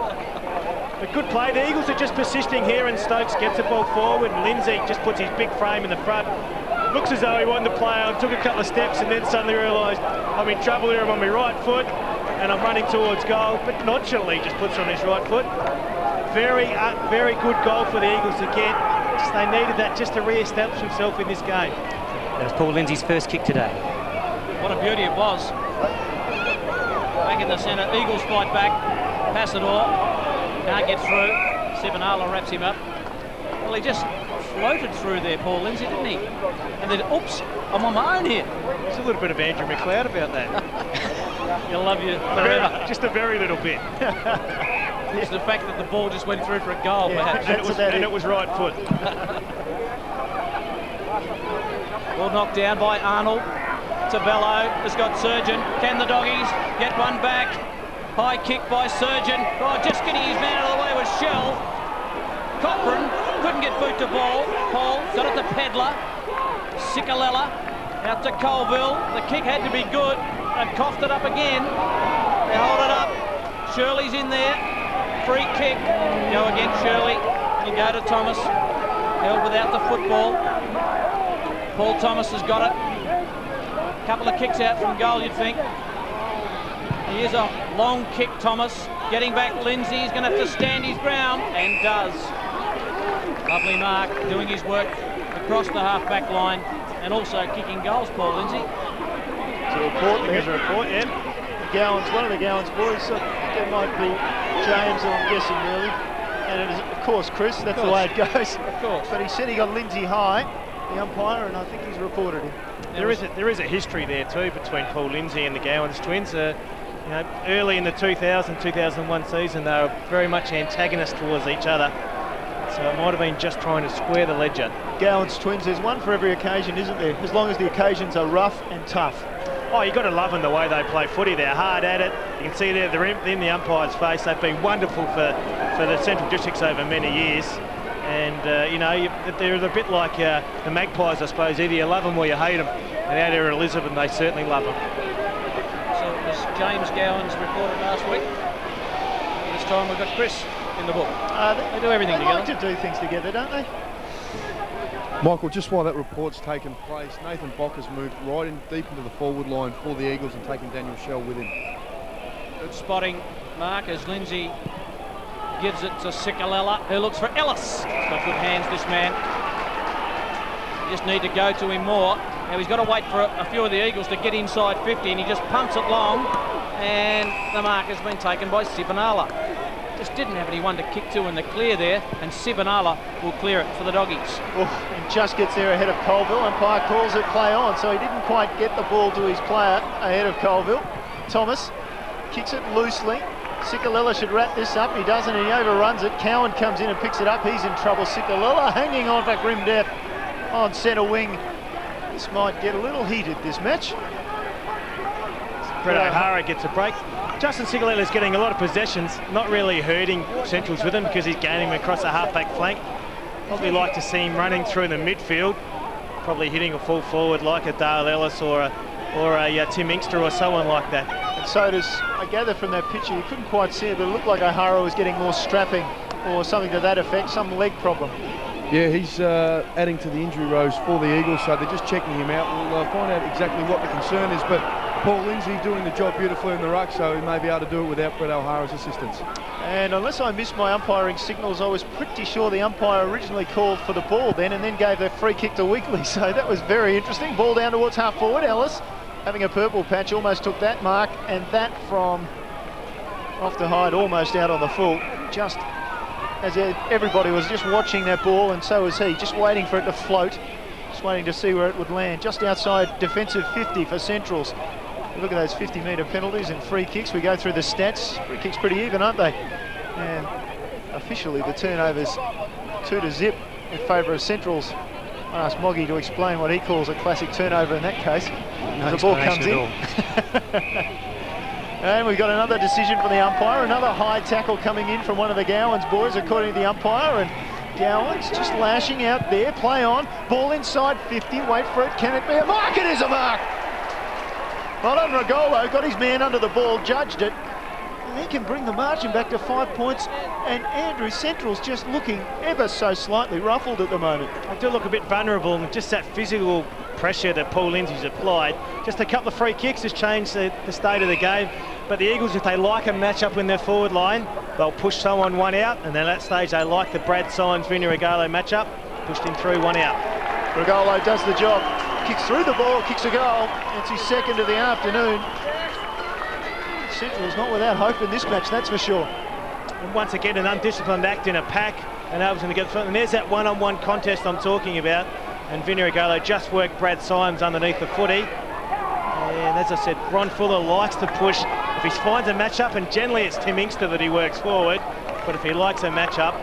A good play. The Eagles are just persisting here, and Stokes gets the ball forward, and Lindsay just puts his big frame in the front. Looks as though he wanted to play on, took a couple of steps, and then suddenly realised, I'm in trouble here, I'm on my right foot, and I'm running towards goal, but nonchalantly just puts on his right foot. Very good goal for the Eagles to get. Just, they needed that just to re-establish himself in this game. That was Paul Lindsay's first kick today. What a beauty it was. Back in the centre, Eagles fight back, Passador. Can't get through. Sebanala wraps him up. Well, he just floated through there, Paul Lindsay, didn't he? And then, oops, I'm on my own here. There's a little bit of Andrew McLeod about that. He'll love you forever. Just a very little bit. It's the fact that the ball just went through for a goal, perhaps. And it was right foot. Ball knocked down by Arnold. Tabello has got Surgeon. Can the Doggies get one back? High kick by Surgeon. Oh, just getting his man out of the way was Shell. Cochrane couldn't get boot to ball. Paul got it to Pedler. Cicolella out to Colville. The kick had to be good and coughed it up again. They hold it up. Shirley's in there. Free kick. Go again, Shirley. It'll go to Thomas. Held without the football. Paul Thomas has got it. Couple of kicks out from goal, you'd think. Here's a long kick, Thomas. Getting back, Lindsay. He's going to have to stand his ground, and does. Lovely mark, doing his work across the half-back line, and also kicking goals, Paul Lindsay. There's a report there. There's a report, yeah. The Gowans, one of the Gowans boys, it might be James, I'm guessing, really. And it is, of course, Chris, that's the way it goes. Of course. But he said he got Lindsay high, the umpire, and I think he's reported him. There is a history there too between Paul Lindsay and the Gowans twins. You know, early in the 2000-2001 season, they were very much antagonists towards each other. So it might have been just trying to square the ledger. Gowans twins, there's one for every occasion, isn't there? As long as the occasions are rough and tough. Oh, you've got to love them the way they play footy. They're hard at it. You can see there, they're in the umpire's face. They've been wonderful for the Central Districts over many years. And, you know, they're a bit like the Magpies, I suppose. Either you love them or you hate them. And out here at Elizabeth, they certainly love them. So it was James Gowans reported last week. This time we've got Chris in the book. They do everything together. They like to do things together, don't they? Michael, just while that report's taken place, Nathan Bock has moved right in deep into the forward line for the Eagles and taken Daniel Shell with him. Good spotting, Mark, as Lindsay gives it to Cicolella, who looks for Ellis. He's got good hands, this man. You just need to go to him more. Now he's got to wait for a few of the Eagles to get inside 50, and he just pumps it long, and the mark has been taken by Sivanala. Just didn't have anyone to kick to in the clear there, and Sivanala will clear it for the Doggies. And just gets there ahead of Colville. Umpire calls it play on, so he didn't quite get the ball to his player ahead of Colville. Thomas kicks it loosely. Sikalella should wrap this up. He doesn't, and he overruns it. Cowan comes in and picks it up. He's in trouble. Sikalella hanging on for grim death on centre wing. This might get a little heated, this match. Brett O'Hara gets a break. Justin Sigalella's getting a lot of possessions, not really hurting Centrals with him because he's gaining them across the half-back flank. Probably like to see him running through the midfield, probably hitting a full forward like a Dale Ellis or a Tim Inkster or someone like that. And so does, I gather from that picture, you couldn't quite see it, but it looked like O'Hara was getting more strapping or something to that effect, some leg problem. Yeah, he's adding to the injury rows for the Eagles, so they're just checking him out. We'll find out exactly what the concern is, but Paul Lindsay doing the job beautifully in the ruck, so he may be able to do it without Brett O'Hara's assistance. And unless I missed my umpiring signals, I was pretty sure the umpire originally called for the ball then and then gave the free kick to Weekly, so that was very interesting. Ball down towards half forward. Ellis having a purple patch, almost took that mark, and that from off the hide, almost out on the full, just as everybody was just watching that ball, and so was he, just waiting for it to float, just waiting to see where it would land, just outside defensive 50 for Centrals. Look at those 50-metre penalties and free kicks. We go through the stats. Free kicks pretty even, aren't they? And officially the turnovers 2-0 in favour of Centrals. I asked Moggy to explain what he calls a classic turnover in that case. No the ball comes in. And we've got another decision from the umpire. Another high tackle coming in from one of the Gowans boys, according to the umpire. And Gowans just lashing out there. Play on. Ball inside 50. Wait for it. Can it be a mark? It is a mark. Well done, Regolo. Got his man under the ball. Judged it. And he can bring the margin back to 5 points. And Andrew Central's just looking ever so slightly ruffled at the moment. They do look a bit vulnerable, and just that physical pressure that Paul Lindsay's applied. Just a couple of free kicks has changed the state of the game. But the Eagles, if they like a match-up in their forward line, they'll push someone one out, and then at that stage they like the Brad Symes Vinny Regalo match-up, pushed him through one out. Regalo does the job, kicks through the ball, kicks a goal. It's his second of the afternoon. Central's not without hope in this match, that's for sure. And once again, an undisciplined act in a pack, and Alvin's going to get front. And there's that one-on-one contest I'm talking about. And Vinny Regalo just worked Brad Symes underneath the footy. And as I said, Ron Fuller likes to push. If he finds a match-up, and generally it's Tim Inkster that he works forward, but if he likes a match-up,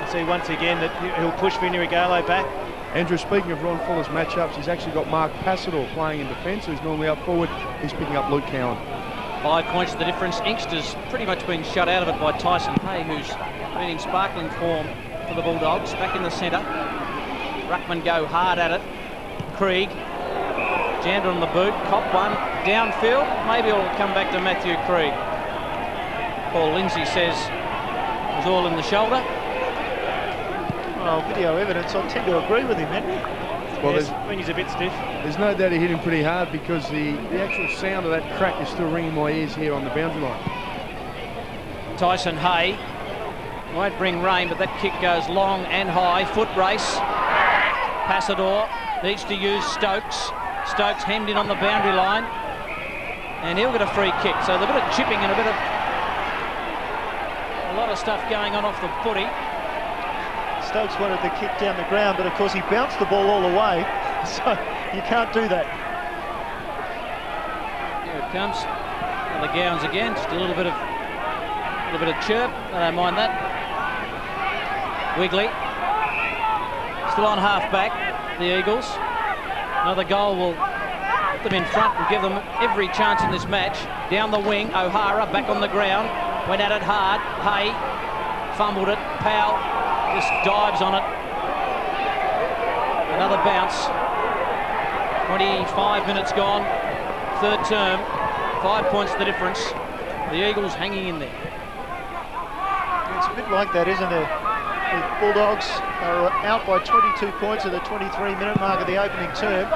you see once again that he'll push Vinny Regalo back. Andrew, speaking of Ron Fuller's matchups, he's actually got Mark Passador playing in defence, who's normally up forward. He's picking up Luke Cowan. 5 points the difference. Inkster's pretty much been shut out of it by Tyson Hay, who's been in sparkling form for the Bulldogs. Back in the centre. Ruckman go hard at it. Krieg. Jander on the boot. Cop one. Downfield. Maybe it'll come back to Matthew Krieg. Paul Lindsay says it was all in the shoulder. Well, video evidence, I tend to agree with him, Henry. Well, yes, when he's a bit stiff. There's no doubt he hit him pretty hard, because the actual sound of that crack is still ringing my ears here on the boundary line. Tyson Hay won't bring rain, but that kick goes long and high. Foot race. Passador needs to use Stokes. Stokes hemmed in on the boundary line, and he'll get a free kick. So there's a bit of chipping and a lot of stuff going on off the footy. Stokes wanted the kick down the ground, but of course he bounced the ball all the way, so you can't do that. Here it comes. And the Gowans again, just a little bit of chirp. I don't mind that. Wigley still on half back. The Eagles. Another goal will put them in front and give them every chance in this match. Down the wing, O'Hara back on the ground. Went at it hard. Hay fumbled it. Powell just dives on it. Another bounce. 25 minutes gone. Third term. 5 points the difference. The Eagles hanging in there. It's a bit like that, isn't it? The Bulldogs are out by 22 points at the 23-minute mark of the opening term.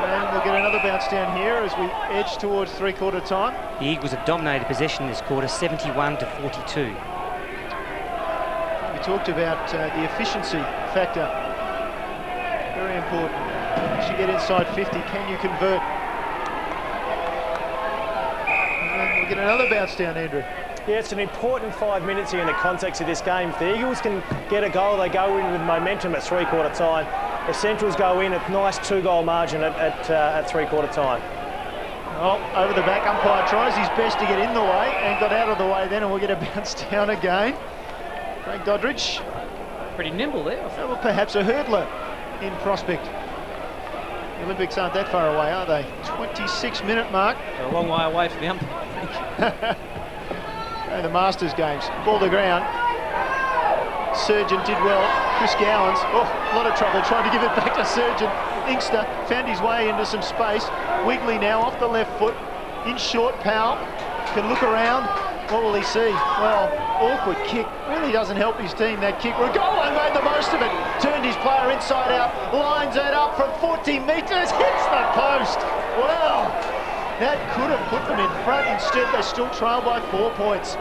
And we'll get another bounce down here as we edge towards three-quarter time. The Eagles have dominated possession this quarter, 71-42. We talked about the efficiency factor Very important. Once you get inside 50, can you convert? And then we'll get another bounce down, Andrew. Yeah, it's an important 5 minutes here in the context of this game. If the Eagles can get a goal, they go in with momentum at three-quarter time. If Centrals go in, a nice 2-goal margin at three-quarter time. Oh, over the back, umpire tries his best to get in the way and got out of the way then, and we'll get a bounce down again. Craig Doddridge. Pretty nimble there. Well, perhaps a hurdler in prospect. The Olympics aren't that far away, are they? 26-minute mark. They're a long way away from the umpire. The Masters games. Ball to ground. Surgeon did well. Chris Gowans, a lot of trouble trying to give it back to Surgeon. Inkster found his way into some space. Wiggly now off the left foot. In short, Powell can look around. What will he see? Well, awkward kick. Really doesn't help his team, that kick. Regolo made the most of it. Turned his player inside out. Lines it up from 40 metres. Hits the post. Well, that could have put them in front. Instead, they still trail by 4 points.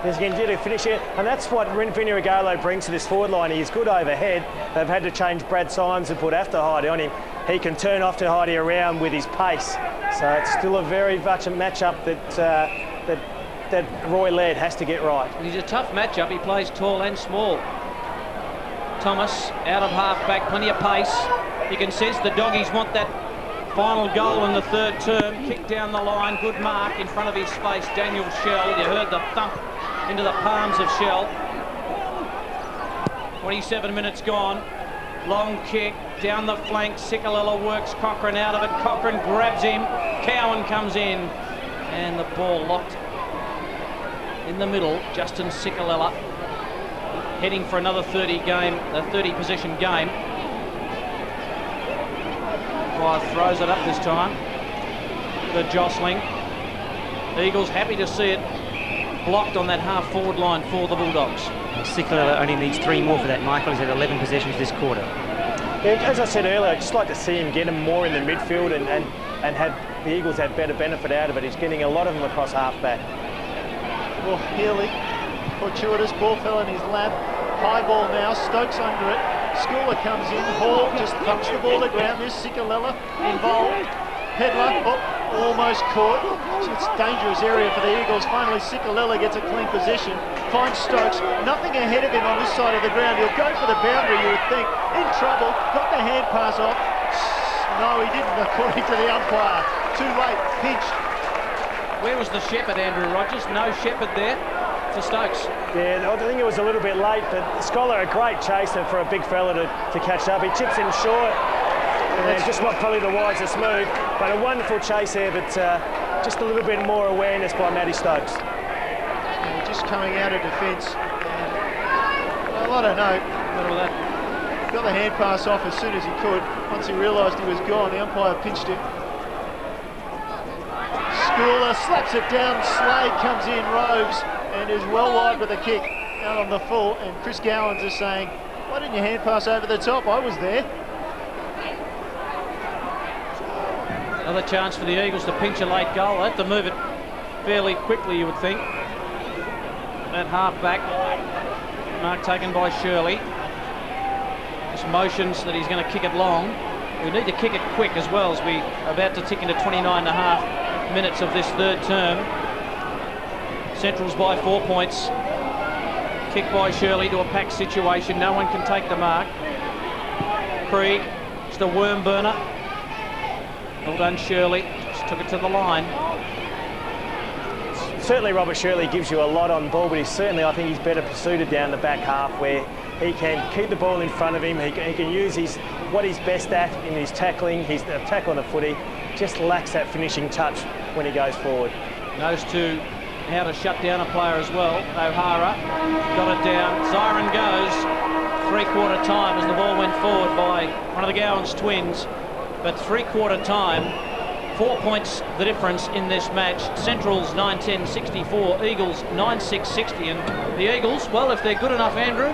He's going to finish it, and that's what Vinny Regalo brings to this forward line. He's good overhead. They've had to change Brad Symes and put Afterheide on him. He can turn Afterheide around with his pace. So it's still a very much a matchup that Roy Laird has to get right. He's a tough matchup. He plays tall and small. Thomas out of half-back, plenty of pace. You can sense the doggies want that final goal in the third term. Kick down the line, good mark in front of his face. Daniel Shell, you heard the thump into the palms of Shell. 27 minutes gone. Long kick down the flank. Sikalella works Cochrane out of it. Cochrane grabs him. Cowan comes in, and the ball locked in the middle. Justin Sikalella heading for another 30 possession game. Clive throws it up this time. The jostling. Eagles happy to see it blocked on that half-forward line for the Bulldogs. Sikalella only needs 3 more for that, Michael. He's had 11 possessions this quarter. Yeah, as I said earlier, I'd just like to see him get him more in the midfield and have the Eagles have better benefit out of it. He's getting a lot of them across half-back. Well, Healy, fortuitous ball fell in his lap. High ball now, Stokes under it. Schooler comes in, Hall just thumps the ball to the ground. There's Sikalella involved. Pedler, almost caught. It's a dangerous area for the Eagles. Finally, Sikalella gets a clean possession. Finds Stokes, nothing ahead of him on this side of the ground. He'll go for the boundary, you would think. In trouble, got the hand pass off. No, he didn't, according to the umpire. Too late, pinched. Where was the shepherd, Andrew Rogers? No shepherd there for Stokes. Yeah, I think it was a little bit late, but Scholar, a great chaser for a big fella to catch up. He chips in short, and just not probably the wisest move, but a wonderful chase there, but just a little bit more awareness by Matty Stokes. Yeah, just coming out of defence. Well, I don't know. Got the hand pass off as soon as he could. Once he realised he was gone, the umpire pinched him. Schooler slaps it down, Slade comes in, Robes, and is well wide with a kick out on the full, and Chris Gowans is saying, why didn't you hand pass over the top? I was there. Another chance for the Eagles to pinch a late goal. They have to move it fairly quickly, you would think. At half-back, mark taken by Shirley. Just motions that he's going to kick it long. We need to kick it quick as well, as we are about to tick into 29.5 minutes of this third term. Central's by 4 points. Kick by Shirley to a packed situation. No one can take the mark. Krieg, just a worm burner. Well done, Shirley. Just took it to the line. Certainly Robert Shirley gives you a lot on ball, but I think he's better suited down the back half, where he can keep the ball in front of him. He can use what he's best at in his tackling. His tackle on the footy. Just lacks that finishing touch when he goes forward. Knows how to shut down a player as well. O'Hara got it down. Siren goes. Three-quarter time as the ball went forward by one of the Gowans twins. But three-quarter time, 4 points the difference in this match. Central's 9-10-64, Eagles 9-6-60, and the Eagles, well, if they're good enough, Andrew,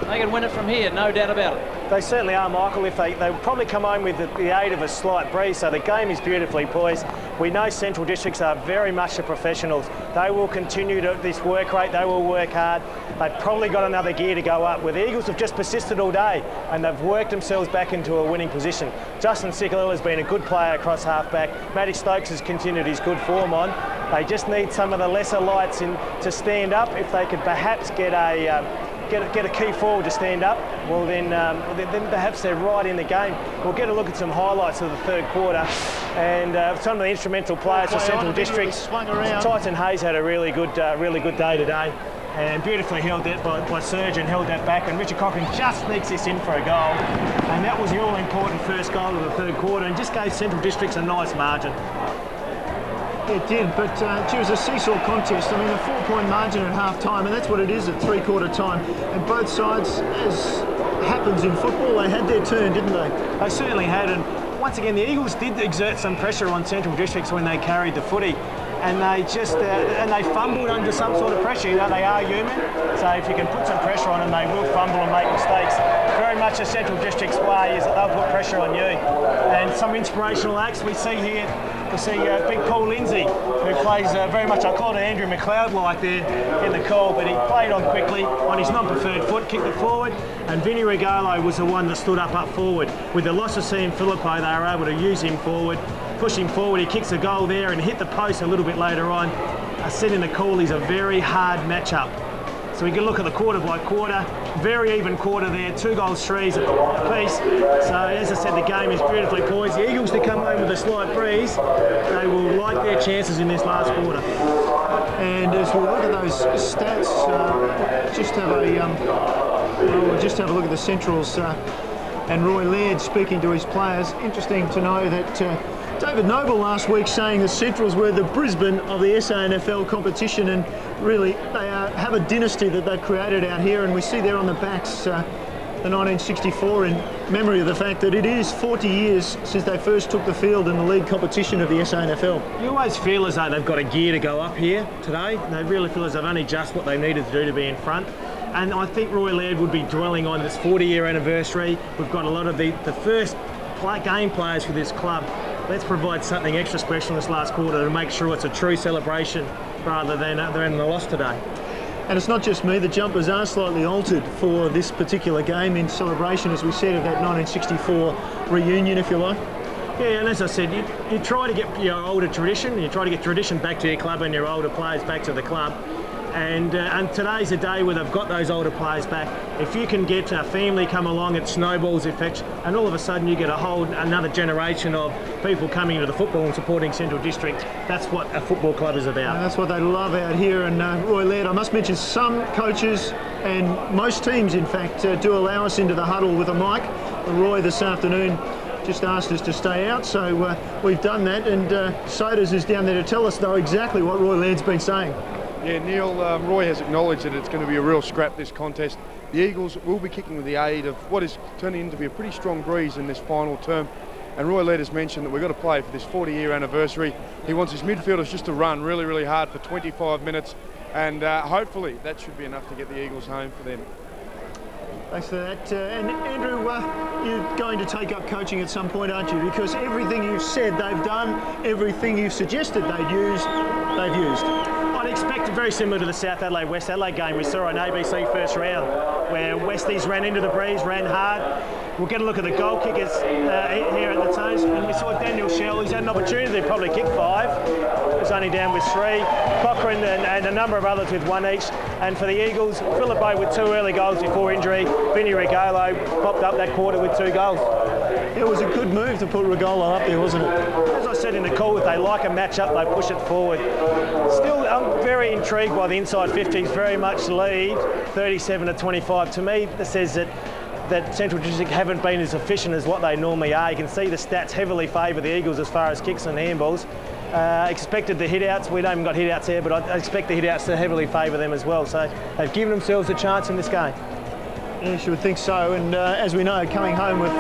they can win it from here, no doubt about it. They certainly are, Michael. If they probably come home with the aid of a slight breeze, so the game is beautifully poised. We know Central Districts are very much the professionals They will continue this work rate. They will work hard. They've probably got another gear to go up, where the Eagles have just persisted all day and they've worked themselves back into a winning position. Justin Sikalila has been a good player across half-back. Matty Stokes has continued his good form on. They just need some of the lesser lights in to stand up. If they could perhaps get a key forward to stand up, well then perhaps they're right in the game. We'll get a look at some highlights of the third quarter, and some of the instrumental players for Central District. Tyson Hayes had a really good day today, and beautifully held that by Surgeon, held that back, and Richard Cochran just sneaks this in for a goal, and that was the all-important first goal of the third quarter, and just gave Central Districts a nice margin. It did, but it was a seesaw contest. I mean, a 4-point margin at half-time, and that's what it is at three-quarter time. And both sides, as happens in football, they had their turn, didn't they? They certainly had, and once again, the Eagles did exert some pressure on Central Districts when they carried the footy, and they just they fumbled under some sort of pressure. You know, they are human, so if you can put some pressure on them, they will fumble and make mistakes. Very much a Central District's way is that they'll put pressure on you. And some inspirational acts we see here. We see big Paul Lindsay, who plays very much, I call it Andrew McLeod-like there in the call, but he played on quickly on his non-preferred foot, kicked it forward, and Vinny Regalo was the one that stood up forward. With the loss of Sam Filippo, they were able to use him forward, push him forward. He kicks a goal there and hit the post a little bit later on. I said in the call, he's a very hard matchup. So we can look at the quarter by quarter, very even quarter there, 2 goals, 3s apiece. So as I said, the game is beautifully poised. The Eagles to come home with a slight breeze, they will light their chances in this last quarter. And as we look at those stats, just have a look at the Centrals and Roy Laird speaking to his players. Interesting to know that David Noble last week saying the Centrals were the Brisbane of the SANFL competition, and really they have a dynasty that they've created out here, and we see there on the backs the 1964 in memory of the fact that it is 40 years since they first took the field in the league competition of the SANFL. You always feel as though they've got a gear to go up here today. They really feel as though they've only just what they needed to do to be in front. And I think Roy Laird would be dwelling on this 40-year anniversary. We've got a lot of the first game players for this club. Let's provide something extra special in this last quarter to make sure it's a true celebration rather than they're in the loss today. And it's not just me, the jumpers are slightly altered for this particular game in celebration, as we said, of that 1964 reunion, if you like. Yeah, and as I said, you try to get your older tradition, you try to get tradition back to your club and your older players back to the club. And today's a day where they've got those older players back. If you can get a family come along, it snowballs effect, and all of a sudden you get another generation of people coming into the football and supporting Central District. That's what a football club is about. And that's what they love out here. And Roy Laird, I must mention, some coaches and most teams, in fact, do allow us into the huddle with a mic. Roy this afternoon just asked us to stay out, so we've done that. And Sodas is down there to tell us, though, exactly what Roy Laird's been saying. Yeah, Neil, Roy has acknowledged that it's going to be a real scrap, this contest. The Eagles will be kicking with the aid of what is turning into be a pretty strong breeze in this final term. And Roy Laird has mentioned that we've got to play for this 40-year anniversary. He wants his midfielders just to run really, really hard for 25 minutes. And hopefully that should be enough to get the Eagles home for them. Thanks for that. And Andrew, you're going to take up coaching at some point, aren't you? Because everything you've said they've done, everything you've suggested they've used. I'd expect very similar to the South Adelaide-West Adelaide game we saw on ABC first round, where Westies ran into the breeze, ran hard. We'll get a look at the goal kickers here at the toes, and we saw Daniel Shell. He's had an opportunity to probably kick 5. He was only down with 3. Cochrane and a number of others with 1 each. And for the Eagles, Filippo with 2 early goals before injury. Vinny Regalo popped up that quarter with 2 goals. It was a good move to put Regalo up there, wasn't it? As I said in the call, if they like a match-up, they push it forward. Still, I'm very intrigued by the inside 50s, very much lead, 37-25. To me, that says that Central District haven't been as efficient as what they normally are. You can see the stats heavily favour the Eagles as far as kicks and handballs. Expected the hit-outs. We haven't got hit-outs here, but I expect the hit-outs to heavily favour them as well. So they've given themselves a chance in this game. Yes, you would think so. And as we know, coming home with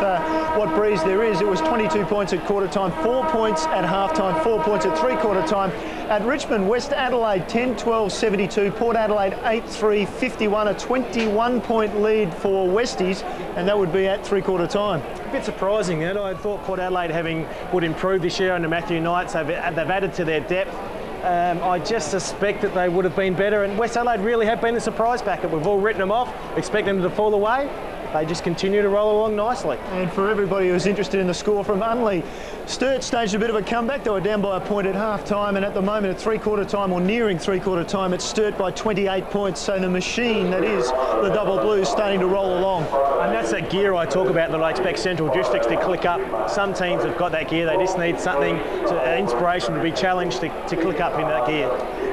what breeze there is, it was 22 points at quarter time, 4 points at half time, 4 points at three-quarter time. At Richmond, West Adelaide 10-12-72, Port Adelaide 8-3, 51, a 21-point lead for Westies, and that would be at three-quarter time. A bit surprising, that I thought Port Adelaide would improve this year under Matthew Knights. They've added to their depth. I just suspect that they would have been better, and West Adelaide really have been the surprise packet. We've all written them off, expect them to fall away. They just continue to roll along nicely. And for everybody who's interested in the score from Unley, Sturt staged a bit of a comeback. They were down by a point at half-time, and at the moment at three-quarter time, or nearing three-quarter time, it's Sturt by 28 points. So the machine that is the Double Blues starting to roll along. And that's that gear I talk about that I expect Central Districts to click up. Some teams have got that gear. They just need something, inspiration to be challenged to click up in that gear.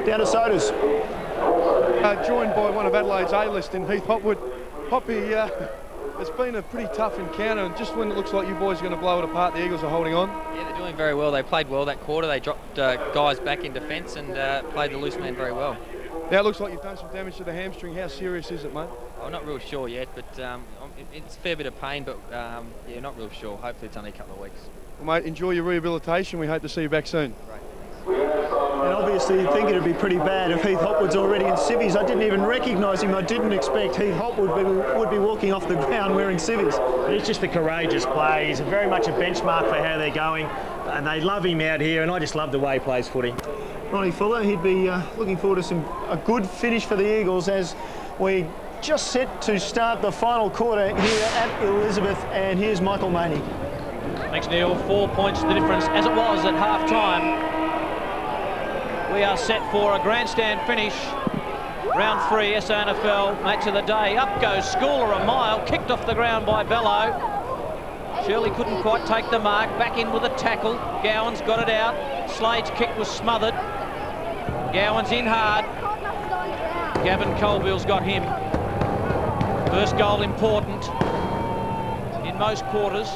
Down to Sodas. Joined by one of Adelaide's A-list in Heath Hopwood. Hoppy, it's been a pretty tough encounter, and just when it looks like you boys are going to blow it apart, the Eagles are holding on. Yeah, they're doing very well. They played well that quarter. They dropped guys back in defence and played the loose man very well. Now it looks like you've done some damage to the hamstring. How serious is it, mate? I'm not real sure yet, but it's a fair bit of pain, but yeah, not real sure. Hopefully it's only a couple of weeks. Well, mate, enjoy your rehabilitation. We hope to see you back soon. Great. And obviously you'd think it'd be pretty bad if Heath Hopwood's already in civvies. I didn't even recognise him. I didn't expect Heath Hopwood would be walking off the ground wearing civvies. He's just a courageous player. He's very much a benchmark for how they're going, and they love him out here, and I just love the way he plays footy. Ronnie Fuller, he'd be looking forward to a good finish for the Eagles as we just set to start the final quarter here at Elizabeth, and here's Michael Maney. Thanks, Neil. 4 points the difference as it was at half-time. We are set for a grandstand finish. Round 3 SANFL match of the day. Up goes Schooler a mile, kicked off the ground by Bello. Shirley couldn't quite take the mark. Back in with a tackle. Gowans got it out. Slade's kick was smothered. Gowans in hard. Gavin Colville's got him. First goal important in most quarters.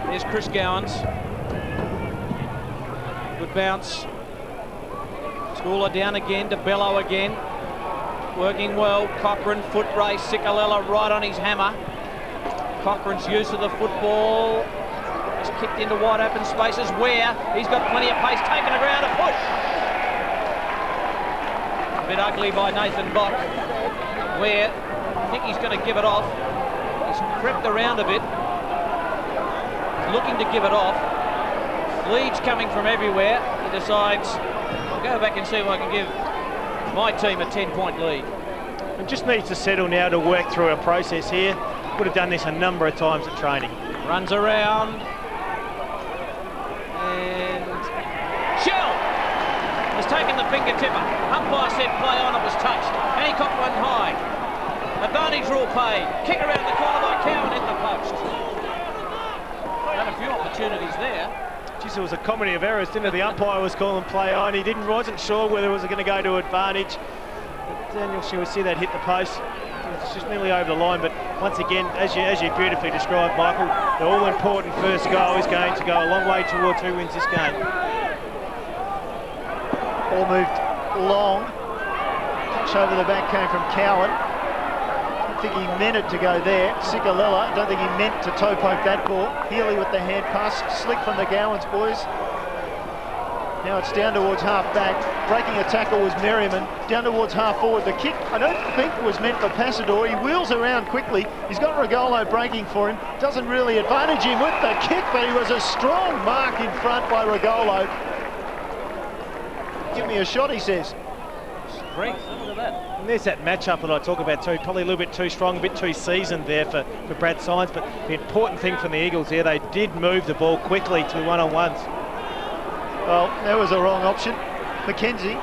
There's Chris Gowans. Good bounce. Schooler down again to Bello again. Working well. Cochrane, foot race. Cicolella right on his hammer. Cochrane's use of the football. It's kicked into wide open spaces. Ware, he's got plenty of pace. Taken the ground, a push. A bit ugly by Nathan Bock. Ware, I think he's going to give it off. He's crept around a bit. Looking to give it off. Leeds coming from everywhere. He decides, I'll go back and see if I can give my team a 10-point lead. It just needs to settle now to work through a process here. Would have done this a number of times at training. Runs around. And Shell has taken the finger tipper. Umpire said play on, it was touched. And he cocked one high. Advantage rule paid. Kick around the corner by Cowan, hit the post. Had a few opportunities there. Geez, it was a comedy of errors, didn't it? The umpire was calling play on. He wasn't sure whether it was going to go to advantage. But Daniel, she would see that hit the post. It's just nearly over the line, but once again, as you beautifully described, Michael, the all-important first goal is going to go a long way towards who wins this game. Ball moved long. Touch over the back came from Cowan. I think he meant it to go there. Cicolella, I don't think he meant to toe poke that ball. Healy with the hand pass, slick from the Gowans boys. Now it's down towards half-back. Breaking a tackle was Merriman. Down towards half-forward. The kick, I don't think, was meant for Passador. He wheels around quickly. He's got Regolo breaking for him. Doesn't really advantage him with the kick, but he was a strong mark in front by Regolo. Give me a shot, he says. Strength, look at that. And there's that matchup that I talk about too. Probably a little bit too strong, a bit too seasoned there for Brad Sines. But the important thing from the Eagles here, they did move the ball quickly to one-on-ones. Well, that was a wrong option. Mackenzie,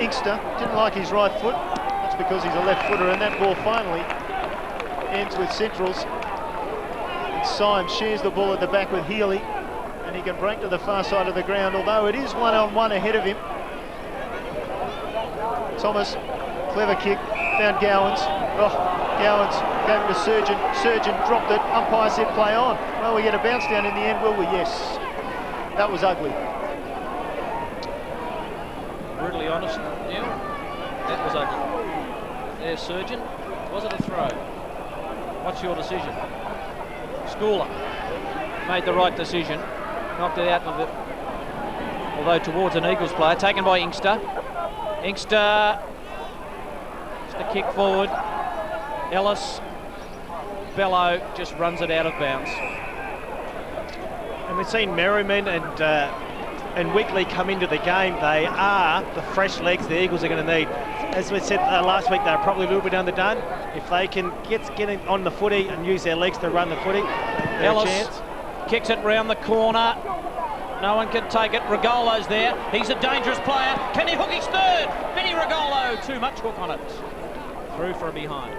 Inkster, didn't like his right foot. That's because he's a left footer, and that ball finally ends with Centrals. And Symes shares the ball at the back with Healy, and he can break to the far side of the ground, although it is one-on-one ahead of him. Thomas, clever kick, found Gowans. Oh, Gowans gave it to Surgeon. Surgeon dropped it. Umpire said play on. Well, we get a bounce down in the end, will we? Yes. That was ugly. Brutally honest, Neil, that was ugly. There's Surgeon. Was it a throw? What's your decision? Schooler made the right decision. Knocked it out with it. Although towards an Eagles player. Taken by Inkster. Inkster. Just a kick forward. Ellis. Bello just runs it out of bounds. And we've seen Merriman and and Wickley come into the game, they are the fresh legs the Eagles are going to need. As we said last week, they're probably a little bit underdone. If they can get on the footy and use their legs to run the footy, they're a chance. Kicks it round the corner. No one can take it. Regolo's there. He's a dangerous player. Can he hook his third? Vinny Regolo, too much hook on it. Through for a behind.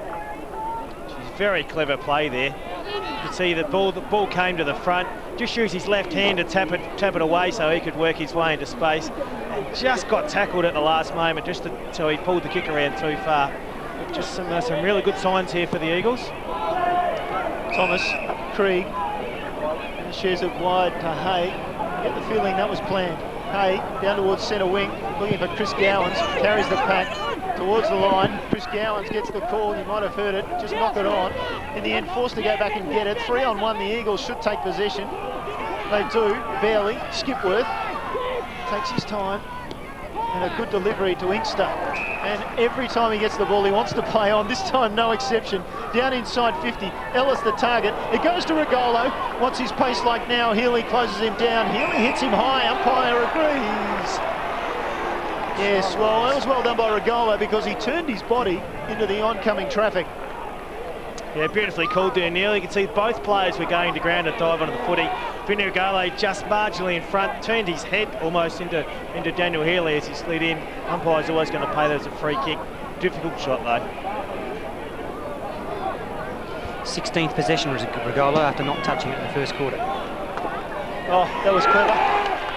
Very clever play there. You can see the ball came to the front. Just used his left hand to tap it away so he could work his way into space. And just got tackled at the last moment, so he pulled the kick around too far. But just some really good signs here for the Eagles. Thomas, Krieg, shares it wide to Hay. Get the feeling that was planned. Hay down towards centre wing, looking for Chris Gowans, carries the pack towards the line. Chris Gowans gets the call, you might have heard it, just knock it on. In the end, forced to go back and get it. 3-on-1, the Eagles should take possession. They do, barely. Skipworth takes his time, and a good delivery to Inkster. And every time he gets the ball, he wants to play on. This time, no exception. Down inside 50, Ellis the target. It goes to Regolo. Wants his pace like now. Healy closes him down. Healy hits him high. Umpire agrees. Yes, well, that was well done by Regolo because he turned his body into the oncoming traffic. Yeah, beautifully called there, Neil. You can see both players were going to ground and dive onto the footy. Vinny Regolo just marginally in front, turned his head almost into Daniel Healy as he slid in. Umpire's always going to pay that as a free kick. Difficult shot though. 16th possession was Regolo after not touching it in the first quarter. Oh, that was clever.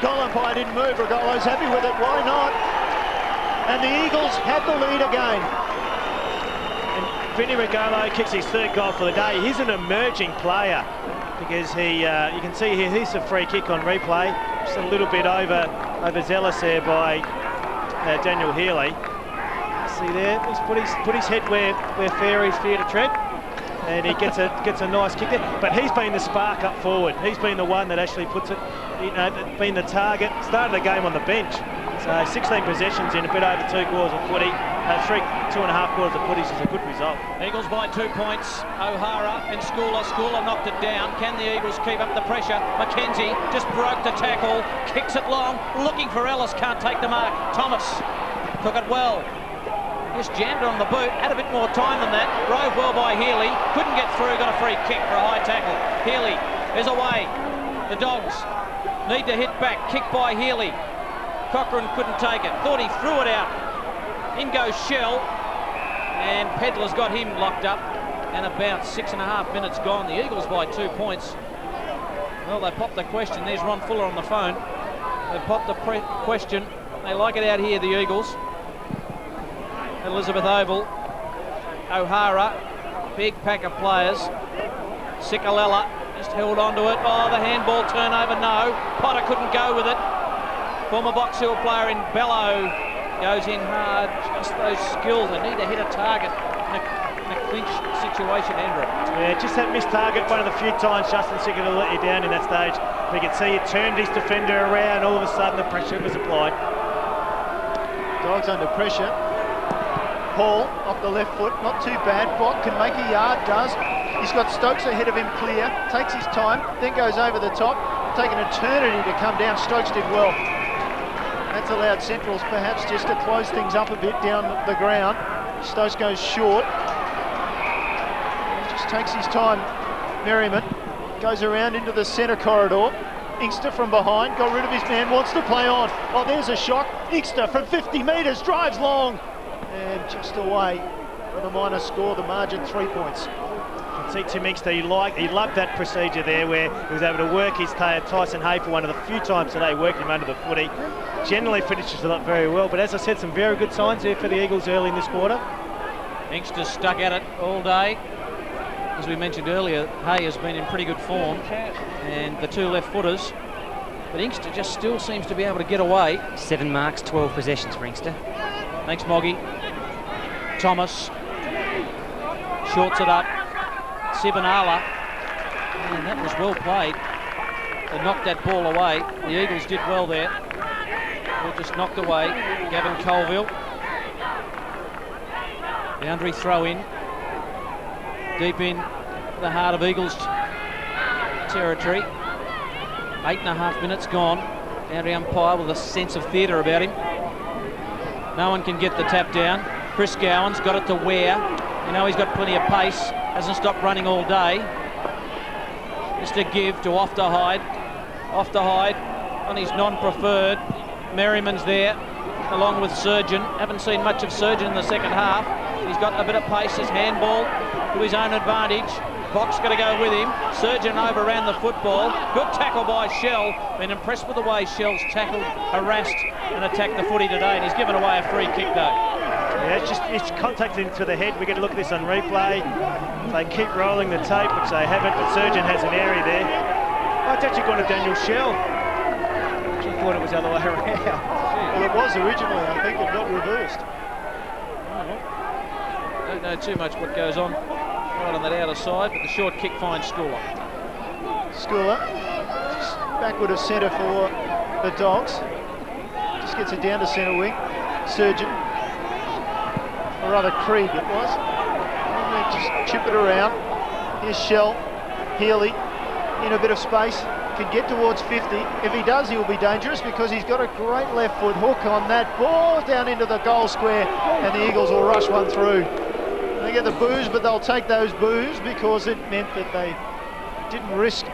Goal umpire didn't move. Regolo's happy with it. Why not? And the Eagles had the lead again. Vinny Regolo kicks his third goal for the day. He's an emerging player because he, you can see here, here's a free kick on replay. Just a little bit overzealous there by Daniel Healy. See there, he's put his head where fair is fair to tread, and he gets a nice kick there. But he's been the spark up forward. He's been the one that actually puts it, been the target. Started the game on the bench. So 16 possessions in a bit over 2 quarters of footy. 2.5 quarters of footy is a good result. Eagles by 2 points. O'Hara and Schooler. Schooler knocked it down. Can the Eagles keep up the pressure? McKenzie just broke the tackle. Kicks it long. Looking for Ellis. Can't take the mark. Thomas took it well. Just jammed it on the boot. Had a bit more time than that. Rove well by Healy. Couldn't get through. Got a free kick for a high tackle. Healy is away. The Dogs need to hit back. Kick by Healy. Cochrane couldn't take it. Thought he threw it out. In goes Shell. And Pedlar's got him locked up. And about 6.5 minutes gone. The Eagles by 2 points. Well, they popped the question. There's Ron Fuller on the phone. They popped the question. They like it out here, the Eagles. Elizabeth Oval. O'Hara. Big pack of players. Sikalella just held on to it. Oh, the handball turnover, no. Potter couldn't go with it. Former Box Hill player in Bello goes in hard. Just those skills. They need to hit a target in a clinch situation, Andrew. Yeah, just that missed target. One of the few times Justin Sikalella let you down in that stage. You can see it turned his defender around. All of a sudden, the pressure was applied. Dogs under pressure. Hall off the left foot, not too bad. Bock can make a yard, does. He's got Stokes ahead of him clear, takes his time, then goes over the top. Taking an eternity to come down. Stokes did well. That's allowed Centrals perhaps just to close things up a bit down the ground. Stokes goes short. He just takes his time. Merriman goes around into the centre corridor. Inkster from behind, got rid of his man, wants to play on. Oh, there's a shock. Inkster from 50 metres, drives long. And just away for the minor score, the margin 3 points. See Tim Inkster, he loved that procedure there where he was able to work his Tyson Hay for one of the few times today, working him under the footy. Generally finishes it up very well, but as I said, some very good signs there for the Eagles early in this quarter. Inkster stuck at it all day. As we mentioned earlier, Hay has been in pretty good form, and the 2 left footers. But Inkster just still seems to be able to get away. 7 marks, 12 possessions for Inkster. Thanks, Moggy. Thomas shorts it up. Sibanala, and that was well played. They knocked that ball away. The Eagles did well there. Ball just knocked away. Gavin Colville. Boundary throw in. Deep in the heart of Eagles territory. 8.5 minutes gone. Boundary umpire with a sense of theatre about him. No one can get the tap down. Chris Gowan's got it to Ware. You know he's got plenty of pace. Hasn't stopped running all day. Mr. Give to Off to Hyde. Off to Hyde on his non-preferred. Merriman's there along with Surgeon. Haven't seen much of Surgeon in the second half. He's got a bit of pace. His handball to his own advantage. Box got to go with him. Surgeon overran the football. Good tackle by Shell. Been impressed with the way Shell's tackled, harassed and attacked the footy today, and he's given away a free kick though. Yeah, it's contacted into the head. We get a look at this on replay. If they keep rolling the tape, which they haven't, but Surgeon has an area there. Oh, it's actually gone to Daniel Shell. She thought it was the other way around. Well, it was originally, I think it got reversed. Don't know too much what goes on right on that outer side, but the short kick finds Schooler. Schooler, just backward of centre for the Dogs. Just gets it down to centre wing. Surgeon, or rather Krieg it was. And they just chip it around. Here's Shell, Healy, in a bit of space. Can get towards 50. If he does, he'll be dangerous because he's got a great left foot hook on that ball down into the goal square, and the Eagles will rush one through. They get the boos, but they'll take those boos because it meant that they didn't risk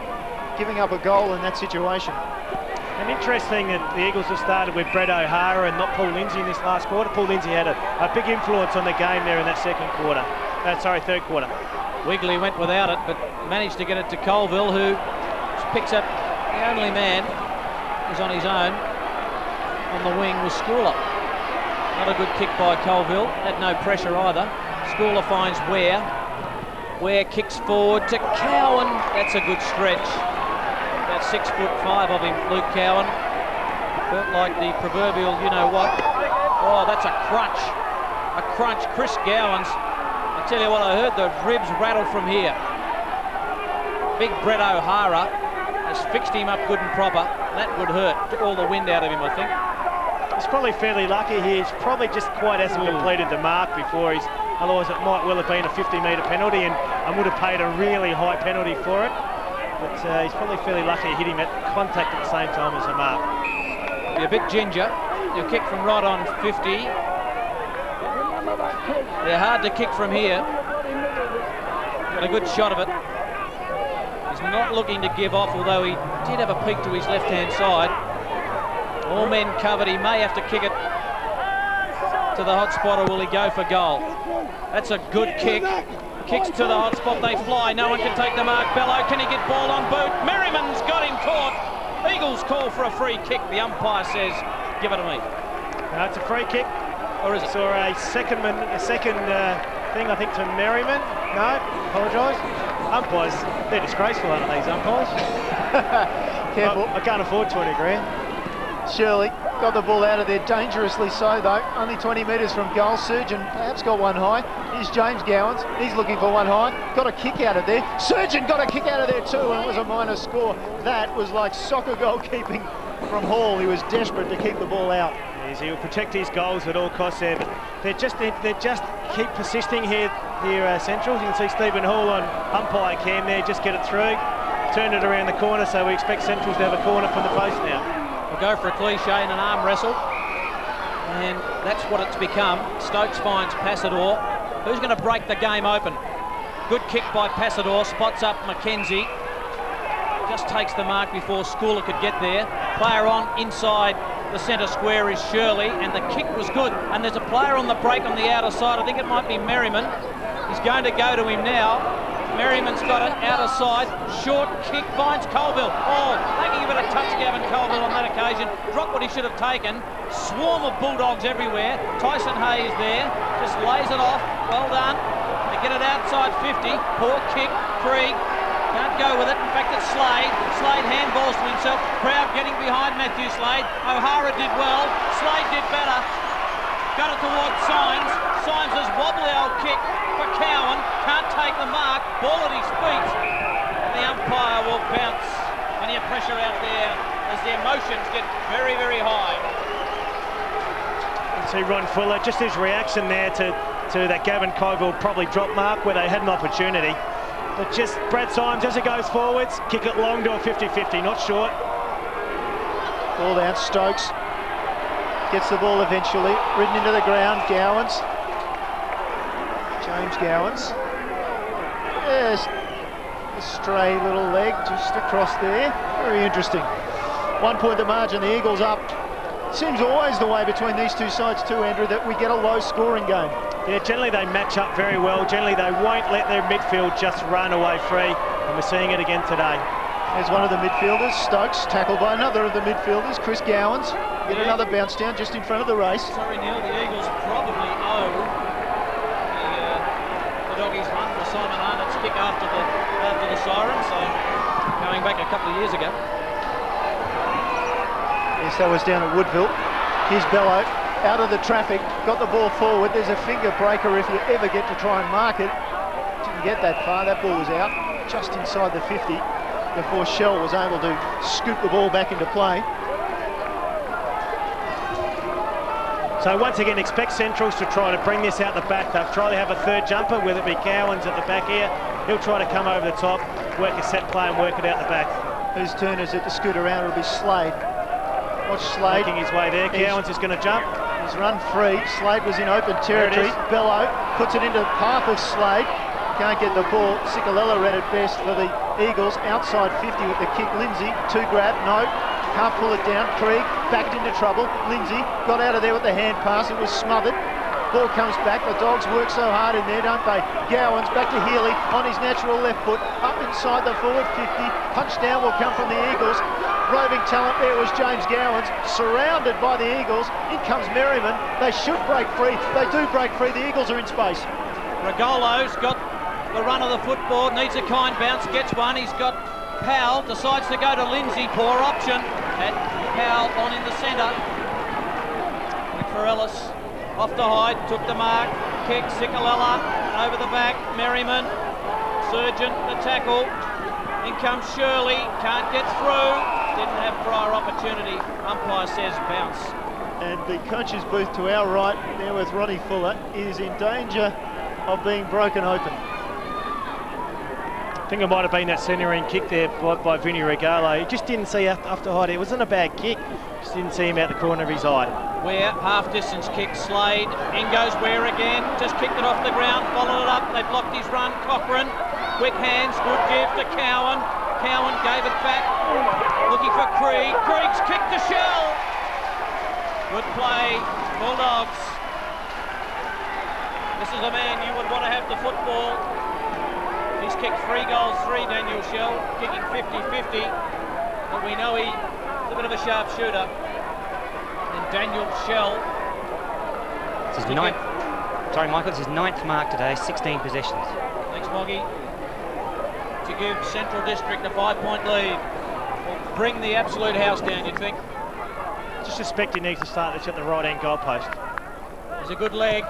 giving up a goal in that situation. And interesting that the Eagles have started with Brett O'Hara and not Paul Lindsay in this last quarter. Paul Lindsay had a big influence on the game there in that third quarter. Wigley went without it, but managed to get it to Colville, who picks up the only man who's on his own on the wing was Schooler. Not a good kick by Colville, had no pressure either. Schooler finds Ware. Ware kicks forward to Cowan. That's a good stretch. About 6'5" of him, Luke Cowan. Felt like the proverbial you-know-what. Oh, that's a crunch. A crunch. Chris Gowans. I tell you what, I heard the ribs rattle from here. Big Brett O'Hara has fixed him up good and proper. That would hurt. Took all the wind out of him, I think. He's probably fairly lucky here. He's probably just quite hasn't completed the mark before he's. Otherwise, it might well have been a 50-metre penalty, and I would have paid a really high penalty for it. But he's probably fairly lucky to hit him at contact at the same time as the mark. Be a bit ginger. He'll kick from right on 50. They're hard to kick from here. Got a good shot of it. He's not looking to give off, although he did have a peek to his left-hand side. All men covered. He may have to kick it to the hot spot, or will he go for goal? That's a good kick. Kicks to the hot spot. They fly. No one can take the mark. Bello, can he get ball on boot? Merriman's got him caught. Eagles call for a free kick. The umpire says, give it to me. No, it's a free kick. Or is it? Saw a second thing, I think, to Merriman. No, apologise. Umpires, they're disgraceful, aren't these umpires? Careful. I can't afford 20 grand. Shirley got the ball out of there, dangerously so though. Only 20 metres from goal. Surgeon perhaps got one high. Here's James Gowans. He's looking for one high. Got a kick out of there. Surgeon got a kick out of there too, and it was a minor score. That was like soccer goalkeeping from Hall. He was desperate to keep the ball out. He'll protect his goals at all costs there, but they just keep persisting here, Central. You can see Stephen Hall on umpire cam there, just get it through, turn it around the corner, so we expect Centrals to have a corner from the post now. We'll go for a cliche and an arm wrestle, and that's what it's become. Stokes finds Passador. Who's going to break the game open? Good kick by Passador, spots up Mackenzie. Just takes the mark before Schooler could get there. Player on inside the centre square is Shirley, and the kick was good. And there's a player on the break on the outer side. I think it might be Merriman. He's going to go to him now. Merriman's got it, outer side. Short kick finds Colville. Oh, taking a bit of touch, Gavin Colville on that occasion. Dropped what he should have taken. Swarm of Bulldogs everywhere. Tyson Hayes there, just lays it off. Well done. They get it outside 50. Poor kick, Krieg. Can't go with it. In fact, it's Slade. Slade handballs to himself. Crowd getting behind Matthew Slade. O'Hara did well. Slade did better. Got it towards Symes. Symes' wobbly old kick for Cowan. Can't take the mark. Ball at his feet. And the umpire will bounce. Plenty of pressure out there as the emotions get very, very high. You see Ron Fuller, just his reaction there to that Gavin Colville probably drop mark where they had an opportunity. But just Brad Symes, as it goes forwards, kick it long to a 50-50, not short. Ball down, Stokes gets the ball eventually, ridden into the ground, Gowans. James Gowans. Yes, a stray little leg just across there. Very interesting. 1 point the margin, the Eagles up. Seems always the way between these two sides too, Andrew, that we get a low-scoring game. Yeah, generally they match up very well. Generally they won't let their midfield just run away free, and we're seeing it again today. There's one of the midfielders, Stokes, tackled by another of the midfielders, Chris Gowans. Get another bounce down just in front of the race. Sorry, Neil, the Eagles probably owe the doggies run for Simon Arnott's kick after the siren, so going back a couple of years ago. Yes, that was down at Woodville. Here's Bello, out of the traffic, got the ball forward. There's a finger breaker if you ever get to try and mark it. Didn't get that far, that ball was out, just inside the 50, before Shell was able to scoop the ball back into play. So once again, expect Centrals to try to bring this out the back. They'll try to have a third jumper, whether it be Gowans at the back here. He'll try to come over the top, work a set play and work it out the back. Whose turn is it to scoot around? It'll be Slade. Watch Slade. Making his way there. Gowans is going to jump. He's run free. Slade was in open territory. Bello puts it into the path of Slade. Can't get the ball. Cicolella read it best for the Eagles. Outside 50 with the kick. Lindsay, 2 grab. No. Can't pull it down. Krieg backed into trouble. Lindsay got out of there with the hand pass. It was smothered. Ball comes back. The Dogs work so hard in there, don't they? Gowans back to Healy on his natural left foot. Up inside the forward 50. Punch down will come from the Eagles. Roving talent there was James Gowans, surrounded by the Eagles. In comes Merriman. They should break free. They do break free. The Eagles are in space. Regolo's got the run of the football, needs a kind bounce, gets one. He's got Powell, decides to go to Lindsay. Poor option. And Powell on in the centre. McFarellis off the hide, took the mark, kick, Cicolella over the back, Merriman, Surgeon, the tackle. In comes Shirley, can't get through. Didn't have prior opportunity. Umpire says bounce. And the coach's booth to our right, there with Ronnie Fuller, is in danger of being broken open. I think it might have been that centering kick there by Vinny Regalo. He just didn't see after hide. It wasn't a bad kick. Just didn't see him out the corner of his eye. Ware, half distance kick, Slade. In goes Ware again. Just kicked it off the ground, followed it up. They blocked his run. Cochrane, quick hands, good give to Cowan. Cowan gave it back. Looking for Krieg. Krieg's kicked the Shell. Good play, Bulldogs. This is a man you would want to have the football. He's kicked 3 goals, 3, Daniel Shell, kicking 50-50. But we know he's a bit of a sharp shooter. And Daniel Shell. This is ninth. Sorry, Michael, this is 9th mark today, 16 possessions. Thanks, Moggy. To give Central District a 5-point lead. Will bring the absolute house down, you'd think. Just suspect he needs to start this at the right-hand goalpost. There's a good leg.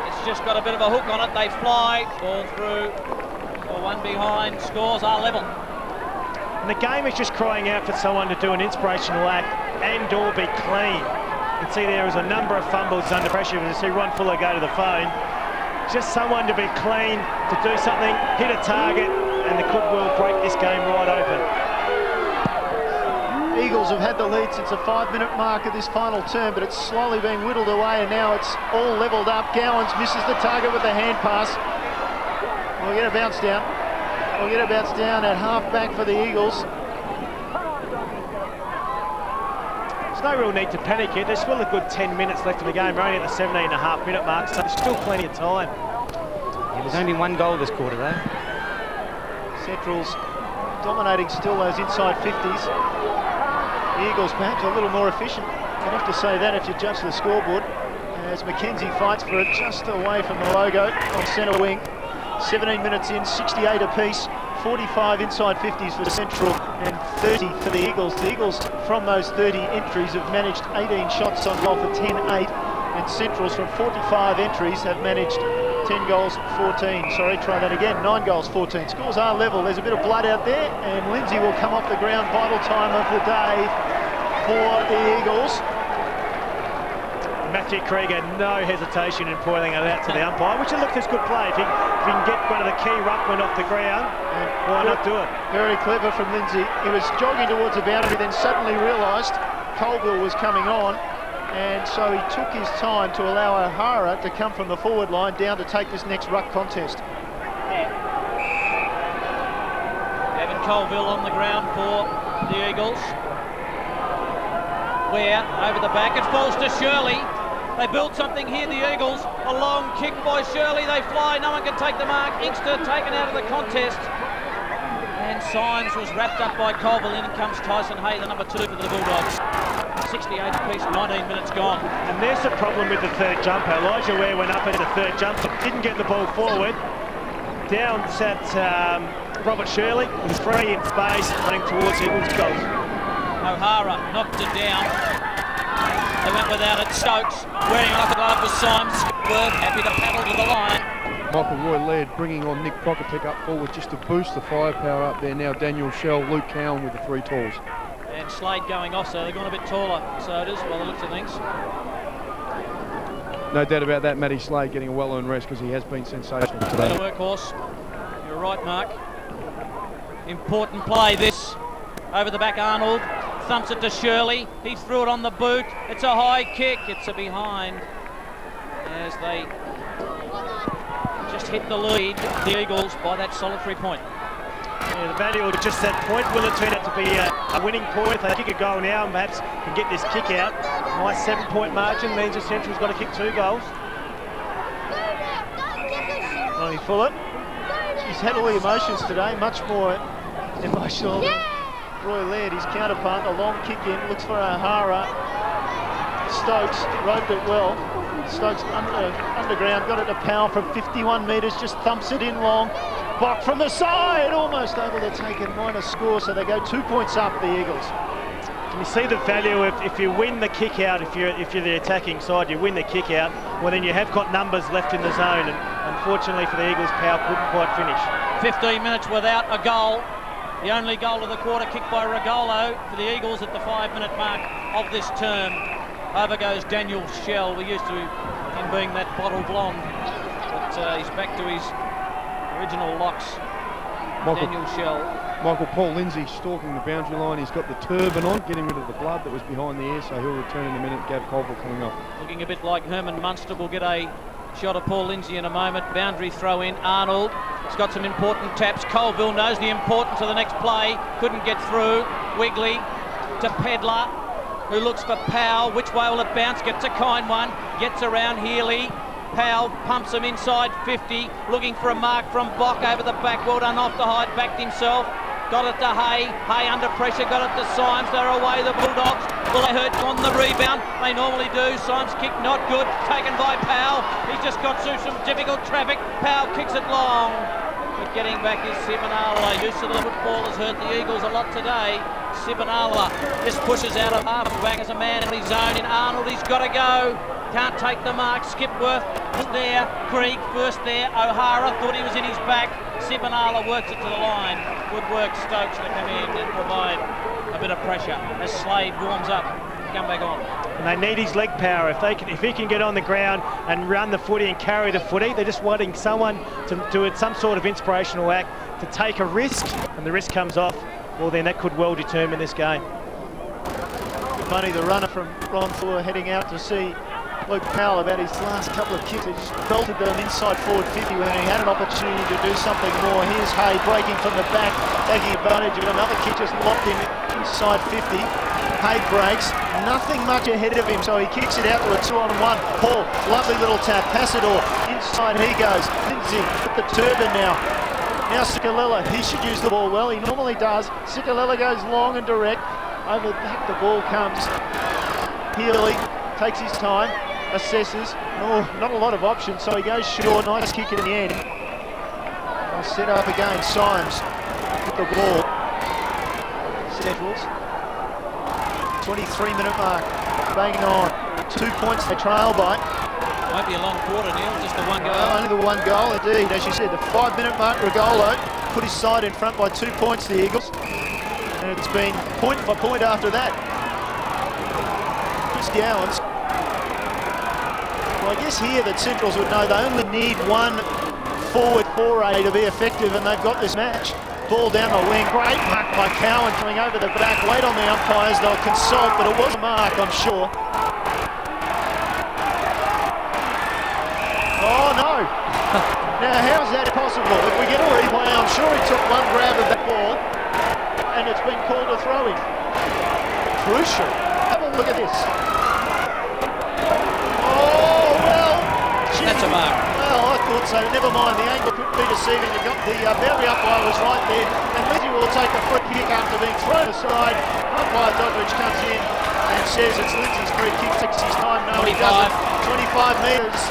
It's just got a bit of a hook on it. They fly. Ball through. Or one behind. Scores are level. And the game is just crying out for someone to do an inspirational act and or be clean. You can see there is a number of fumbles under pressure. As you see Ron Fuller go to the phone. Just someone to be clean, to do something, hit a target, and the Cook will break this game right open. Eagles have had the lead since the 5-minute mark of this final term, but it's slowly being whittled away, and now it's all levelled up. Gowans misses the target with the hand pass. We'll get a bounce down. We'll get a bounce down at half-back for the Eagles. There's no real need to panic here. There's still a good 10 minutes left in the game. We're only at the 17.5-minute mark, so there's still plenty of time. Yeah, there's only 1 goal this quarter, though. Central's dominating still those inside 50s. The Eagles perhaps a little more efficient. You'd have to say that if you judge the scoreboard. As Mackenzie fights for it just away from the logo on centre wing. 17 minutes in, 68 apiece. 45 inside 50s for Central and 30 for the Eagles. The Eagles, from those 30 entries, have managed 18 shots on goal for 10-8. And Central's from 45 entries have managed 10 goals, 14. Sorry, try that again. 9 goals, 14. Scores are level. There's a bit of blood out there, and Lindsay will come off the ground. Vital time of the day for the Eagles. Matthew Krieger, no hesitation in pointing it out to the umpire, which it looked as good play. If he can get one of the key ruckmen off the ground, why not do it? Very clever from Lindsay. He was jogging towards the boundary, then suddenly realised Colville was coming on, and so he took his time to allow O'Hara to come from the forward line down to take this next ruck contest. Gavin Colville on the ground for the Eagles. Where over the back, it falls to Shirley. They build something here, the Eagles. A long kick by Shirley, they fly, no one can take the mark. Inkster taken out of the contest. And Symes was wrapped up by Colville. In comes Tyson Hay, the number 2 for the Bulldogs. 68 apiece, 19 minutes gone. And there's the problem with the third jumper. Elijah Ware went up into the third jumper, didn't get the ball forward. Down sat Robert Shirley, who was free in space, running towards Eagles goals. O'Hara knocked it down. They went without it. Stokes wearing like a glove with Symes. Worth happy to paddle to the line. Michael Roy-Laird bringing on Nick Prokopic up forward just to boost the firepower up there. Now Daniel Shell, Luke Cowan with the 3 talls. And Slade going off, so they've gone a bit taller. So it is by the looks of things. No doubt about that, Matty Slade getting a well-earned rest because he has been sensational today. Better workhorse. You're right, Mark. Important play this. Over the back, Arnold thumps it to Shirley. He threw it on the boot. It's a high kick. It's a behind as they just hit the lead, the Eagles, by that solitary point. Yeah, the value of just that point, will it turn out to be a winning point? If they kick a goal now and perhaps can get this kick out, nice 7-point margin means the Central's got to kick 2 goals. Ronnie Fuller, he's had all the emotions today, much more emotional than Roy Laird, his counterpart. A long kick in, looks for O'Hara. Stokes roped it well. Stokes underground, got it to Powell from 51 metres, just thumps it in long. Bock from the side, almost able to take a minor score, so they go 2 points up, the Eagles. Can you see the value if you win the kick out, if you're the attacking side, you win the kick out, well then you have got numbers left in the zone, and unfortunately for the Eagles, Powell couldn't quite finish. 15 minutes without a goal. The only goal of the quarter kicked by Regolo for the Eagles at the 5-minute mark of this term. Over goes Daniel Shell. We're used to him being that bottle blonde, but he's back to his original locks. Daniel Shell. Michael Paul Lindsay stalking the boundary line. He's got the turban on, getting rid of the blood that was behind the ear, so he'll return in a minute. Gav Colville coming off. Looking a bit like Herman Munster. We'll get a shot of Paul Lindsay in a moment. Boundary throw in. Arnold. He's got some important taps. Colville knows the importance of the next play. Couldn't get through. Wigley to Pedlar, who looks for Powell. Which way will it bounce? Gets a kind one. Gets around Healy. Powell pumps him inside 50. Looking for a mark from Bock over the back. Well done off the height. Backed himself. Got it to Hay. Hay under pressure. Got it to Symes. They're away, the Bulldogs. Well, they hurt on the rebound. They normally do. Symes kick not good. Taken by Powell. He's just got through some difficult traffic. Powell kicks it long. But getting back is Sibanala. Use of the football has hurt the Eagles a lot today. Sibanala just pushes out of half-back as a man in his zone. In Arnold, he's got to go. Can't take the mark. Skipworth is there. Krieg first there. O'Hara thought he was in his back. Sibanala works it to the line. Good work, Stokes, to come in and provide a bit of pressure as Slade warms up. Come back on. And they need his leg power. If he can get on the ground and run the footy and carry the footy, they're just wanting someone to do it, some sort of inspirational act, to take a risk, and the risk comes off. Well, then that could well determine this game. Funny, the runner from Ron Fuller heading out to see Luke Powell about his last couple of kicks. He just belted them inside forward 50 when he had an opportunity to do something more. Here's Hay breaking from the back, taking advantage of another kick, just locked him inside 50. Hay breaks, nothing much ahead of him, so he kicks it out to a 2-on-1. Paul, lovely little tap, Passador, inside he goes. Lindsay with the turban now. Now Ciccalella, he should use the ball well, he normally does. Ciccalella goes long and direct. Over the back the ball comes. Healy takes his time, assesses. Oh, not a lot of options, so he goes short. Nice kick in the end. I'll set up again. Symes with the ball. Centrals. 23-minute mark. Banging on. 2 points they trail by. Won't be a long quarter, Neil. Just the one goal. Only the one goal, indeed. As you said, the 5-minute mark. Regolo put his side in front by 2 points. The Eagles. And it's been point by point after that. Chris Gowans Well, I guess here that Centrals would know they only need one forward foray to be effective, and they've got this match. Ball down the wing, great mark by Cowan coming over the back. Wait on the umpires, they'll consult, but it was a mark, I'm sure. Oh no! Now how's that possible? If we get a replay, I'm sure he took one grab of that ball, and it's been called a throw-in. Crucial. Have a look at this. Oh well. That's a mark. Well, I thought so. Never mind, the angle could be deceiving. The boundary umpire was right there, and Lindsay will take a free kick after being thrown aside. Umpire Doddridge comes in and says it's Lindsay's free kick. Takes his time. No, 25. he doesn't. 25 metres.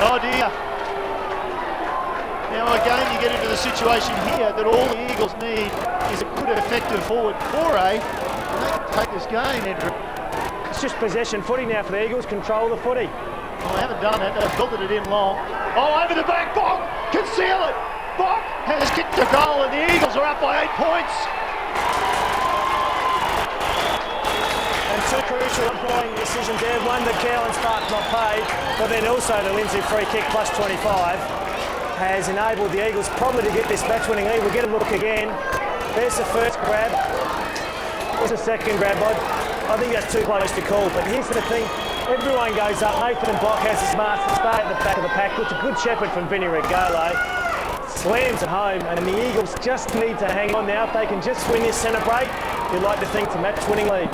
Oh dear. Now again, you get into the situation here that all the Eagles need is a good, effective forward foray, and they can take this game, Andrew. It's just possession footy now for the Eagles. Control the footy. Well, they haven't done it. They've built it in long. Oh, over the back. Bock can seal it. Bock has kicked a goal, and the Eagles are up by 8 points. And two crucial umpiring decisions there. One, the Cowan's part not paid, but then also the Lindsay free kick plus 25 has enabled the Eagles probably to get this match-winning lead. We'll get a look again. There's the first grab. There's the second grab. I think that's too close to call, but here's the thing. Everyone goes up. Nathan Bock has his master stay at the back of the pack. Puts a good shepherd from Vinny Regalo. Slams it home, and the Eagles just need to hang on now. If they can just win this centre break, you'd like to think it's a match-winning lead.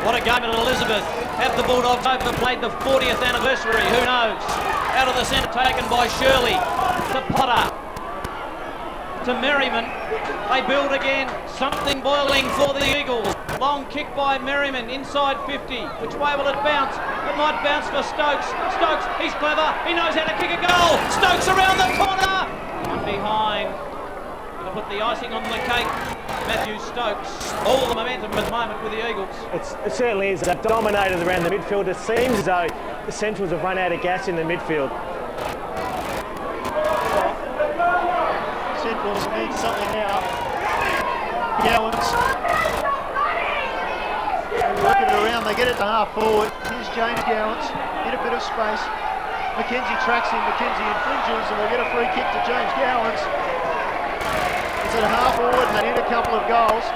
What a game at Elizabeth. Have the Bulldogs overplayed the 40th anniversary? Who knows? Out of the centre, taken by Shirley. To Potter. To Merriman. They build again. Something boiling for the Eagles. Long kick by Merriman inside 50. Which way will it bounce? It might bounce for Stokes. Stokes, he's clever. He knows how to kick a goal. Stokes around the corner. One behind. To put the icing on the cake. Matthew Stokes. All the momentum at the moment with the Eagles. It certainly is. They've dominated around the midfield. It seems as though the Centrals have run out of gas in the midfield. Centrals need something now. Gowans. Working it around, they get it to half forward. Here's James Gowans in a bit of space. Mackenzie tracks him, Mackenzie infringes, and we'll get a free kick to James Gowans. It's at half forward and they need a couple of goals.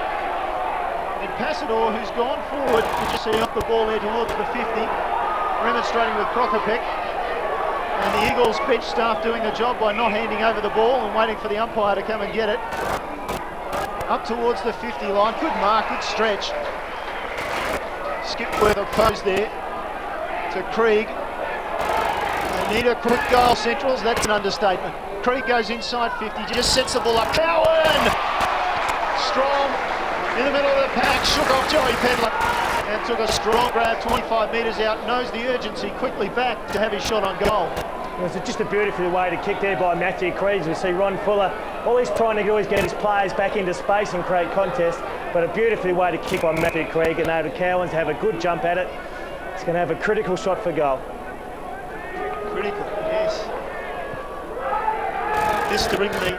And Passador, who's gone forward, you just see off the ball there towards the 50, remonstrating with Prokopek. And the Eagles bench staff doing the job by not handing over the ball and waiting for the umpire to come and get it. Up towards the 50 line, good mark, good stretch. Skipworth opposed there to Krieg. They need a quick goal, Centrals, that's an understatement. Krieg goes inside 50, just sets the ball up. Cowan! Strong in the middle of the pack, shook off Joey Pedler and took a strong grab 25 metres out, knows the urgency, quickly back to have his shot on goal. It was just a beautiful way to kick there by Matthew Krieg. We see Ron Fuller, all he's trying to do is get his players back into space and create contest, but a beautiful way to kick by Matthew Krieg, and able to Cowans have a good jump at it. It's going to have a critical shot for goal. Critical, yes. This to bring the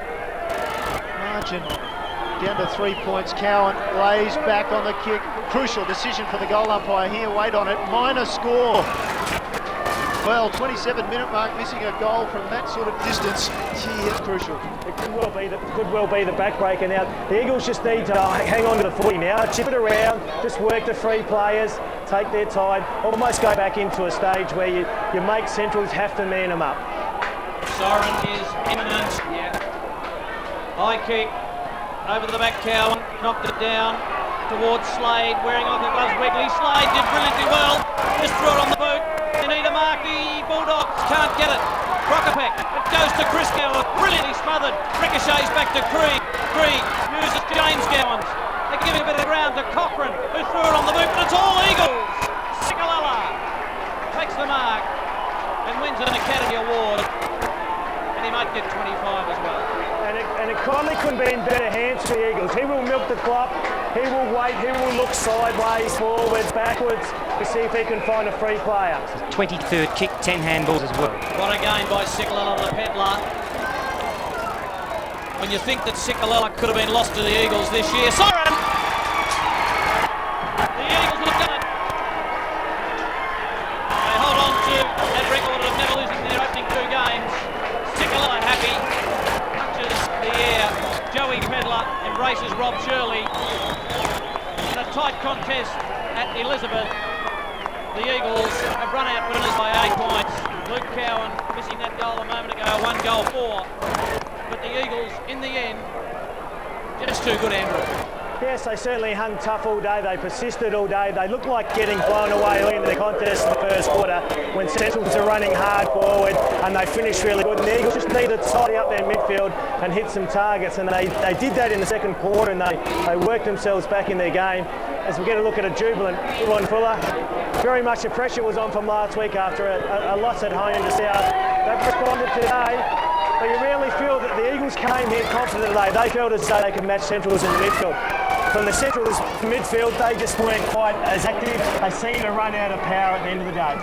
margin down to 3 points. Cowan lays back on the kick. Crucial decision for the goal umpire here. Wait on it. Minor score. Well, 27-minute mark, missing a goal from that sort of distance. Gee, it's crucial. It could well be the backbreaker now. The Eagles just need to hang on to the footy now, chip it around, just work the free players, take their time, almost go back into a stage where you make Centrals have to man them up. Siren is imminent. Yeah. High kick over to the back. Cowan knocked it down towards Slade, wearing off the gloves. Wegley. Slade did brilliantly well. Just threw it on the boot. They need a mark. The Bulldogs can't get it. Prokopek. It goes to Chris Cowan. Brilliantly smothered. Ricochets back to Krieg. Krieg uses James Gowans. They're giving a bit of ground to Cochrane, who threw it on the boot, but it's all Eagles. Sikalala takes the mark and wins an Academy Award. And he might get 25 as well. And it Conley couldn't be in better hands for the Eagles. He will milk the clock, he will wait, he will look sideways, forwards, backwards to see if he can find a free player. 23rd kick, 10 handballs as well. What a game by Sikalala the Pedlar. When you think that Sikalala could have been lost to the Eagles this year. Siren! The Eagles have done it. 2 games. Sikalilla happy, touches the air. Joey Pedler embraces Rob Shirley. In a tight contest at Elizabeth, the Eagles have run out winners by 8 points. Luke Cowan missing that goal a moment ago, 1 goal for. But the Eagles, in the end, just too good, Andrew. Yes, they certainly hung tough all day. They persisted all day. They looked like getting blown away early in the contest in the first quarter when Centrals are running hard forward, and they finished really good. And the Eagles just needed to tidy up their midfield and hit some targets, and they did that in the second quarter, and they worked themselves back in their game. As we get a look at a jubilant Ron Fuller, very much the pressure was on from last week after a loss at home to South. They've responded today, but you really feel that the Eagles came here confident today. They felt as though they could match Centrals in the midfield. From the Centrals midfield, they just weren't quite as active. They seemed to run out of power at the end of the day.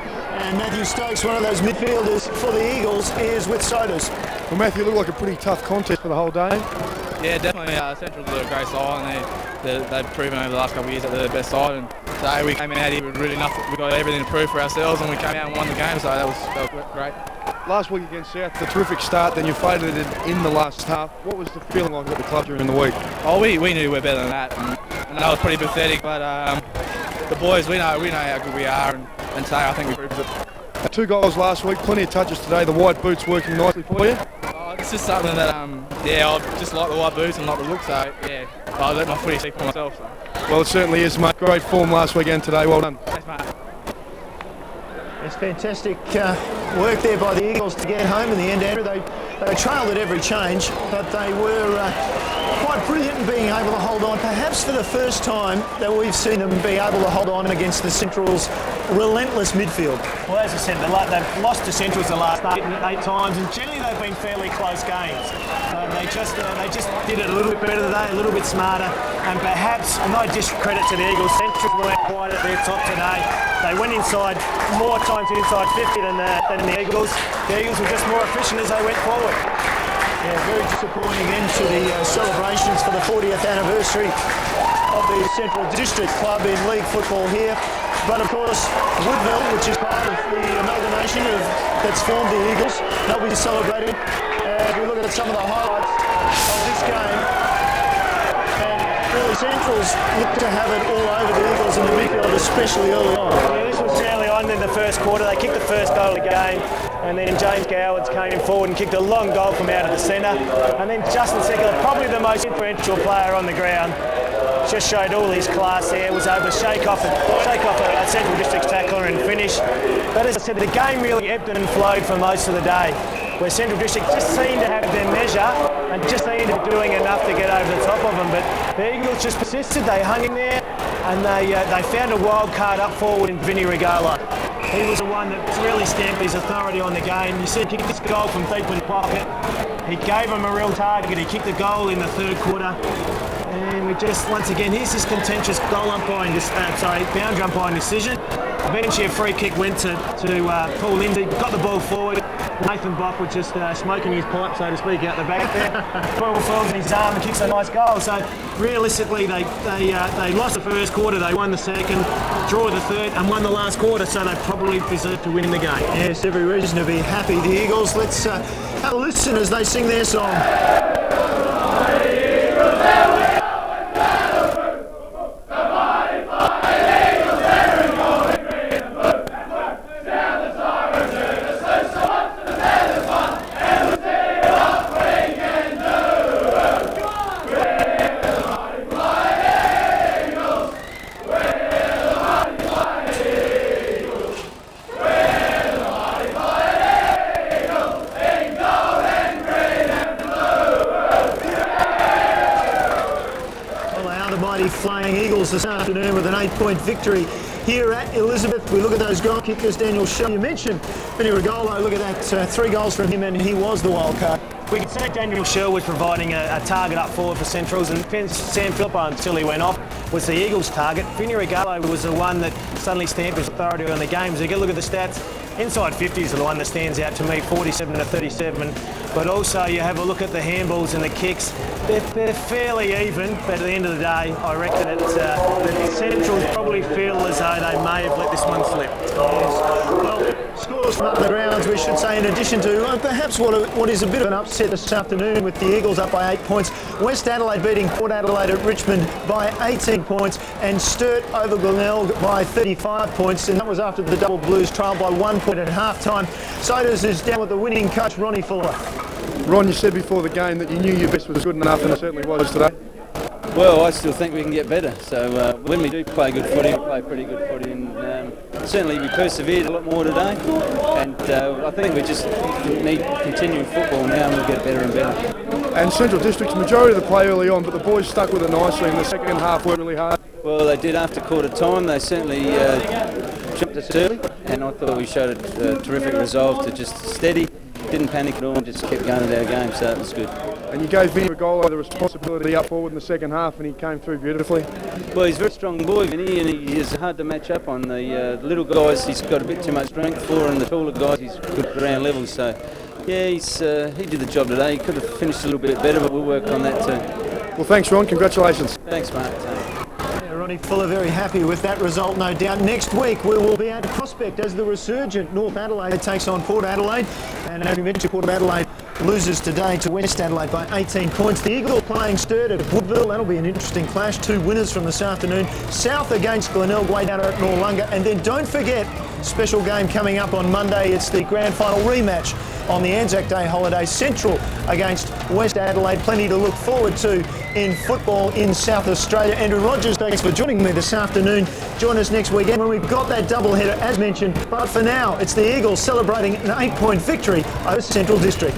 And Matthew Stokes, one of those midfielders for the Eagles, is with Sodas. Well, Matthew, it looked like a pretty tough contest for the whole day. Yeah, definitely. Centrals are a great side, and they've proven over the last couple of years that they're the best side. And today we came out here with really nothing. We got everything to prove for ourselves, and we came out and won the game. So that was great. Last week against South, the terrific start, then you faded it in the last half. What was the feeling like at the club during the week? Oh, we knew we were better than that, and that was pretty pathetic. But the boys, we know how good we are, and today I think we proved it. 2 goals last week, plenty of touches today. The white boots working nicely for you. It's just something that I just like the white boots and like the look. So yeah, I let my footy speak for myself. So. Well, it certainly is, mate. Great form last week and today. Well done. Thanks, mate. It's fantastic work there by the Eagles to get home in the end, Andrew. They trailed at every change, but they were quite brilliant in being able to hold on. Perhaps for the first time that we've seen them be able to hold on against the Centrals' relentless midfield. Well, as I said, they've lost to Centrals the last 8 times, and generally they've been fairly close games. They just did it a little bit better today, a little bit smarter, and perhaps, no discredit to the Eagles, Centrals weren't quite at their top today. They went inside more times inside 50 than the Eagles. The Eagles were just more efficient as they went forward. Yeah, very disappointing end to the celebrations for the 40th anniversary of the Central District Club in league football here. But of course, Woodville, which is part of the amalgamation that's formed the Eagles, they'll be celebrating. If we look at some of the highlights of this game, and really Centrals look to have it all over the Eagles in the midfield, especially early on. Yeah, this was early on in the first quarter. They kicked the first goal of the game, and then James Gowards came forward and kicked a long goal from out of the centre. And then Justin Sickler, probably the most influential player on the ground, just showed all his class there, was able to shake off a Central District's tackler and finish. But as I said, the game really ebbed and flowed for most of the day, where Central District just seemed to have their measure and just seemed to be doing enough to get over the top of them. But the Eagles just persisted, they hung in there, and they found a wild card up forward in Vinny Regalo. He was the one that really stamped his authority on the game. You said he kicked this goal from deep in the pocket. He gave him a real target. He kicked the goal in the third quarter. And we just, once again, here's this contentious boundary umpiring decision. Eventually a free kick went to Paul Lindsay, got the ball forward. Nathan Bock was just smoking his pipe, so to speak, out the back there. Ball falls in his arm and kicks a nice goal. So realistically, they lost the first quarter, they won the second, draw the third, and won the last quarter, so they probably deserved to win the game. Yes, every reason to be happy. The Eagles, let's have a listen as they sing their song. Flying Eagles this afternoon with an 8-point victory here at Elizabeth. We look at those goal kickers, Daniel Shaw. You mentioned Vinny Regalo. Look at that, 3 goals from him, and he was the wild card. We can say Daniel Shaw was providing a target up forward for Centrals, and Sam Philippo, until he went off, was the Eagles' target. Vinny Regalo was the one that suddenly stamped his authority on the game. So you get a look at the stats. Inside 50s are the one that stands out to me, 47 to 37. but also you have a look at the handballs and the kicks. They're fairly even, but at the end of the day, I reckon that Central probably feel as though they may have let this one slip. Yes. Well, scores from up the grounds, we should say, in addition to perhaps what is a bit of an upset this afternoon with the Eagles up by 8 points. West Adelaide beating Port Adelaide at Richmond by 18 points and Sturt over Glenelg by 35 points, and that was after the Double Blues trailed by 1 point at half-time. Sodas is down with the winning coach, Ronnie Fuller. Ron, you said before the game that you knew your best was good enough, and it certainly was today. Well, I still think we can get better. So when we do play good footy, we play pretty good footy, and certainly we persevered a lot more today. And I think we just need continuing football now, and we'll get better and better. And Central District's majority of the play early on, but the boys stuck with it nicely in the second half, worked really hard. Well, they did after quarter time. They certainly jumped us early, and I thought we showed a terrific resolve to just steady, didn't panic at all, and just kept going at our game, so it was good. And you gave Vinny Regolo the responsibility up forward in the second half, and he came through beautifully. Well, he's a very strong boy, Vinny, and he is hard to match up on. The little guys he's got a bit too much strength for, and the taller guys he's good at ground level. So, yeah, he did the job today. He could have finished a little bit better, but we'll work on that too. Well, thanks, Ron. Congratulations. Thanks, mate. Ronnie Fuller very happy with that result, no doubt. Next week we will be at Prospect as the resurgent North Adelaide takes on Port Adelaide. And as we mentioned, Port Adelaide loses today to West Adelaide by 18 points. The Eagles playing Sturt at Woodville. That'll be an interesting clash. 2 winners from this afternoon. South against Glenelg way down at Noarlunga. And then don't forget, special game coming up on Monday. It's the grand final rematch on the Anzac Day holiday. Central against West Adelaide. Plenty to look forward to in football in South Australia. Andrew Rogers, thanks for joining me this afternoon. Join us next weekend when we've got that doubleheader as mentioned. But for now, it's the Eagles celebrating an 8-point victory over Central District.